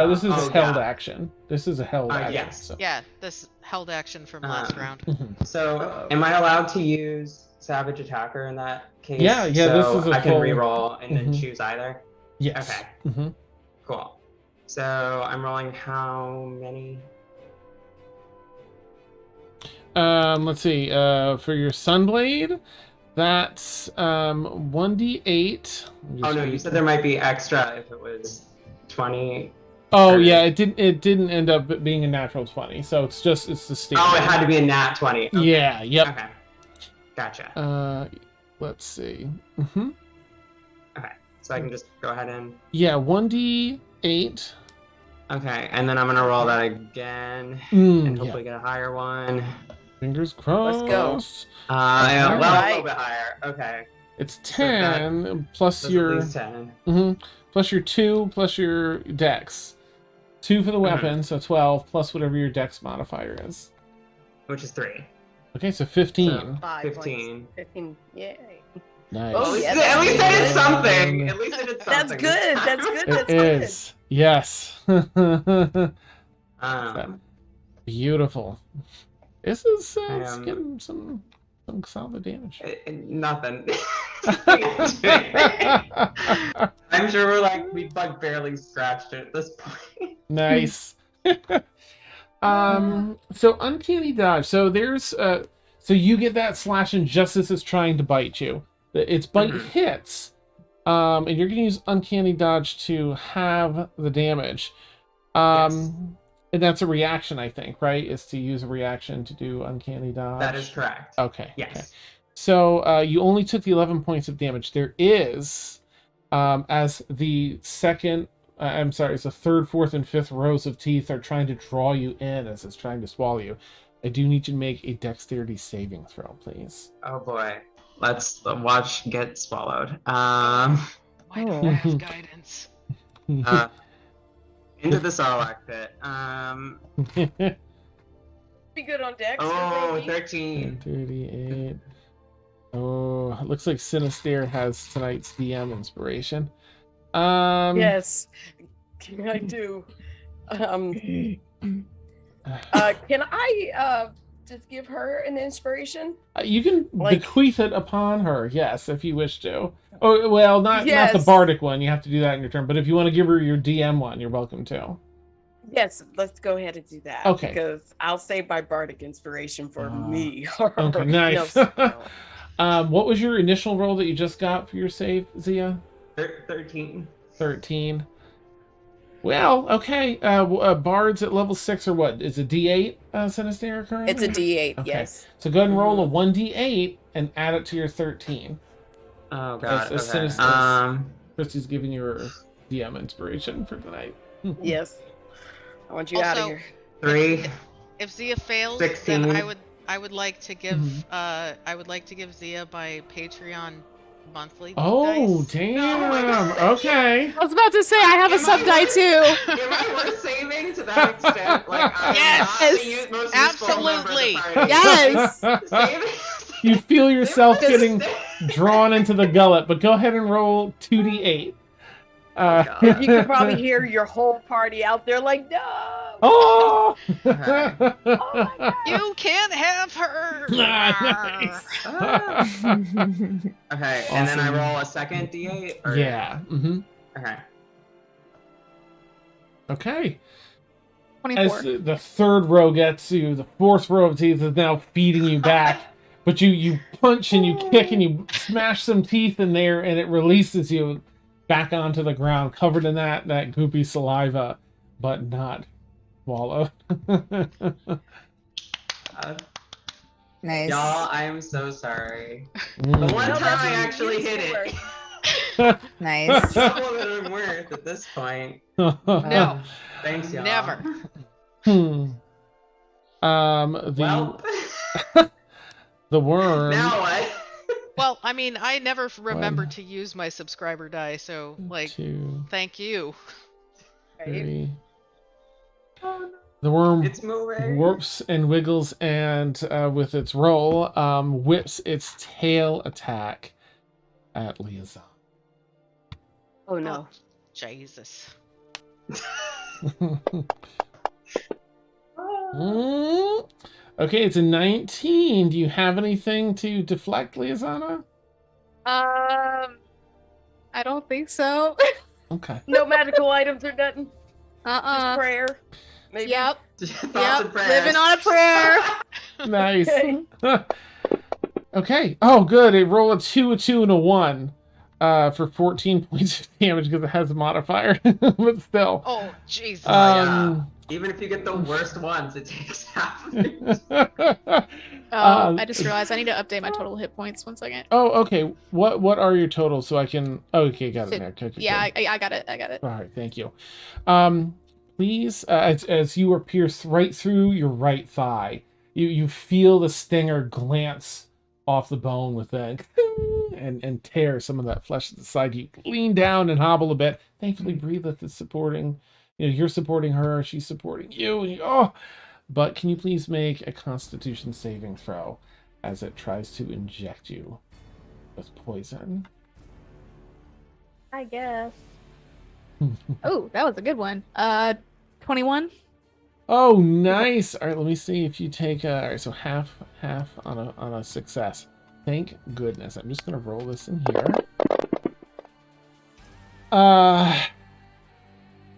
This is oh, a held yeah. action. This is a held action. yes. So. Yeah, this held action from last round. Mhm. So, am I allowed to use Savage Attacker in that case? Yeah, So this is a I can full- reroll and then Mhm. choose either. Yes. Okay. Mhm. Cool. So I'm rolling how many? Let's see. For your Sunblade, that's 1d8. Oh no, you said there might be extra if it was 20. Oh or- yeah, it didn't end up being a natural 20, so it's the standard. Oh, it had to be a nat 20. Okay. Yeah. Yep. Okay. Gotcha. Let's see. So I can just go ahead and. Yeah, 1d8 Okay, and then I'm gonna roll that again Mm, and yeah. hopefully get a higher one. Fingers crossed. go. Yeah, well, a Alright. little bit higher. Okay, It's So that 10 plus that's at your least 10. plus your 2 plus your dex. 2 for the weapon, so 12 plus whatever your dex modifier is. Which is 3. Okay, so 15. So, 5 15. points. 15. Yay. Nice. Oh, yeah, At least I did something. Um, At least I did something. That's good. That's good. It That's good. is. Yes. Um, Beautiful. This is it's Um, getting some solid damage. nothing. I'm sure we like barely scratched it at this point. Nice. So uncanny dodge. So there's so you get that slash and just as it's trying to bite you. Its bite hits. And you're gonna use uncanny dodge to have the damage. And that's a reaction, I think, right? Is to use a reaction to do uncanny dodge. That is correct. Okay. Yes. Okay. So you only took the 11 points of damage. There is, as the second, I'm sorry, it's the third, fourth, and fifth rows of teeth are trying to draw you in as it's trying to swallow you. I do need you to make a dexterity saving throw, please. Oh boy. Let's watch get swallowed. Why don't I have guidance? Into the Sarlacc pit. Be good on Dex. Oh, maybe. 13. 38. Oh, it looks like Sinister has tonight's DM inspiration. Yes, I do. Can I just give her an inspiration? You can Like- bequeath it upon her, yes, if you wish to. Oh, well, not the Yes. bardic one. You have to do that in your turn. But if you want to give her your DM one, you're welcome to. Yes, let's go ahead and do that. Okay. Because I'll save my bardic inspiration for me. Okay, nice. What was your initial roll that you just got for your save, Zia? 13. 13. Well, okay. Bards at level 6 or what? Is it D8 Sinister currently? It's a D8, Okay. yes. So go ahead and roll a 1D8 and add it to your 13. Oh god. As Okay. Sinister. Christy's giving you her DM inspiration for tonight. Yes. I want you out of Also, here. 3. If Zia fails, 16. then I would like to give I would like to give Zia my Patreon monthly Oh, dice. damn. Okay. I was about to say I have a Am I sub die worth- too. Am I worth saving to that extent? Like, I'm Yes! not the most useful member of the Absolutely. party. Yes. Saving- You feel yourself Saving getting this- drawn into the gullet, but go ahead and roll 2d8. You can probably hear your whole party out there like, no! Oh! Okay. Oh my God. You can't have her. Nice. Ah. Okay, and then I Awesome. roll a second D8? Or... Yeah. Okay. Okay. 24. As the third row gets you, the fourth row of teeth is now feeding you back. But you punch and you kick and you smash some teeth in there, and it releases you back onto the ground, covered in that goopy saliva, but not swallowed. Nice. Y'all, I am so sorry. The Mm. one No, time that's I what you actually use hit for. it. Nice. Double that I'm worth at this point. No, Thanks, y'all. never. Hmm. Well, The worm. now what? Well, I mean, I never remember One. to use my subscriber die, so like, 2, thank you. 3. The worm It's moving. warps and wiggles, and with its roll, whips its tail attack at Liaison. Oh no. Jesus. Mm. Okay, it's a 19. Do you have anything to deflect, Liazana? I don't think so. Okay. No magical items or nothing. Uh-uh. Just prayer. Maybe. Yep. Thoughts and Yep. prayers. Living on a prayer. Nice. Okay. Okay. Oh, good. It rolled a 2, and a 1 for 14 points of damage because it has a modifier. But still. Oh, Jesus. Even if you get the worst ones, it takes half of it. I just realized I need to update my total hit points. 1 second. Oh, okay. What are your totals so I can... Oh, okay, got it now. Okay, Yeah, good. I got it. I got it. All right, thank you. please, as you are pierced right through your right thigh, you feel the stinger glance off the bone with that and tear some of that flesh to the side. You lean down and hobble a bit. Thankfully, Breathless is supporting. You're supporting her. She's supporting you. And but can you please make a Constitution saving throw as it tries to inject you with poison? I guess. Oh, that was a good one. 21. Oh, nice. All right, let me see if you take all right, so half on a success. Thank goodness. I'm just gonna roll this in here.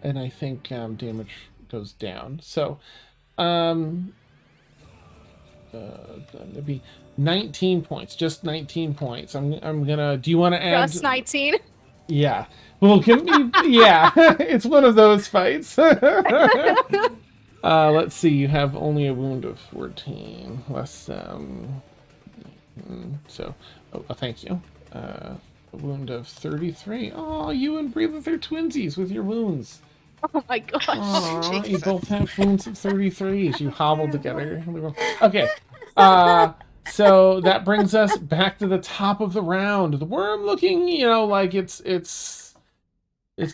And I think damage goes down. So, it'd be 19 points. Just 19 points. I'm gonna. Do you want to add? Just 19. Yeah. Well, yeah. It's one of those fights. Let's see. You have only a wound of 14. Less. So, thank you. A wound of 33. Oh, you and Breathless are twinsies with your wounds. Oh my gosh. Aw, you both have wounds of 33 as you hobble together. Okay. So that brings us back to the top of the round. The worm looking, like it's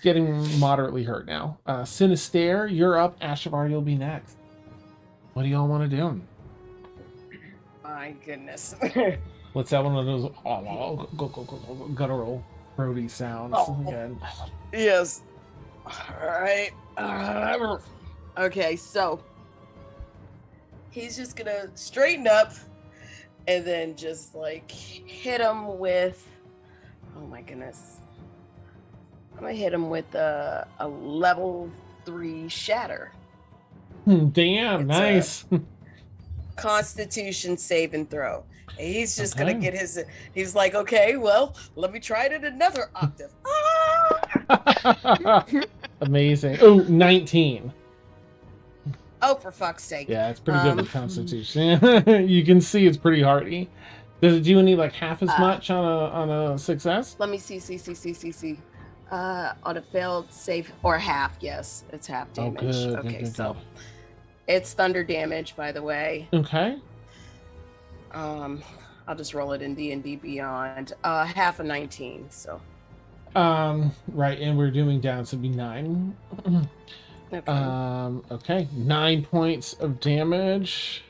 getting moderately hurt now. Sinister, you're up. Ashavar, you'll be next. What do y'all want to do? My goodness. Let's have one of those guttural, throaty sounds. Again. Yes. All right. Okay, so he's just gonna straighten up and then just like hit him with. Oh my goodness. I'm gonna hit him with a level 3 shatter. Damn, It's nice. Constitution save and throw. And he's just Okay. gonna get his. He's like, okay, well, let me try it at another octave. Amazing. Oh, 19. Oh, for fuck's sake. Yeah, it's pretty good with Constitution. You can see it's pretty hardy. Does it do any like half as much on a success? Let me see. On a failed save or half, yes, it's half Oh, damage. good. Okay, Good. so it's thunder damage, by the way. Okay. I'll just roll it in D&D Beyond. Half of 19. So Right, and we're doing down, so it'd be 9. okay. Okay, 9 points of damage.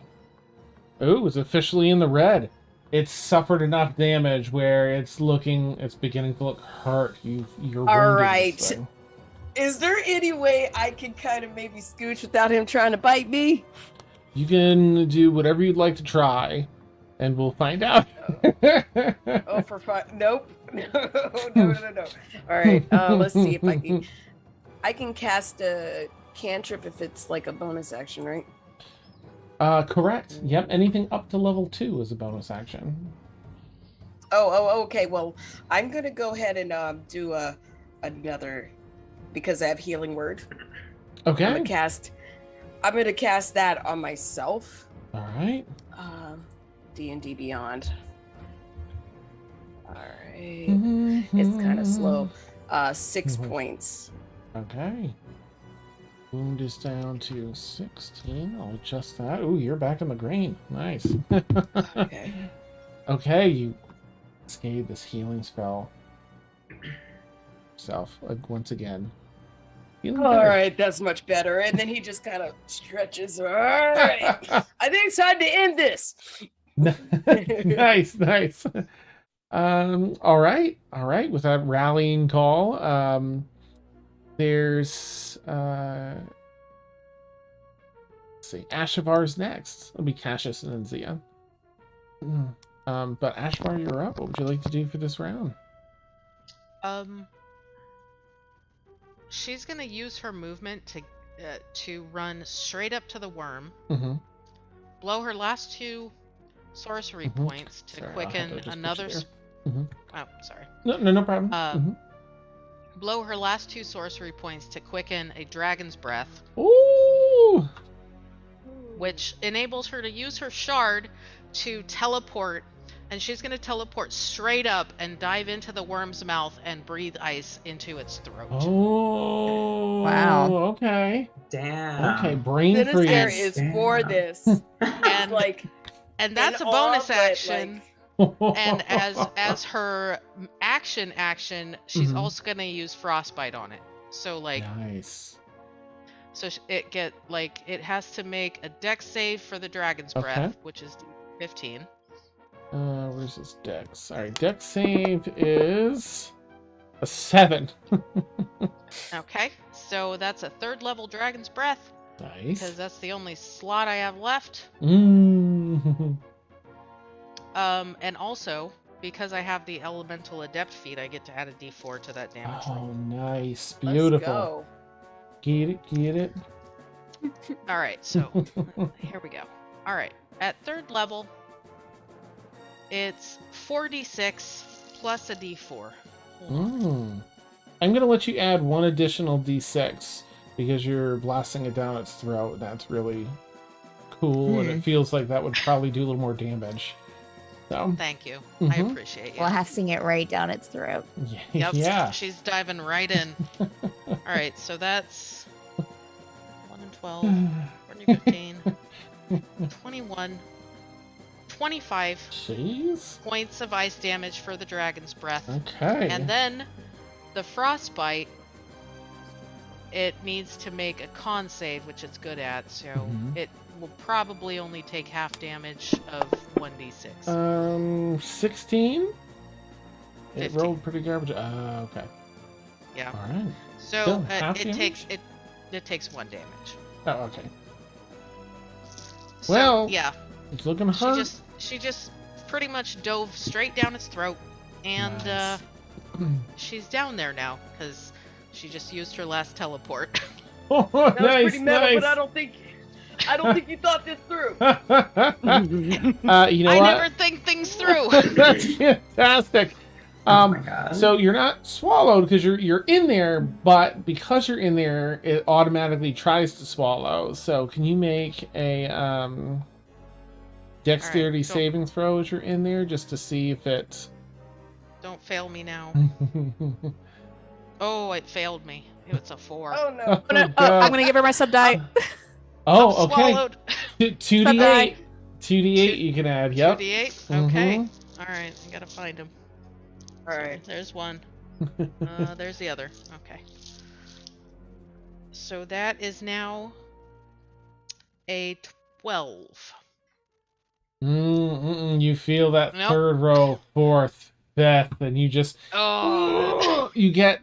Oh, it's officially in the red. It's suffered enough damage where it's beginning to look hurt. You're wounded. All this right. thing. Is there any way I can kind of maybe scooch without him trying to bite me? You can do whatever you'd like to try, and we'll find out. Oh, for fun. Nope. No. All right. Let's see if I can cast a cantrip if it's like a bonus action, right? Correct. Yep. Anything up to level 2 is a bonus action. Oh, okay. Well, I'm gonna go ahead and do another because I have healing word. Okay. I'm gonna cast that on myself. All right. D&D Beyond. All right. It's kind of slow. 6 points. Okay. Wound is down to 16. I'll adjust that. Ooh, you're back in the green. Nice. Okay. Okay, you cascade this healing spell. Self, like once again. Feeling All better. right, that's much better. And then he just kind of stretches. All right. I think it's time to end this. Nice. All right. With that rallying call, there's let's see, Ashavar's next. It'll be Cassius and then Zia. But Ashavar, you're up. What would you like to do for this round? She's gonna use her movement to run straight up to the worm, blow her last 2 sorcery points to Sorry, I'll have quicken to just another. push it here. Oh, sorry. No problem. Blow her last 2 sorcery points to quicken a dragon's breath, Ooh! which enables her to use her shard to teleport and she's gonna teleport straight up and dive into the worm's mouth and breathe ice into its throat. Oh. Wow. Okay. Damn. Okay. Brain Sinister freeze. is for Damn. this. And Like, and that's a in bonus awe, but, action. like, And as her action, she's Mhm. also gonna use frostbite on it. So like, Nice. so it has to make a dex save for the dragon's breath, Okay. which is 15. Where's his dex? All right. Dex save is a 7. Okay, so that's a 3rd level dragon's breath because Nice. that's the only slot I have left. Mm. And also because I have the elemental adept feat, I get to add a d4 to that damage Oh, roll. nice. let's Beautiful. go. Get it? Get it? All right, so here we go. All right, at 3rd level, it's 4d6 plus a d4. Hold on. Mm. I'm gonna let you add 1 additional d6 because you're blasting it down its throat. That's really cool, and it feels like that would probably do a little more damage. So, Thank you. I Mhm. appreciate you. Blasting it right down its throat. Yep, yeah. she's diving right in. All right, so that's 1 and 12, 14, 15, 21, 25 Jeez. points of ice damage for the dragon's breath. Okay. And then the frostbite, it needs to make a con save, which it's good at, so Mhm. it will probably only take half damage of 1d6. 16. It 15. rolled pretty garbage. Okay. Yeah. All right. So still half it damage? takes 1 damage. Oh, okay. So, Well, yeah, It's looking hard. she just pretty much dove straight down its throat, and Nice. she's down there now because she just used her last teleport. Oh, That was nice, pretty metal, nice. but I don't think you thought this through. You know I what? never think things through. That's fantastic. Oh my god. So you're not swallowed because you're in there, but because you're in there, it automatically tries to swallow. So can you make a dexterity so- saving throw as you're in there, just to see if it? Don't fail me now. Oh, it failed me. It's a 4. Oh no. Oh, I'm gonna give her my sub die. Oh, I'm okay. swallowed. 2d8. 2d8 you can add. Yep. 2d8? Okay. Mhm. Alright, I gotta find him. All right. There's one. There's the other. Okay. So that is now a 12. You feel that Nope. 3rd row, 4th, 5th, and you just Oh, you get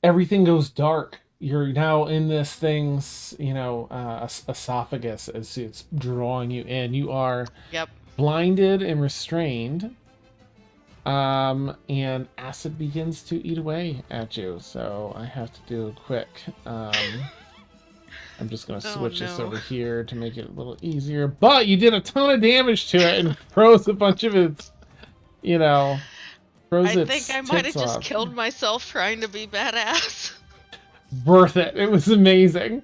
everything goes dark. You're now in this thing's esophagus as it's drawing you in. You are yep. blinded and restrained, and acid begins to eat away at you. So I have to do a quick. I'm just going to Oh, switch this no. over here to make it a little easier. But you did a ton of damage to it and froze a bunch of its, froze I its think I might have tits just off. killed myself trying to be badass. Worth it. It was amazing.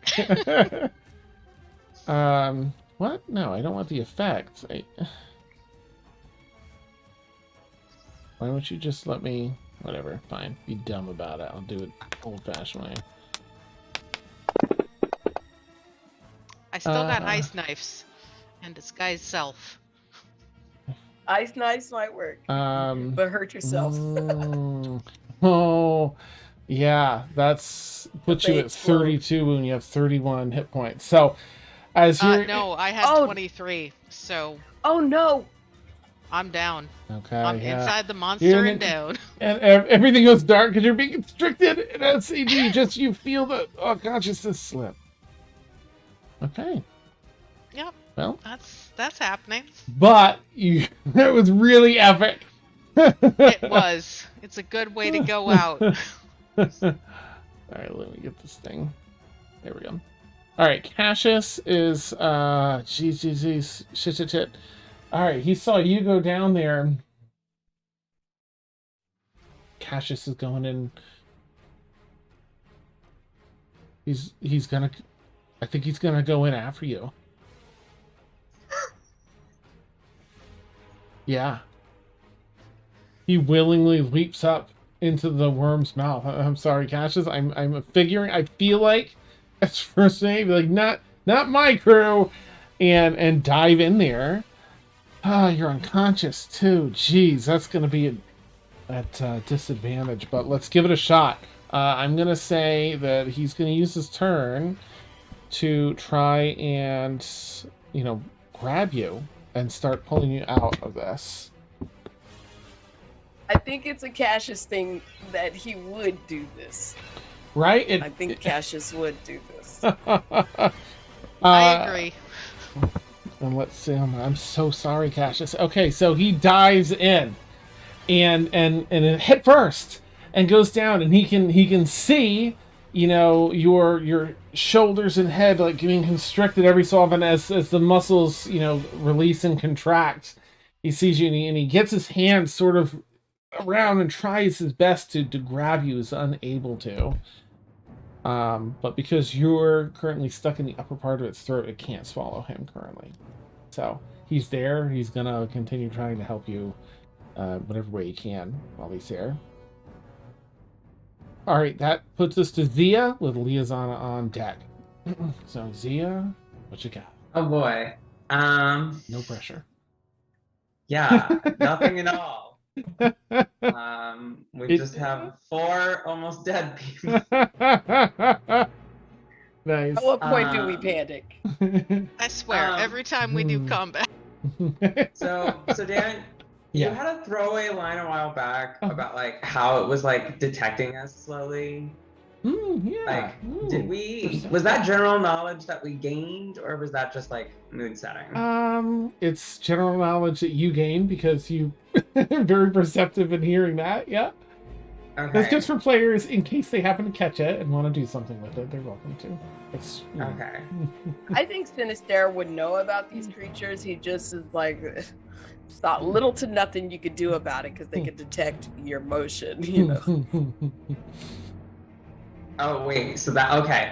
What? No, I don't want the effect. Why don't you just let me... Whatever, fine. Be dumb about it. I'll do it old-fashioned way. I still got ice knives and disguise self. Ice knives might work, but hurt yourself. Oh, yeah. That's puts you at Debates flow. 32 when you have 31 hit points. So, as you're... No, I had Oh. 23, so Oh no. I'm down. Okay, I'm yeah. inside the You're monster in and it. down. And everything goes dark because you're being constricted in SCD. You feel the consciousness slip. Okay. Yep, Well, that's happening. but that was really epic. It was. It's a good way to go out. All right, let me get this thing. There we go. All right, Cassius is shit. All right, he saw you go down there. Cassius is going in. He's gonna. I think he's gonna go in after you. he willingly leaps up into the worm's mouth. I'm sorry, Cassius. I'm figuring. I feel like as first name, like not my crew, and dive in there. Ah, you're unconscious too. Jeez, that's gonna be at disadvantage. But let's give it a shot. I'm gonna say that he's gonna use his turn to try and grab you and start pulling you out of this. I think it's a Cassius thing that he would do this. Right? I think Cassius would do this. I agree. And let's see. I'm so sorry, Cassius. Okay, so he dives in and head first and goes down, and he can see your shoulders and head like being constricted every so often as the muscles release and contract. He sees you, and he gets his hand sort of around and tries his best to grab you. Is unable to. But because you're currently stuck in the upper part of its throat, it can't swallow him currently. So he's there. He's gonna continue trying to help you whatever way he can while he's there. All right, that puts us to Zia with Liaison on deck. So Zia, what you got? Oh boy. No pressure. Yeah, nothing at all. We just have 4 almost dead people. Nice. At what point do we panic? I swear, every time we do combat. So Dan, you Yeah. had a throwaway line a while back about like how it was like detecting us slowly. Yeah. Like, did we? Was that general knowledge that we gained, or was that just like mood setting? It's general knowledge that you gain because you are very perceptive in hearing that. Yeah. Okay. That's just for players in case they happen to catch it and want to do something with it. They're welcome to. Okay. I think Sinister would know about these creatures. He just is like, thought little to nothing you could do about it because they could detect your motion, Oh wait, so that okay.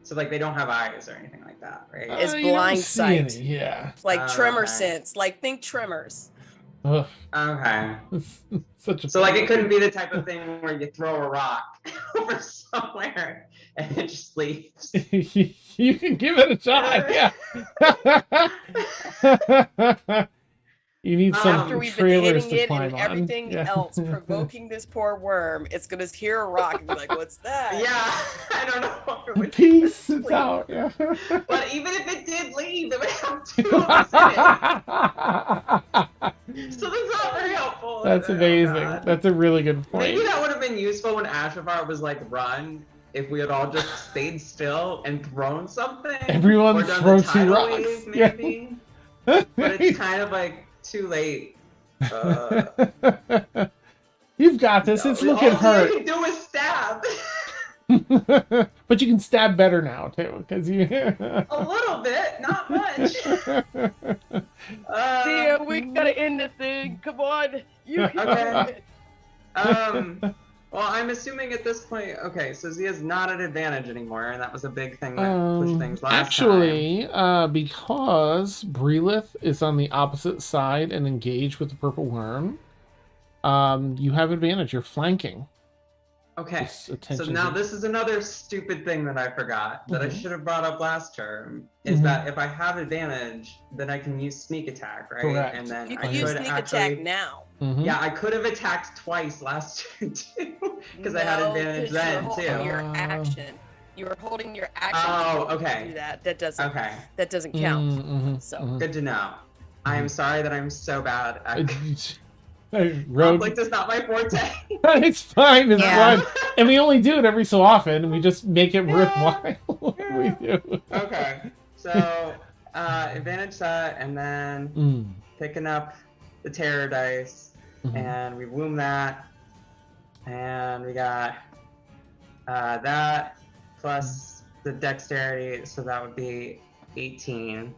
So like they don't have eyes or anything like that, right? It's You don't blind see sight. any, yeah. Like tremor Okay. sense. Like think tremors. Ugh, Okay. it's such a So like it couldn't be the type of thing where you throw a rock over somewhere and it just leaves. You can give it a shot. Yeah. You need some After we've been trailers hitting to it climb and on. everything Yeah. else provoking this poor worm, it's gonna hear a rock and be like, "What's that?" Yeah, I don't know if it would Peace, it's out. Yeah. But even if it did leave, it would have 2 of us in it. So that's not very helpful. That's is it? Oh, amazing. God. That's a really good point. Maybe that would have been useful when Ashavar was like run, if we had all just stayed still and thrown something. Everyone or done throw the 2 tidal rocks. wave, Yeah. maybe. But it's kind of like too late. You've got this. It's looking all hurt. you can do is stab. But you can stab better now too, because you. A little bit, not much. Tia, we gotta end the thing. Come on, you can Okay. do it. Well, I'm assuming at this point, okay, so Zia's not at advantage anymore, and that was a big thing that pushed things last Actually, because Breelith is on the opposite side and engaged with the purple worm, you have advantage. You're flanking. Okay, This so attention now is- this is another stupid thing that I forgot that I Mhm. should have brought up last term, is Mhm. that if I have advantage, then I can use sneak attack, right? Correct. And then You I can use could sneak actually, attack now. Mhm. Yeah, I could have attacked twice last turn too, because I had No, advantage 'cause then you're holding too. Your Uh, action. You were holding your action. Oh, to okay. Do that. That doesn't. Okay, That doesn't count. Mhm, So- mhm. good to know. I am sorry that I'm so bad at Hey, Rogue, conflict is not my forte. it's fine. It's Yeah. fine. And we only do it every so often. And we just make it worthwhile. We do. Okay, so advantage set, and then Mm. picking up the terror dice, Mhm. and we womb that, and we got that plus the dexterity, so that would be 18.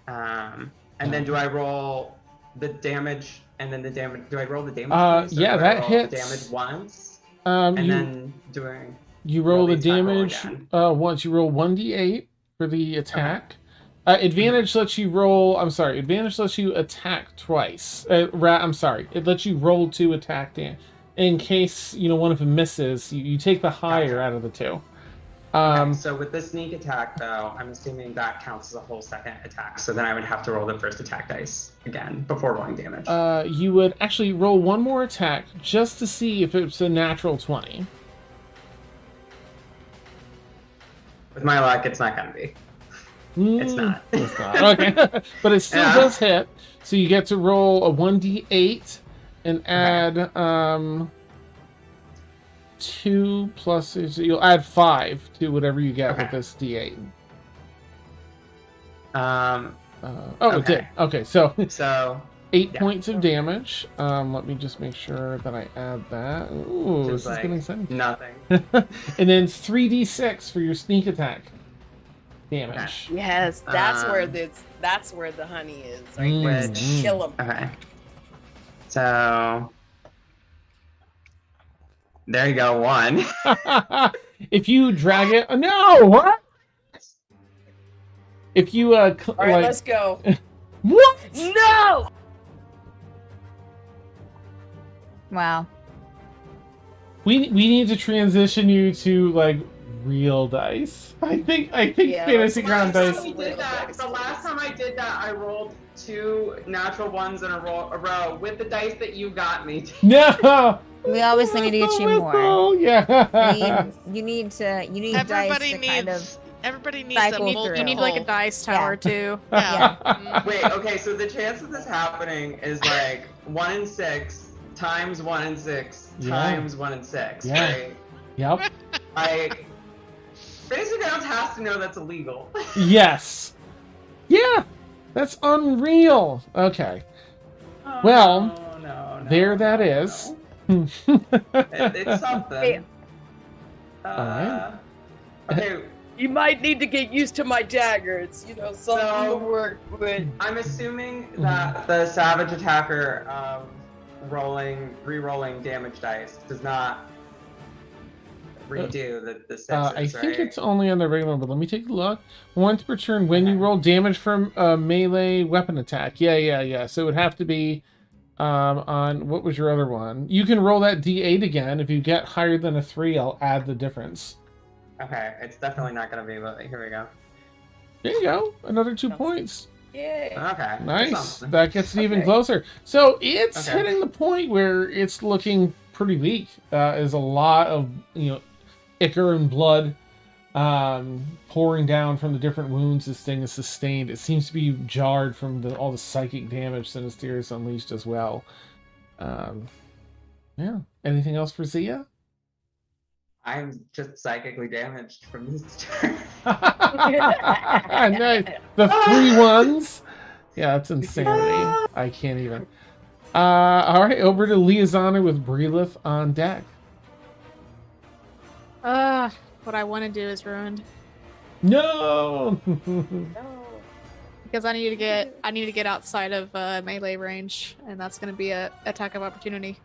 And then do I roll the damage, and then the damage? Do I roll the damage? Twice, or yeah, do I that roll hits. The damage once, and You then doing. you roll the the attack roll damage again. once. You roll 1d8 for the attack, Advantage lets you roll. I'm sorry. Advantage lets you attack twice. I'm sorry. It lets you roll 2 attack damage. In case one of them misses, you take the higher Gotcha. out of the 2. Okay, so with the sneak attack, though, I'm assuming that counts as a whole second attack. So then I would have to roll the first attack dice again before rolling damage. You would actually roll 1 more attack just to see if it's a natural 20. With my luck, it's not gonna be. It's not. It's not. Okay, but it still does hit. So you get to roll a 1d8 and add 2 plus. You'll add 5 to whatever you get with this d8. It did. Okay, so 8 points of damage. Let me just make sure that I add that. Ooh, this is getting exciting. Nothing. And then 3d6 for your sneak attack damage. Yes, that's where the honey is. Right there. Kill him. Okay. So there you go, 1. If you drag it, no, what? If you All right, let's go. What? No. Wow. We need to transition you to like real dice. I think fantasy ground dice. The last time I did that, I rolled 2 natural ones in a row with the dice that you got me. No. We obviously need to get you more. Oh yeah. You need dice to kind of. Everybody needs cycle a through. multiple. You need like a dice tower too. Yeah. Wait, okay, so the chance of this happening is like 1 in 6 times 1 in 6 times 1 in 6, right? Yep. Fantasy Grounds has to know that's illegal. Yes. Yeah. That's unreal. Okay. Well, there that is. It's something. Alright. Okay. You might need to get used to my dagger. It's something to work with. I'm assuming that the savage attacker re-rolling damage dice does not redo the sixes, I think right? it's only on the regular, but let me take a look. Once per turn, when you roll damage from a melee weapon attack. Yeah. So it would have to be on, what was your other one? You can roll that d8 again. If you get higher than a 3, I'll add the difference. Okay, it's definitely not going to be, but here we go. There you go. Another 2 points. Yeah. Okay. Nice. That gets it even closer. So it's hitting the point where it's looking pretty weak. There's a lot of, ichor and blood pouring down from the different wounds this thing has sustained. It seems to be jarred from all the psychic damage Sinister has unleashed as well. Yeah. Anything else for Zia? I'm just psychically damaged from this turn. Nice. The 3 ones. Yeah, that's insanity. I can't even. All right, over to Liazana with Breelith on deck. What I want to do is ruined. No. Because I need to get outside of melee range, and that's going to be a attack of opportunity.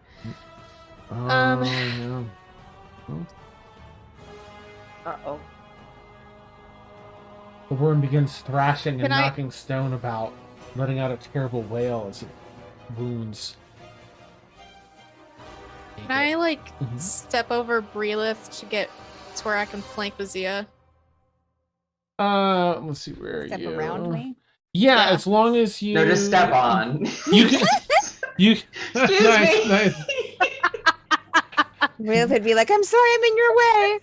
Yeah. Uh-oh. The worm begins thrashing and knocking stone about, letting out a terrible wail as it wounds. Can I step over Breelith to get to where I can flank with Zia? Let's see, where are Step you? around me? Yeah, as long as you. No, just step on. You can. Excuse me. Nice. Breelith would be like, I'm sorry, I'm in your way.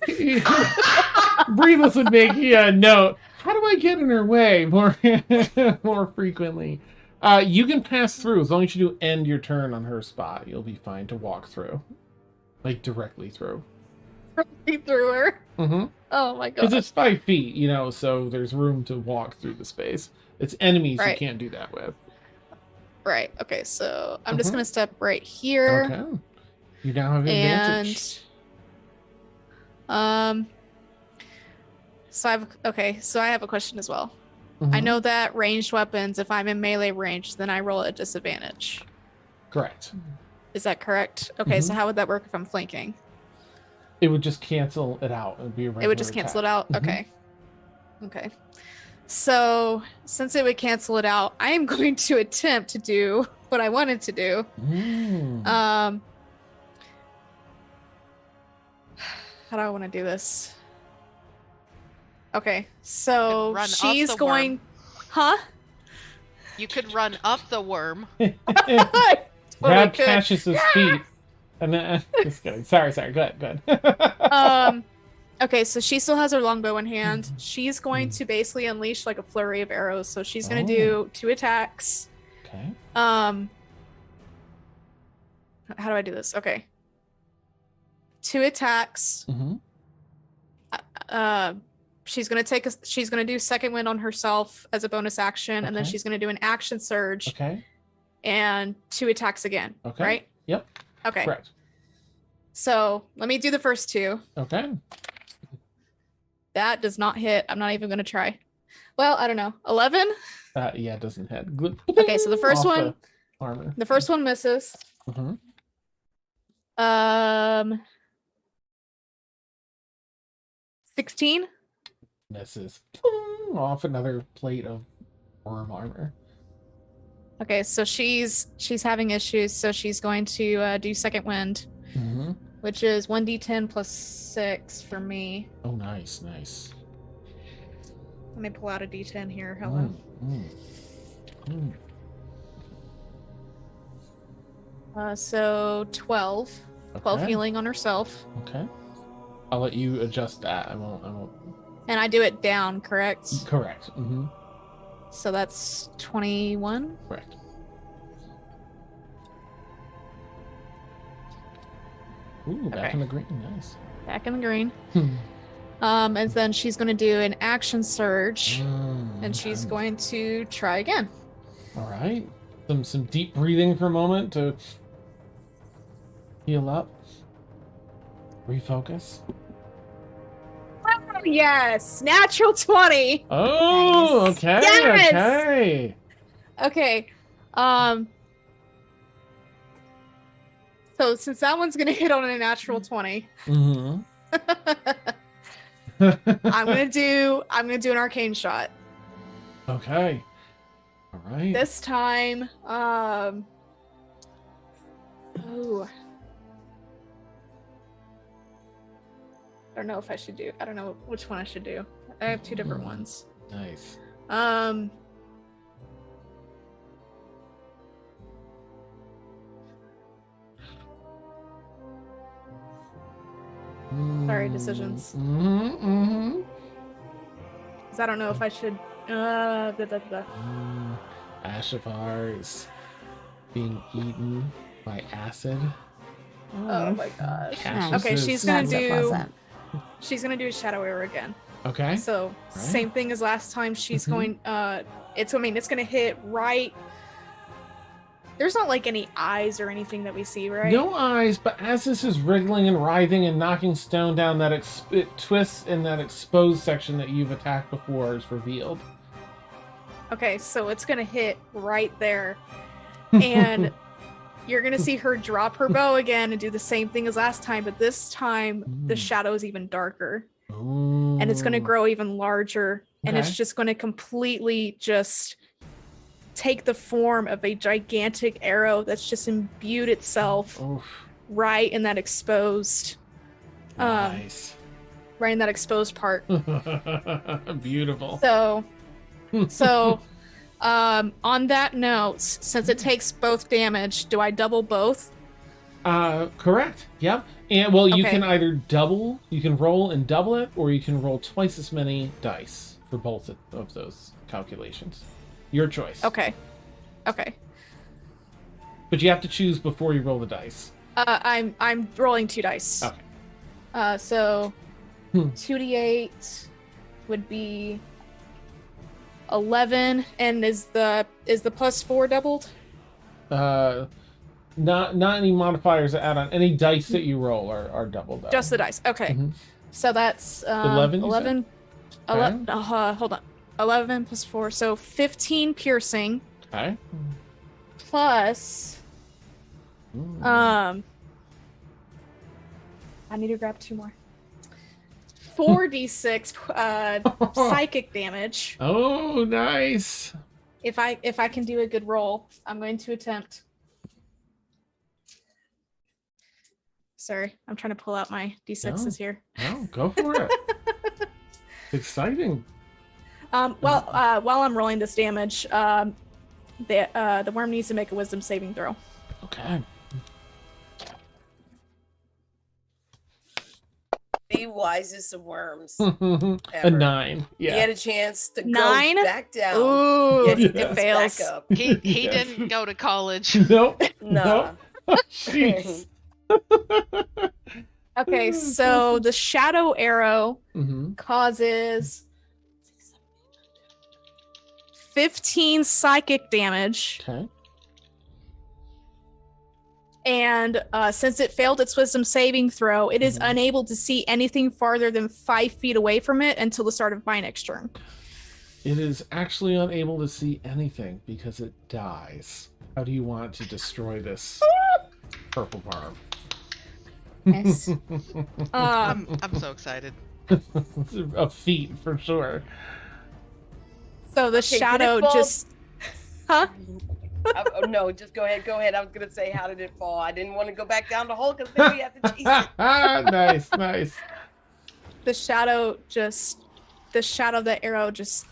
Breelith would make a note. How do I get in her way more frequently? You can pass through as long as you do end your turn on her spot. You'll be fine to walk through, like directly through. Through her. Mm-hmm. Oh my god. Because it's 5 feet, so there's room to walk through the space. It's enemies you Right. can't do that with. Right. Okay. So I'm just gonna step right here. Okay. You now have advantage. And so I have a question as well. Mhm. I know that ranged weapons, if I'm in melee range, then I roll at disadvantage. Correct. Is that correct? Okay, so how would that work if I'm flanking? It would just cancel it out. It would be a regular It would just cancel it attack. out? Mhm. Okay. Okay. So since it would cancel it out, I am going to attempt to do what I wanted to do. Mm. How do I want to do this? Okay, so run up she's the going. worm. Huh? You could run up the worm. I totally Grab could. Cassius's feet. And then, just kidding. Sorry. Good. Okay, so she still has her longbow in hand. She's going to basically unleash like a flurry of arrows. So she's going to do 2 attacks. Okay. How do I do this? Okay. 2 attacks. Mm-hmm. She's gonna do second wind on herself as a bonus action, and then Okay. she's gonna do an action surge Okay. and 2 attacks again. Okay. Right? Yep. Okay. Correct. So let me do the first 2. Okay. That does not hit. I'm not even gonna try. Well, I don't know. 11. Yeah, it doesn't hit. Okay, so the first Off one, the armor. the first one misses. Mm-hmm. 16. Misses. Off another plate of worm armor. Okay, so she's having issues, so she's going to do second wind, Mm-hmm. which is 1d10 plus 6 for me. Oh, nice. Let me pull out a d10 here. Hello. So 12. 12 Okay. healing on herself. Okay. I'll let you adjust that. I won't. And I do it down, correct? Correct. Mm-hmm. So that's 21. Correct. Ooh, back Okay. in the green. Nice. Back in the green. Hmm. And then she's going to do an action surge. Mm, And she's okay. going to try again. All right. Some deep breathing for a moment to heal up. Refocus. Oh, yes. Natural 20. Oh, Nice. okay. Yes! Okay. Okay. So since that one's going to hit on a natural 20, Mm-hmm. I'm going to do an arcane shot. Okay. All right. This time, ooh. I don't know if I should do. I don't know which one I should do. I have 2 different ones. Nice. Sorry, decisions. Mm-hmm. Mm-hmm. 'Cause I don't know if I should. Blah, blah, blah. Ashavar is being eaten by acid. Oh my gosh. Cassius Okay, is- she's gonna Not so do. pleasant. She's gonna do a shadow arrow again. Okay. So same thing as last time. She's Mhm. going. It's. I mean, it's gonna hit right. There's not like any eyes or anything that we see, right? No eyes, but as this is wriggling and writhing and knocking stone down, that it twists in that exposed section that you've attacked before is revealed. Okay, so it's gonna hit right there, and you're gonna see her drop her bow again and do the same thing as last time, but this time the Mm. shadow is even darker, Ooh. and it's gonna grow even larger, and it's Okay. just gonna completely just take the form of a gigantic arrow that's just imbued itself Oof. right in that exposed, Nice. right in that exposed part. Beautiful. So, on that note, since it takes both damage, do I double both? Correct. Yep. And well, you Okay. can either double, you can roll and double it, or you can roll twice as many dice for both of those calculations. Your choice. Okay. But you have to choose before you roll the dice. I'm rolling 2 dice. Okay. So Hmm. 2d8 would be 11, and is the +4 doubled? Not any modifiers to add on. Any dice that you roll are doubled. Though. Just the dice. Okay. Mhm. So that's 11, you 11. Okay. Hold on. 11 plus 4, so 15 piercing Okay. plus Ooh. I need to grab 2 more. 4d6 psychic damage. Oh, nice. If I can do a good roll, I'm going to attempt. Sorry, I'm trying to pull out my d6s here. No, go for it. It's exciting. While I'm rolling this damage, the worm needs to make a wisdom saving throw. Okay. The wisest of worms. A Ever. 9. He Yeah. had a chance to 9? go back down. Ooh, Yet he Yeah. didn't fails. back up. He Yes. didn't go to college. Nope. Nah. Nope. Jeez. Okay, so the shadow arrow Mm-hmm. causes 15 psychic damage, Okay. and since it failed its wisdom saving throw, it is Mhm. unable to see anything farther than 5 feet away from it until the start of my next turn. It is actually unable to see anything because it dies. How do you want to destroy this purple worm? Yes. Um, I'm so excited. A feat for sure. so the Okay, did it shadow fall? just, huh? Oh, no, just go ahead. Go ahead. I was gonna say, how did it fall? I didn't want to go back down the hole because then we have to chase it. Nice, nice. The shadow of the arrow just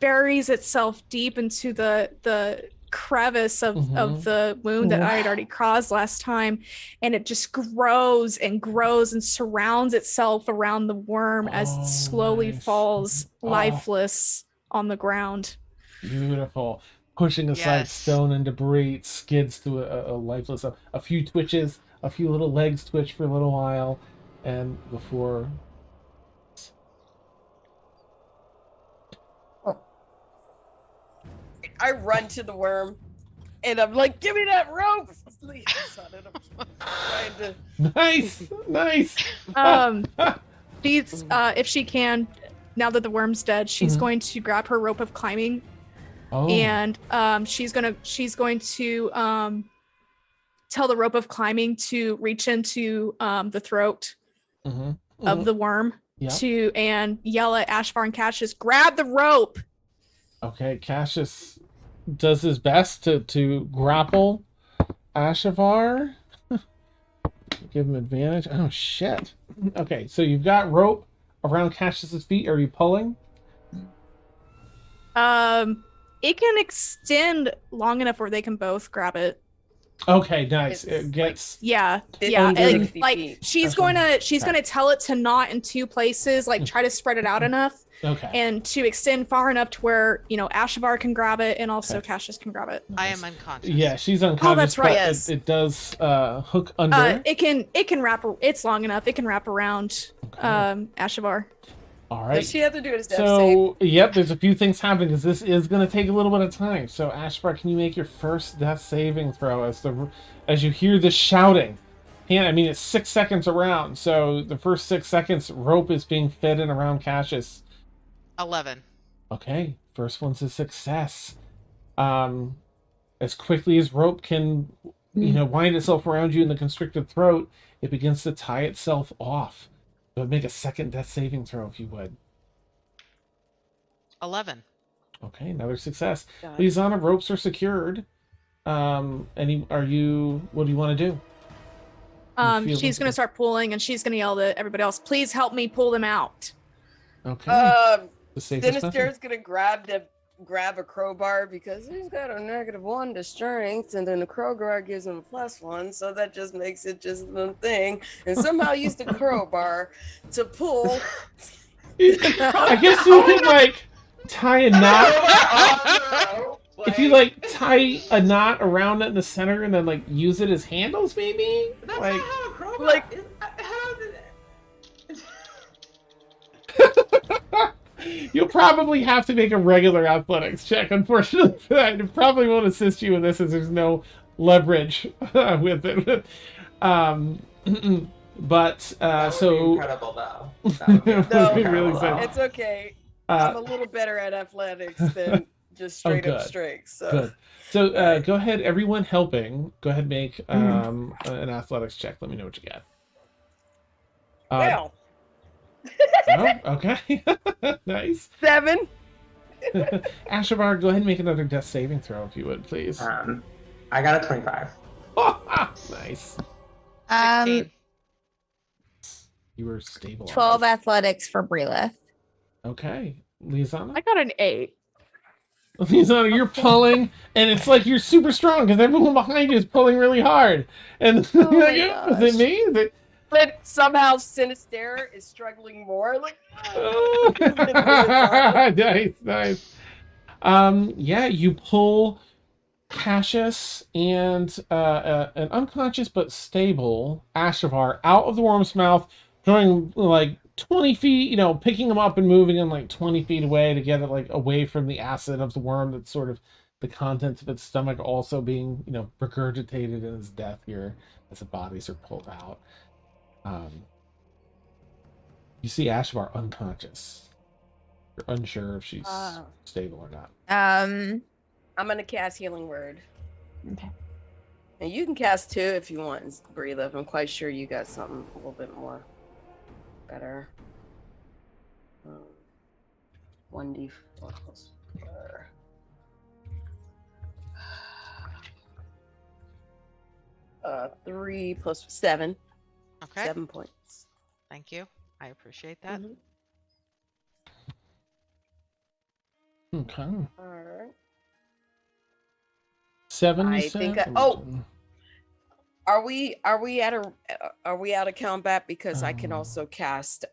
buries itself deep into the crevice of Mhm. the wound that I had already caused last time, and it just grows and grows and surrounds itself around the worm as Oh, it slowly nice. falls Oh. lifeless on the ground. Beautiful. Pushing aside Yes. stone and debris, it skids to a lifeless. A few twitches, a few little legs twitch for a little while, and before. I run to the worm, and I'm like, "Give me that rope!" I'm trying to. Nice, nice. She's if she can, now that the worm's dead, she's Mhm. going to grab her rope of climbing, Oh, and she's going to tell the rope of climbing to reach into the throat mhm, of mhm. the worm Yeah. and yell at Ashvar and Cassius, grab the rope. Okay, Cassius does his best to grapple Ashavar. Give him advantage. Oh shit. Okay, so you've got rope around Cassius's feet. Are you pulling? It can extend long enough where they can both grab it. Okay, nice. It's It gets Yeah, 50, yeah. under- Like, 60 like feet. she's That's gonna tell it to knot in two places, like try to spread it out enough, okay. and to extend far enough to where Ashavar can grab it and also Okay. Cassius can grab it. I am unconscious. Yeah, she's unconscious. that's right. But Yes. it does hook under. It can wrap. It's long enough. It can wrap around Okay. Ashavar. All Does right. she have to do a step save? So, yep, there's a few things happening because this is going to take a little bit of time. So, Ashbar, can you make your first death saving throw as you hear this shouting? And I mean, it's 6 seconds around, so the first 6 seconds, rope is being fed in around Cassius. 11. Okay, first one's a success. As quickly as rope can, wind itself around you in the constricted throat, it begins to tie itself off. So make a second death saving throw if you would. 11. Okay, another success. God. Lizana, ropes are secured. What do you want to do? You feel She's them- gonna start pulling, and she's gonna yell to everybody else, "Please help me pull them out." Okay. The safest Sinister method? is gonna grab a crowbar because he's got a -1 to strength, and then the crowbar gives him a +1, so that just makes it just the thing. And somehow use the crowbar to pull. I guess you could tie a knot. If you tie a knot around it in the center and then use it as handles, maybe. That's Like, not how a crowbar like- is. How did you'll probably have to make a regular athletics check. Unfortunately, for that, it probably won't assist you with this as there's no leverage with it. But that would be so incredible though. That would be It would No, be really incredible. sad. It's okay. I'm a Uh, little better at athletics than just straight up good. strength. So good. So go ahead, everyone helping. Go ahead, and make an athletics check. Let me know what you got. well, Oh, okay. Nice. 7. Ashavar, go ahead and make another death saving throw if you would, please. I got a 25. Nice. 16. You were stabilized. 12 athletics for Breelith. Okay. Lisanna? I got an 8. Lisanna, you're pulling, and it's like you're super strong because everyone behind you is pulling really hard. And Oh you're my like, "Oh, is it gosh. me? Is it-" But somehow Sinister is struggling more. Like, Nice. Yeah, you pull Cassius and an unconscious but stable Ashavar out of the worm's mouth, throwing like 20 feet, picking him up and moving him like 20 feet away to get it like away from the acid of the worm that's sort of the contents of its stomach also being, regurgitated in his death here as the bodies are pulled out. You see Ashavar unconscious. You're unsure if she's stable or not. I'm gonna cast Healing Word. Okay. And you can cast 2 if you want, Breathe Up. I'm quite sure you got something a little bit more better. 1d4 plus 4. 3 plus 7. Okay. 7 points. Thank you. I appreciate that. Mhm. Okay. All right. 7, you I said? think Are we out of combat? Because I can also cast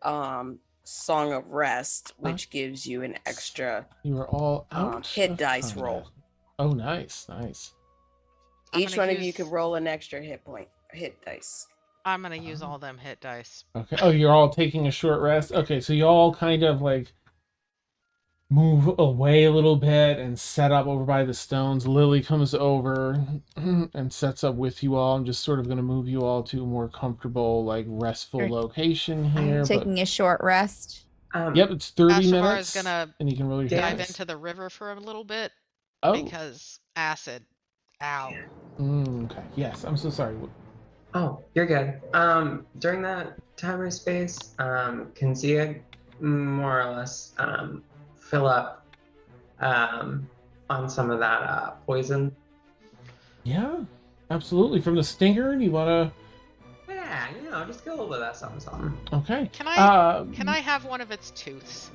Song of Rest, which gives you an extra You are all out hit of dice combat. roll. Oh, nice. I'm Each gonna one of you use- can roll an extra hit dice. I'm gonna use all them hit dice. Okay. Oh, you're all taking a short rest? Okay, so you all kind of like move away a little bit and set up over by the stones. Lily comes over and sets up with you all. I'm just sort of going to move you all to a more comfortable, like restful Sure. location here. Taking a short rest. Yep, it's 30 Ashavar minutes. is gonna and you can roll your dive Dive dice. into the river for a little bit Oh, because acid. Ow. okay. Yes, I'm so sorry. Oh, you're good. During that time or space, can Zia more or less fill up on some of that poison? Yeah, absolutely. From the stinger, you want Yeah, just get a little bit of that something. to... Okay. Can I have one of its tooths?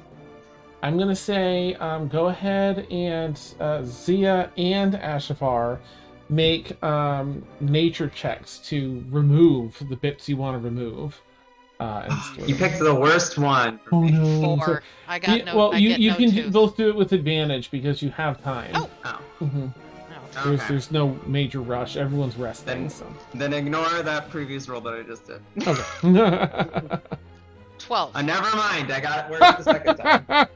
I'm going to say go ahead and Zia and Ashafar make nature checks to remove the bits you want to remove. You picked the worst one. Oh no! 4. I got Yeah, no. well, I you get you no can tooth. both do it with advantage because you have time. Oh. Oh, Mhm. No. okay. There's no major rush. Everyone's resting. Then- So. Then ignore that previous roll that I just did. Okay. 12. Never mind. I got it worse the second time.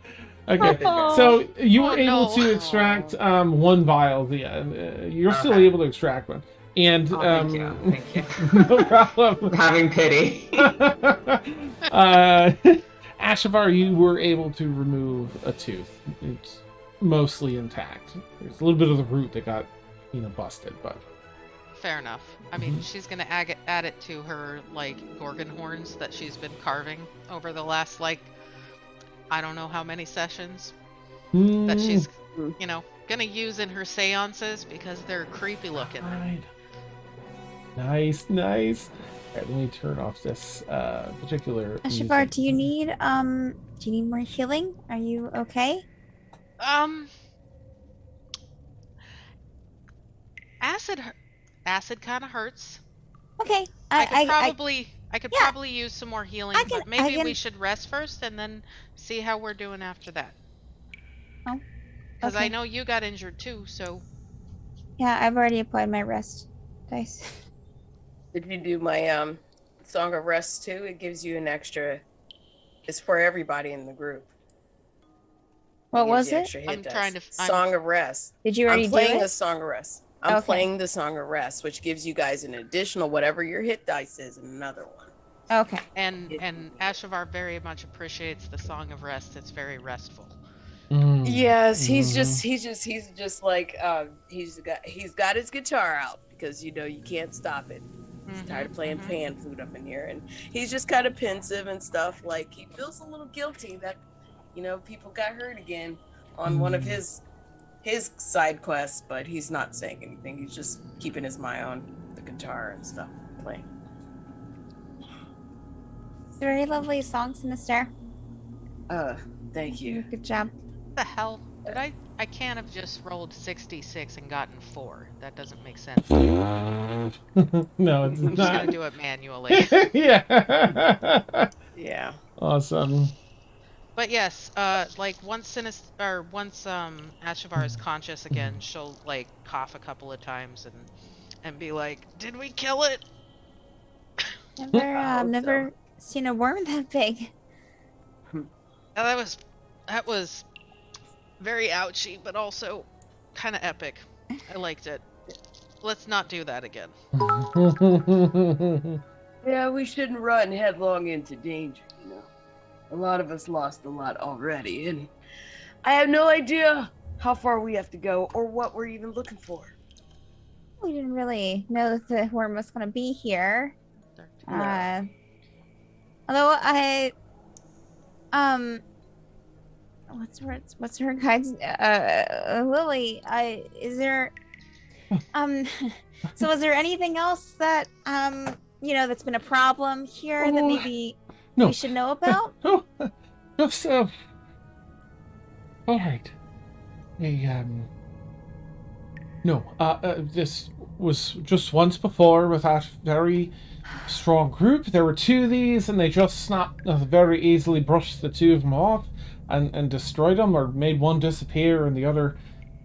Okay. Oh. So you were Oh, able no. to extract one vial, Zia. You're still Okay. able to extract one. And Oh, thank you. Thank you. no problem. Having pity. Ashavar, you were able to remove a tooth. It's mostly intact. There's a little bit of the root that got, busted, but Fair enough. I mean, she's gonna add it to her gorgon horns that she's been carving over the last I don't know how many sessions that she's gonna use in her seances because they're creepy looking. Right. Nice. All right, let me turn off this particular. Ashavar, music. do you need more healing? Are you okay? Acid kind of hurts. Okay. I could yeah. probably use some more healing, I can- but maybe I we can- should rest first and then see how we're doing after that. Oh, Because I okay. know you got injured too, so Yeah, I've already applied my rest dice. Did you do my Song of Rest too? It gives you an extra. It's for everybody in the group. What gives was you it? extra hit I'm dice. trying to- Song of Rest. Did you already I'm do playing it? the Song of Rest. I'm Okay. playing the Song of Rest, which gives you guys an additional whatever your hit dice is, another one. Okay. and Ashavar very much appreciates the Song of Rest. It's very restful. Yes, he's Mhm. just like he's got his guitar out because you can't stop it. He's tired of playing fan food up in here, and he's just kind of pensive and stuff. Like, he feels a little guilty that, you know, people got hurt again on one of his side quests, but he's not saying anything. He's just keeping his mind on the guitar and stuff, playing. Very lovely song, Sinister. Thank you. Good job. What the hell? Did I can't have just rolled 66 and gotten 4. That doesn't make sense. No, it's I'm just not. gonna do it manually. Yeah. Yeah. Awesome. But yes, like once Ashavar is conscious again, she'll like cough a couple of times and be like, "Did we kill it?" Never seen a worm that big. Now, that was very ouchy, but also kind of epic. I liked it. Let's not do that again. Yeah, we shouldn't run headlong into danger, you know. A lot of us lost a lot already, and I have no idea how far we have to go or what we're even looking for. We didn't really know that the worm was going to be here. Although what's her guide's Lily? Is there so is there anything else that that's been a problem here that maybe we should know about? No, so. All right. This was just once before with that very strong group. There were 2 of these, and they just very easily brushed the 2 of them off and destroyed them, or made one disappear, and the other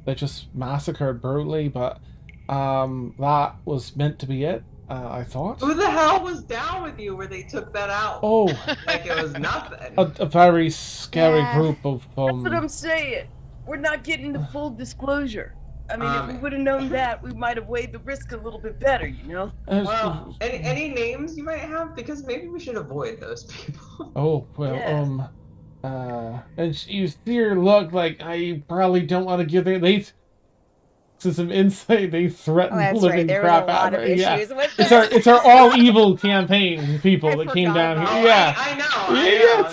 they just massacred brutally. But that was meant to be it. I thought. Who the hell was down with you where they took that out? Oh, Like it was nothing. a very scary group of. That's what I'm saying. We're not getting the full disclosure. I mean, if we would have known that, we might have weighed the risk a little bit better, you know? Well, any names you might have? Because maybe we should avoid those people. Oh, well, yeah. And you see her look like I probably don't want to give it. To some insight, they threatened the living crap out of her. Yeah, it's our all evil campaign people that came down here. Oh, yeah, I know. Yeah,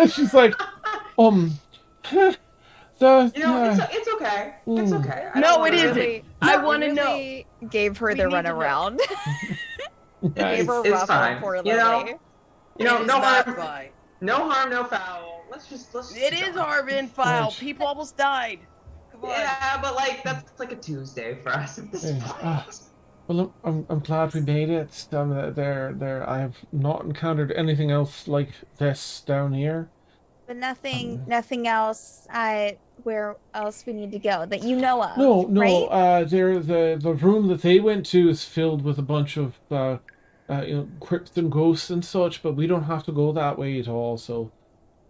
she's like, it's okay. It's okay. No, it isn't. I want to know. Gave her the runaround. Nice. It's fine. Poor You know, no harm. Fine. No harm, no foul. Let's just. It is harm and foul. People almost died. Come on. Yeah, but like that's like a Tuesday for us at this point. Well, I'm glad we made it. I have not encountered anything else like this down here. But nothing else. Where else we need to go that you know of? No. Right? The room that they went to is filled with a bunch of crypts and ghosts and such, but we don't have to go that way at all. So.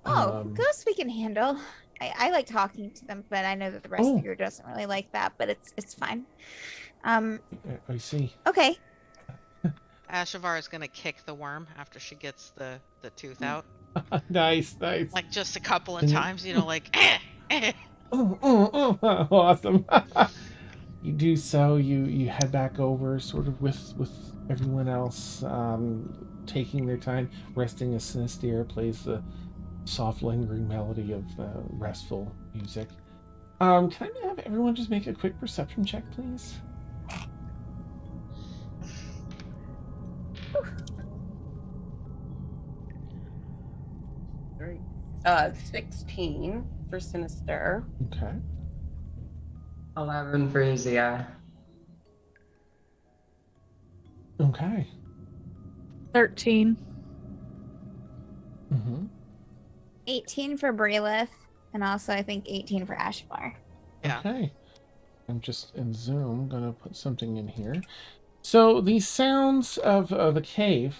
Ghosts we can handle. I like talking to them, but I know that the rest of the group doesn't really like that. But it's fine. I see. Okay. Ashavar is gonna kick the worm after she gets the tooth out. Nice. Like just a couple of times, like. Awesome. You do so. You head back over, sort of with everyone else, taking their time, resting as Sinister plays the soft, lingering melody of restful music. Can I have everyone just make a quick perception check, please? Great. 16 for Sinister. Okay. 11 for Zia. Okay. 13. 18 for Brelith, and also I think 18 for Ashvar. Yeah. Okay. I'm just in Zoom gonna put something in here. So the sounds of the cave,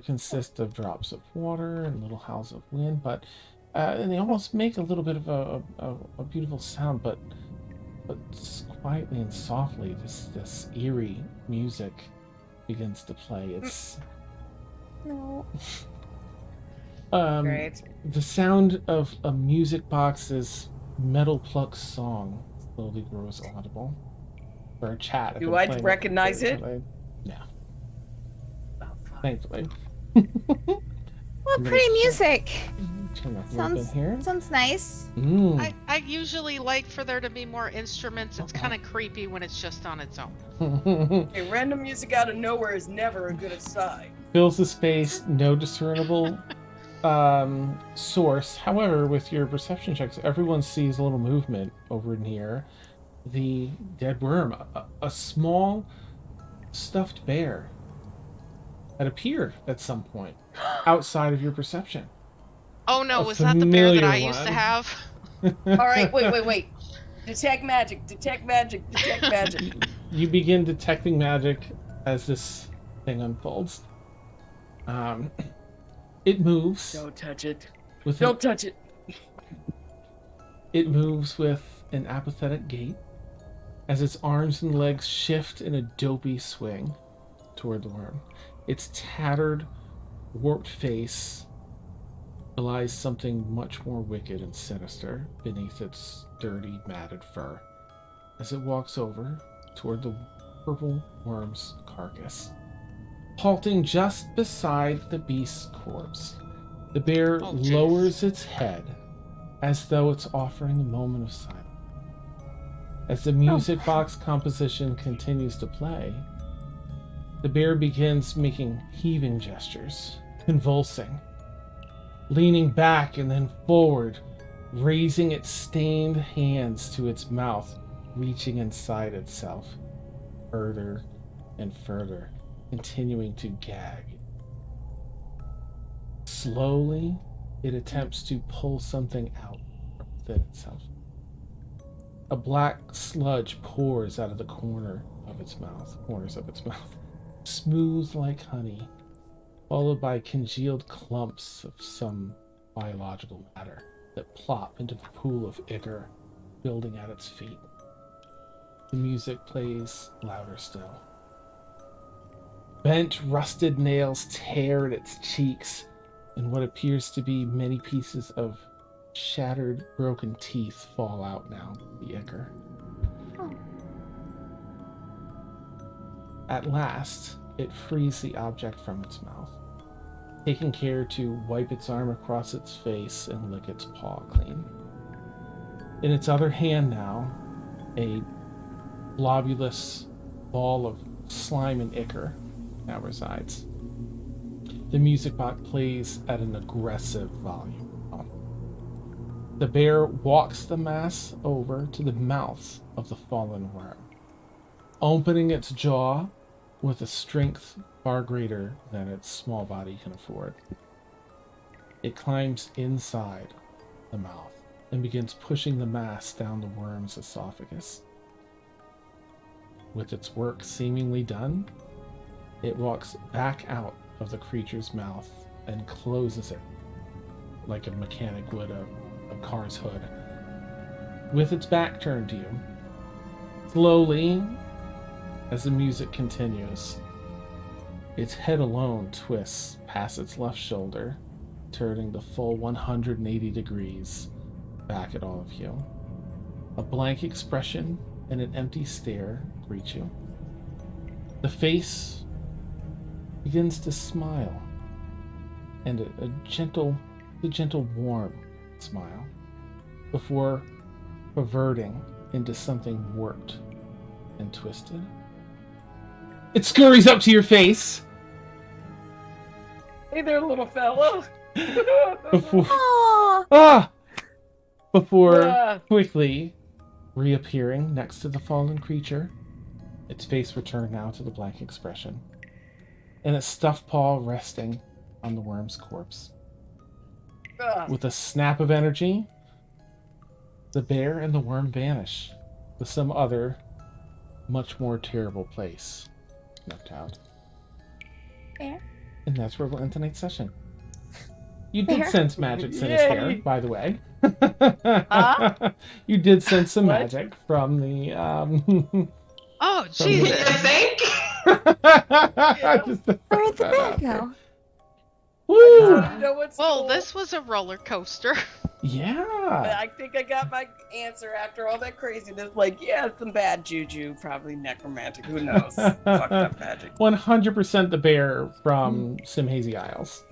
consist of drops of water and little howls of wind, but and they almost make a little bit of a beautiful sound, but quietly and softly, this eerie music begins to play. It's No. Great. The sound of a music box's metal pluck song slowly grows audible. Or a chat. Do I recognize it? No. Thankfully. Well, gonna pretty check. music. Turn up a little bit here. Sounds nice. I usually like for there to be more instruments. It's kind of creepy when it's just on its own. Okay, random music out of nowhere is never a good sign. Fills the space, no discernible source. However, with your perception checks, everyone sees a little movement over near the dead worm. A small stuffed bear had appeared at some point outside of your perception. Oh no, A was that the bear that I familiar used to one. have? All right, wait. Detect magic, detect magic, detect magic. You begin detecting magic as this thing unfolds. It moves. Don't touch it. With Don't touch it. It moves with an apathetic gait as its arms and legs shift in a dopey swing toward the worm. Its tattered, warped face belies something much more wicked and sinister beneath its dirty, matted fur as it walks over toward the purple worm's carcass. Halting just beside the beast's corpse, the bear Oh, jeez. lowers its head as though it's offering a moment of silence. As the music box composition continues to play, the bear begins making heaving gestures, convulsing, leaning back and then forward, raising its stained hands to its mouth, reaching inside itself, further and further, continuing to gag. Slowly, it attempts to pull something out from within itself. A black sludge pours out of the corners of its mouth, smooth like honey, followed by congealed clumps of some biological matter that plop into the pool of ichor building at its feet. The music plays louder still. Bent, rusted nails tear at its cheeks, and what appears to be many pieces of shattered, broken teeth fall out now, the ichor. At last, it frees the object from its mouth, taking care to wipe its arm across its face and lick its paw clean. In its other hand now, a globulous ball of slime and ichor now resides. The music box plays at an aggressive volume. The bear walks the mass over to the mouth of the fallen worm, opening its jaw with a strength far greater than its small body can afford. It climbs inside the mouth and begins pushing the mass down the worm's esophagus. With its work seemingly done, it walks back out of the creature's mouth and closes it like a mechanic would a car's hood, with its back turned to you. Slowly, as the music continues, its head alone twists past its left shoulder, turning the full 180 degrees back at all of you. A blank expression and an empty stare greet you. The face begins to smile, and a gentle, warm smile, before perverting into something warped and twisted. It scurries up to your face Hey there, little fella. before Aww. before quickly reappearing next to the fallen creature, its face returned now to the blank expression, and its stuffed paw resting on the worm's corpse. With a snap of energy, the bear and the worm vanish to some other, much more terrible place. Knocked out. Bear? And that's where we'll end tonight's session. You did Bear? sense magic in his hair, Yay. by the way. Huh? You did sense some What? magic from the Oh, From Jesus. the- think? Just to Where'd the put that bear out there. go? Woo! know what's Well, cool. this was a roller coaster. Yeah. But I think I got my answer after all that craziness. Like, yeah, some bad juju, probably necromantic. Who knows? Fucked up magic. 100% the bear from Sim Hazy Isles.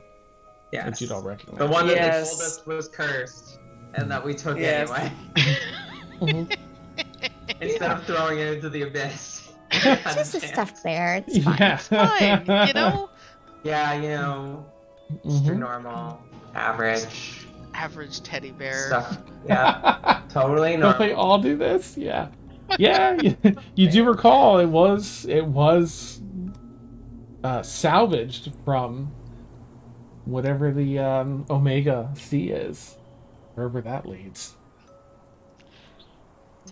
Yes. Which you'd all recognize. The one that they Yes. told us was cursed and that we took Yes. anyway. Mhm. Instead of throwing it into the abyss. It's just a stuffed bear. It's fine. Yeah. It's fine, you know? Yeah, you know, just your normal, average Average teddy bear. stuff. Yeah, totally Don't normal. they all do this? Yeah. Yeah, you do recall it was salvaged from whatever the Omega Sea is, wherever that leads.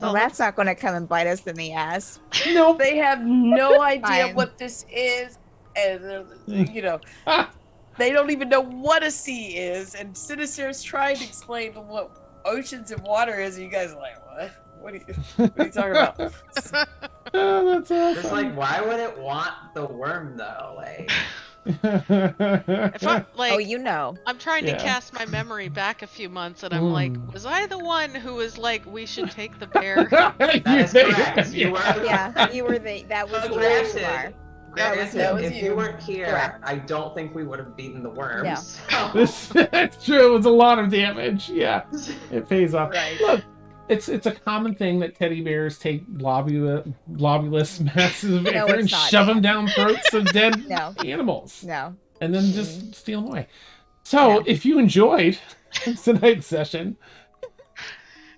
Well, that's not going to come and bite us in the ass. Nope. They have no idea Fine. what this is, and you know, Ah, they don't even know what a sea is. And Sinister's trying to explain what oceans and water is. And you guys are like, what? What are you talking about? oh, that's Just awesome. like, why would it want the worm though? Like, If I, like, Oh, you know. I'm trying Yeah. to cast my memory back a few months, and I'm like, was I the one who was like, we should take the bear? that is correct. You were. Yeah, you were the. That was But you. granted, That that was if you. you weren't here, Correct. I don't think we would have beaten the worm. No. So. That's true. It was a lot of damage. Yeah, it pays off. Right. Look, it's a common thing that teddy bears take globulous massive No, and it's not. shove them down throats of dead No. animals, No. and then just steal them away. So, Yeah. if you enjoyed tonight's session,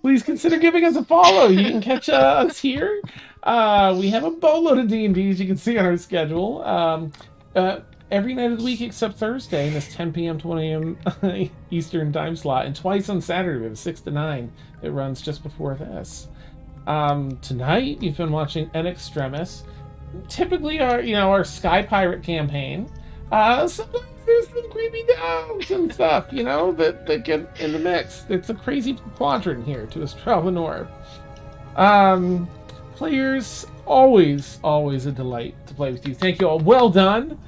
please consider giving us a follow. You can catch us here. We have a boatload of D&D, as you can see on our schedule. Every night of the week except Thursday in this 10 p.m. to 1 a.m. Eastern time slot, and twice on Saturday, we have 6 to 9. It runs just before this. Tonight, you've been watching an Extremis. Typically, our Sky Pirate campaign. Sometimes there's some creepy dogs and stuff, that get in the mix. It's a crazy quadrant here to Estrella North. Players, always a delight to play with you. Thank you all. Well done.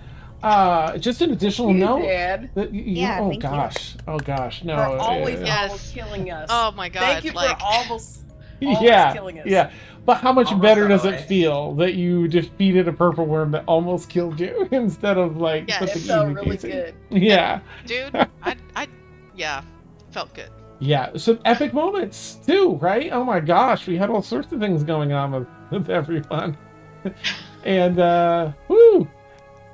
Just an additional note. Dad. Yeah, oh thank you. gosh. Oh gosh. No. For always, Yes. almost killing us. Oh my god! Thank you like, for almost killing us. Yeah. But how much Almost better does always. it feel that you defeated a purple worm that almost killed you instead of like Yes. something It felt easy really peasy? good. Yeah. dude, yeah, felt good. Yeah. Some epic moments too, right? Oh my gosh, we had all sorts of things going on with everyone. And woo!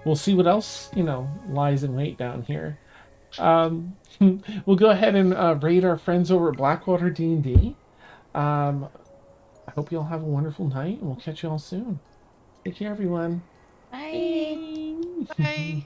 We'll see what else, lies in wait down here. We'll go ahead and raid our friends over at Blackwater D&D. I hope you all have a wonderful night, and we'll catch you all soon. Take care, everyone. Bye. Bye.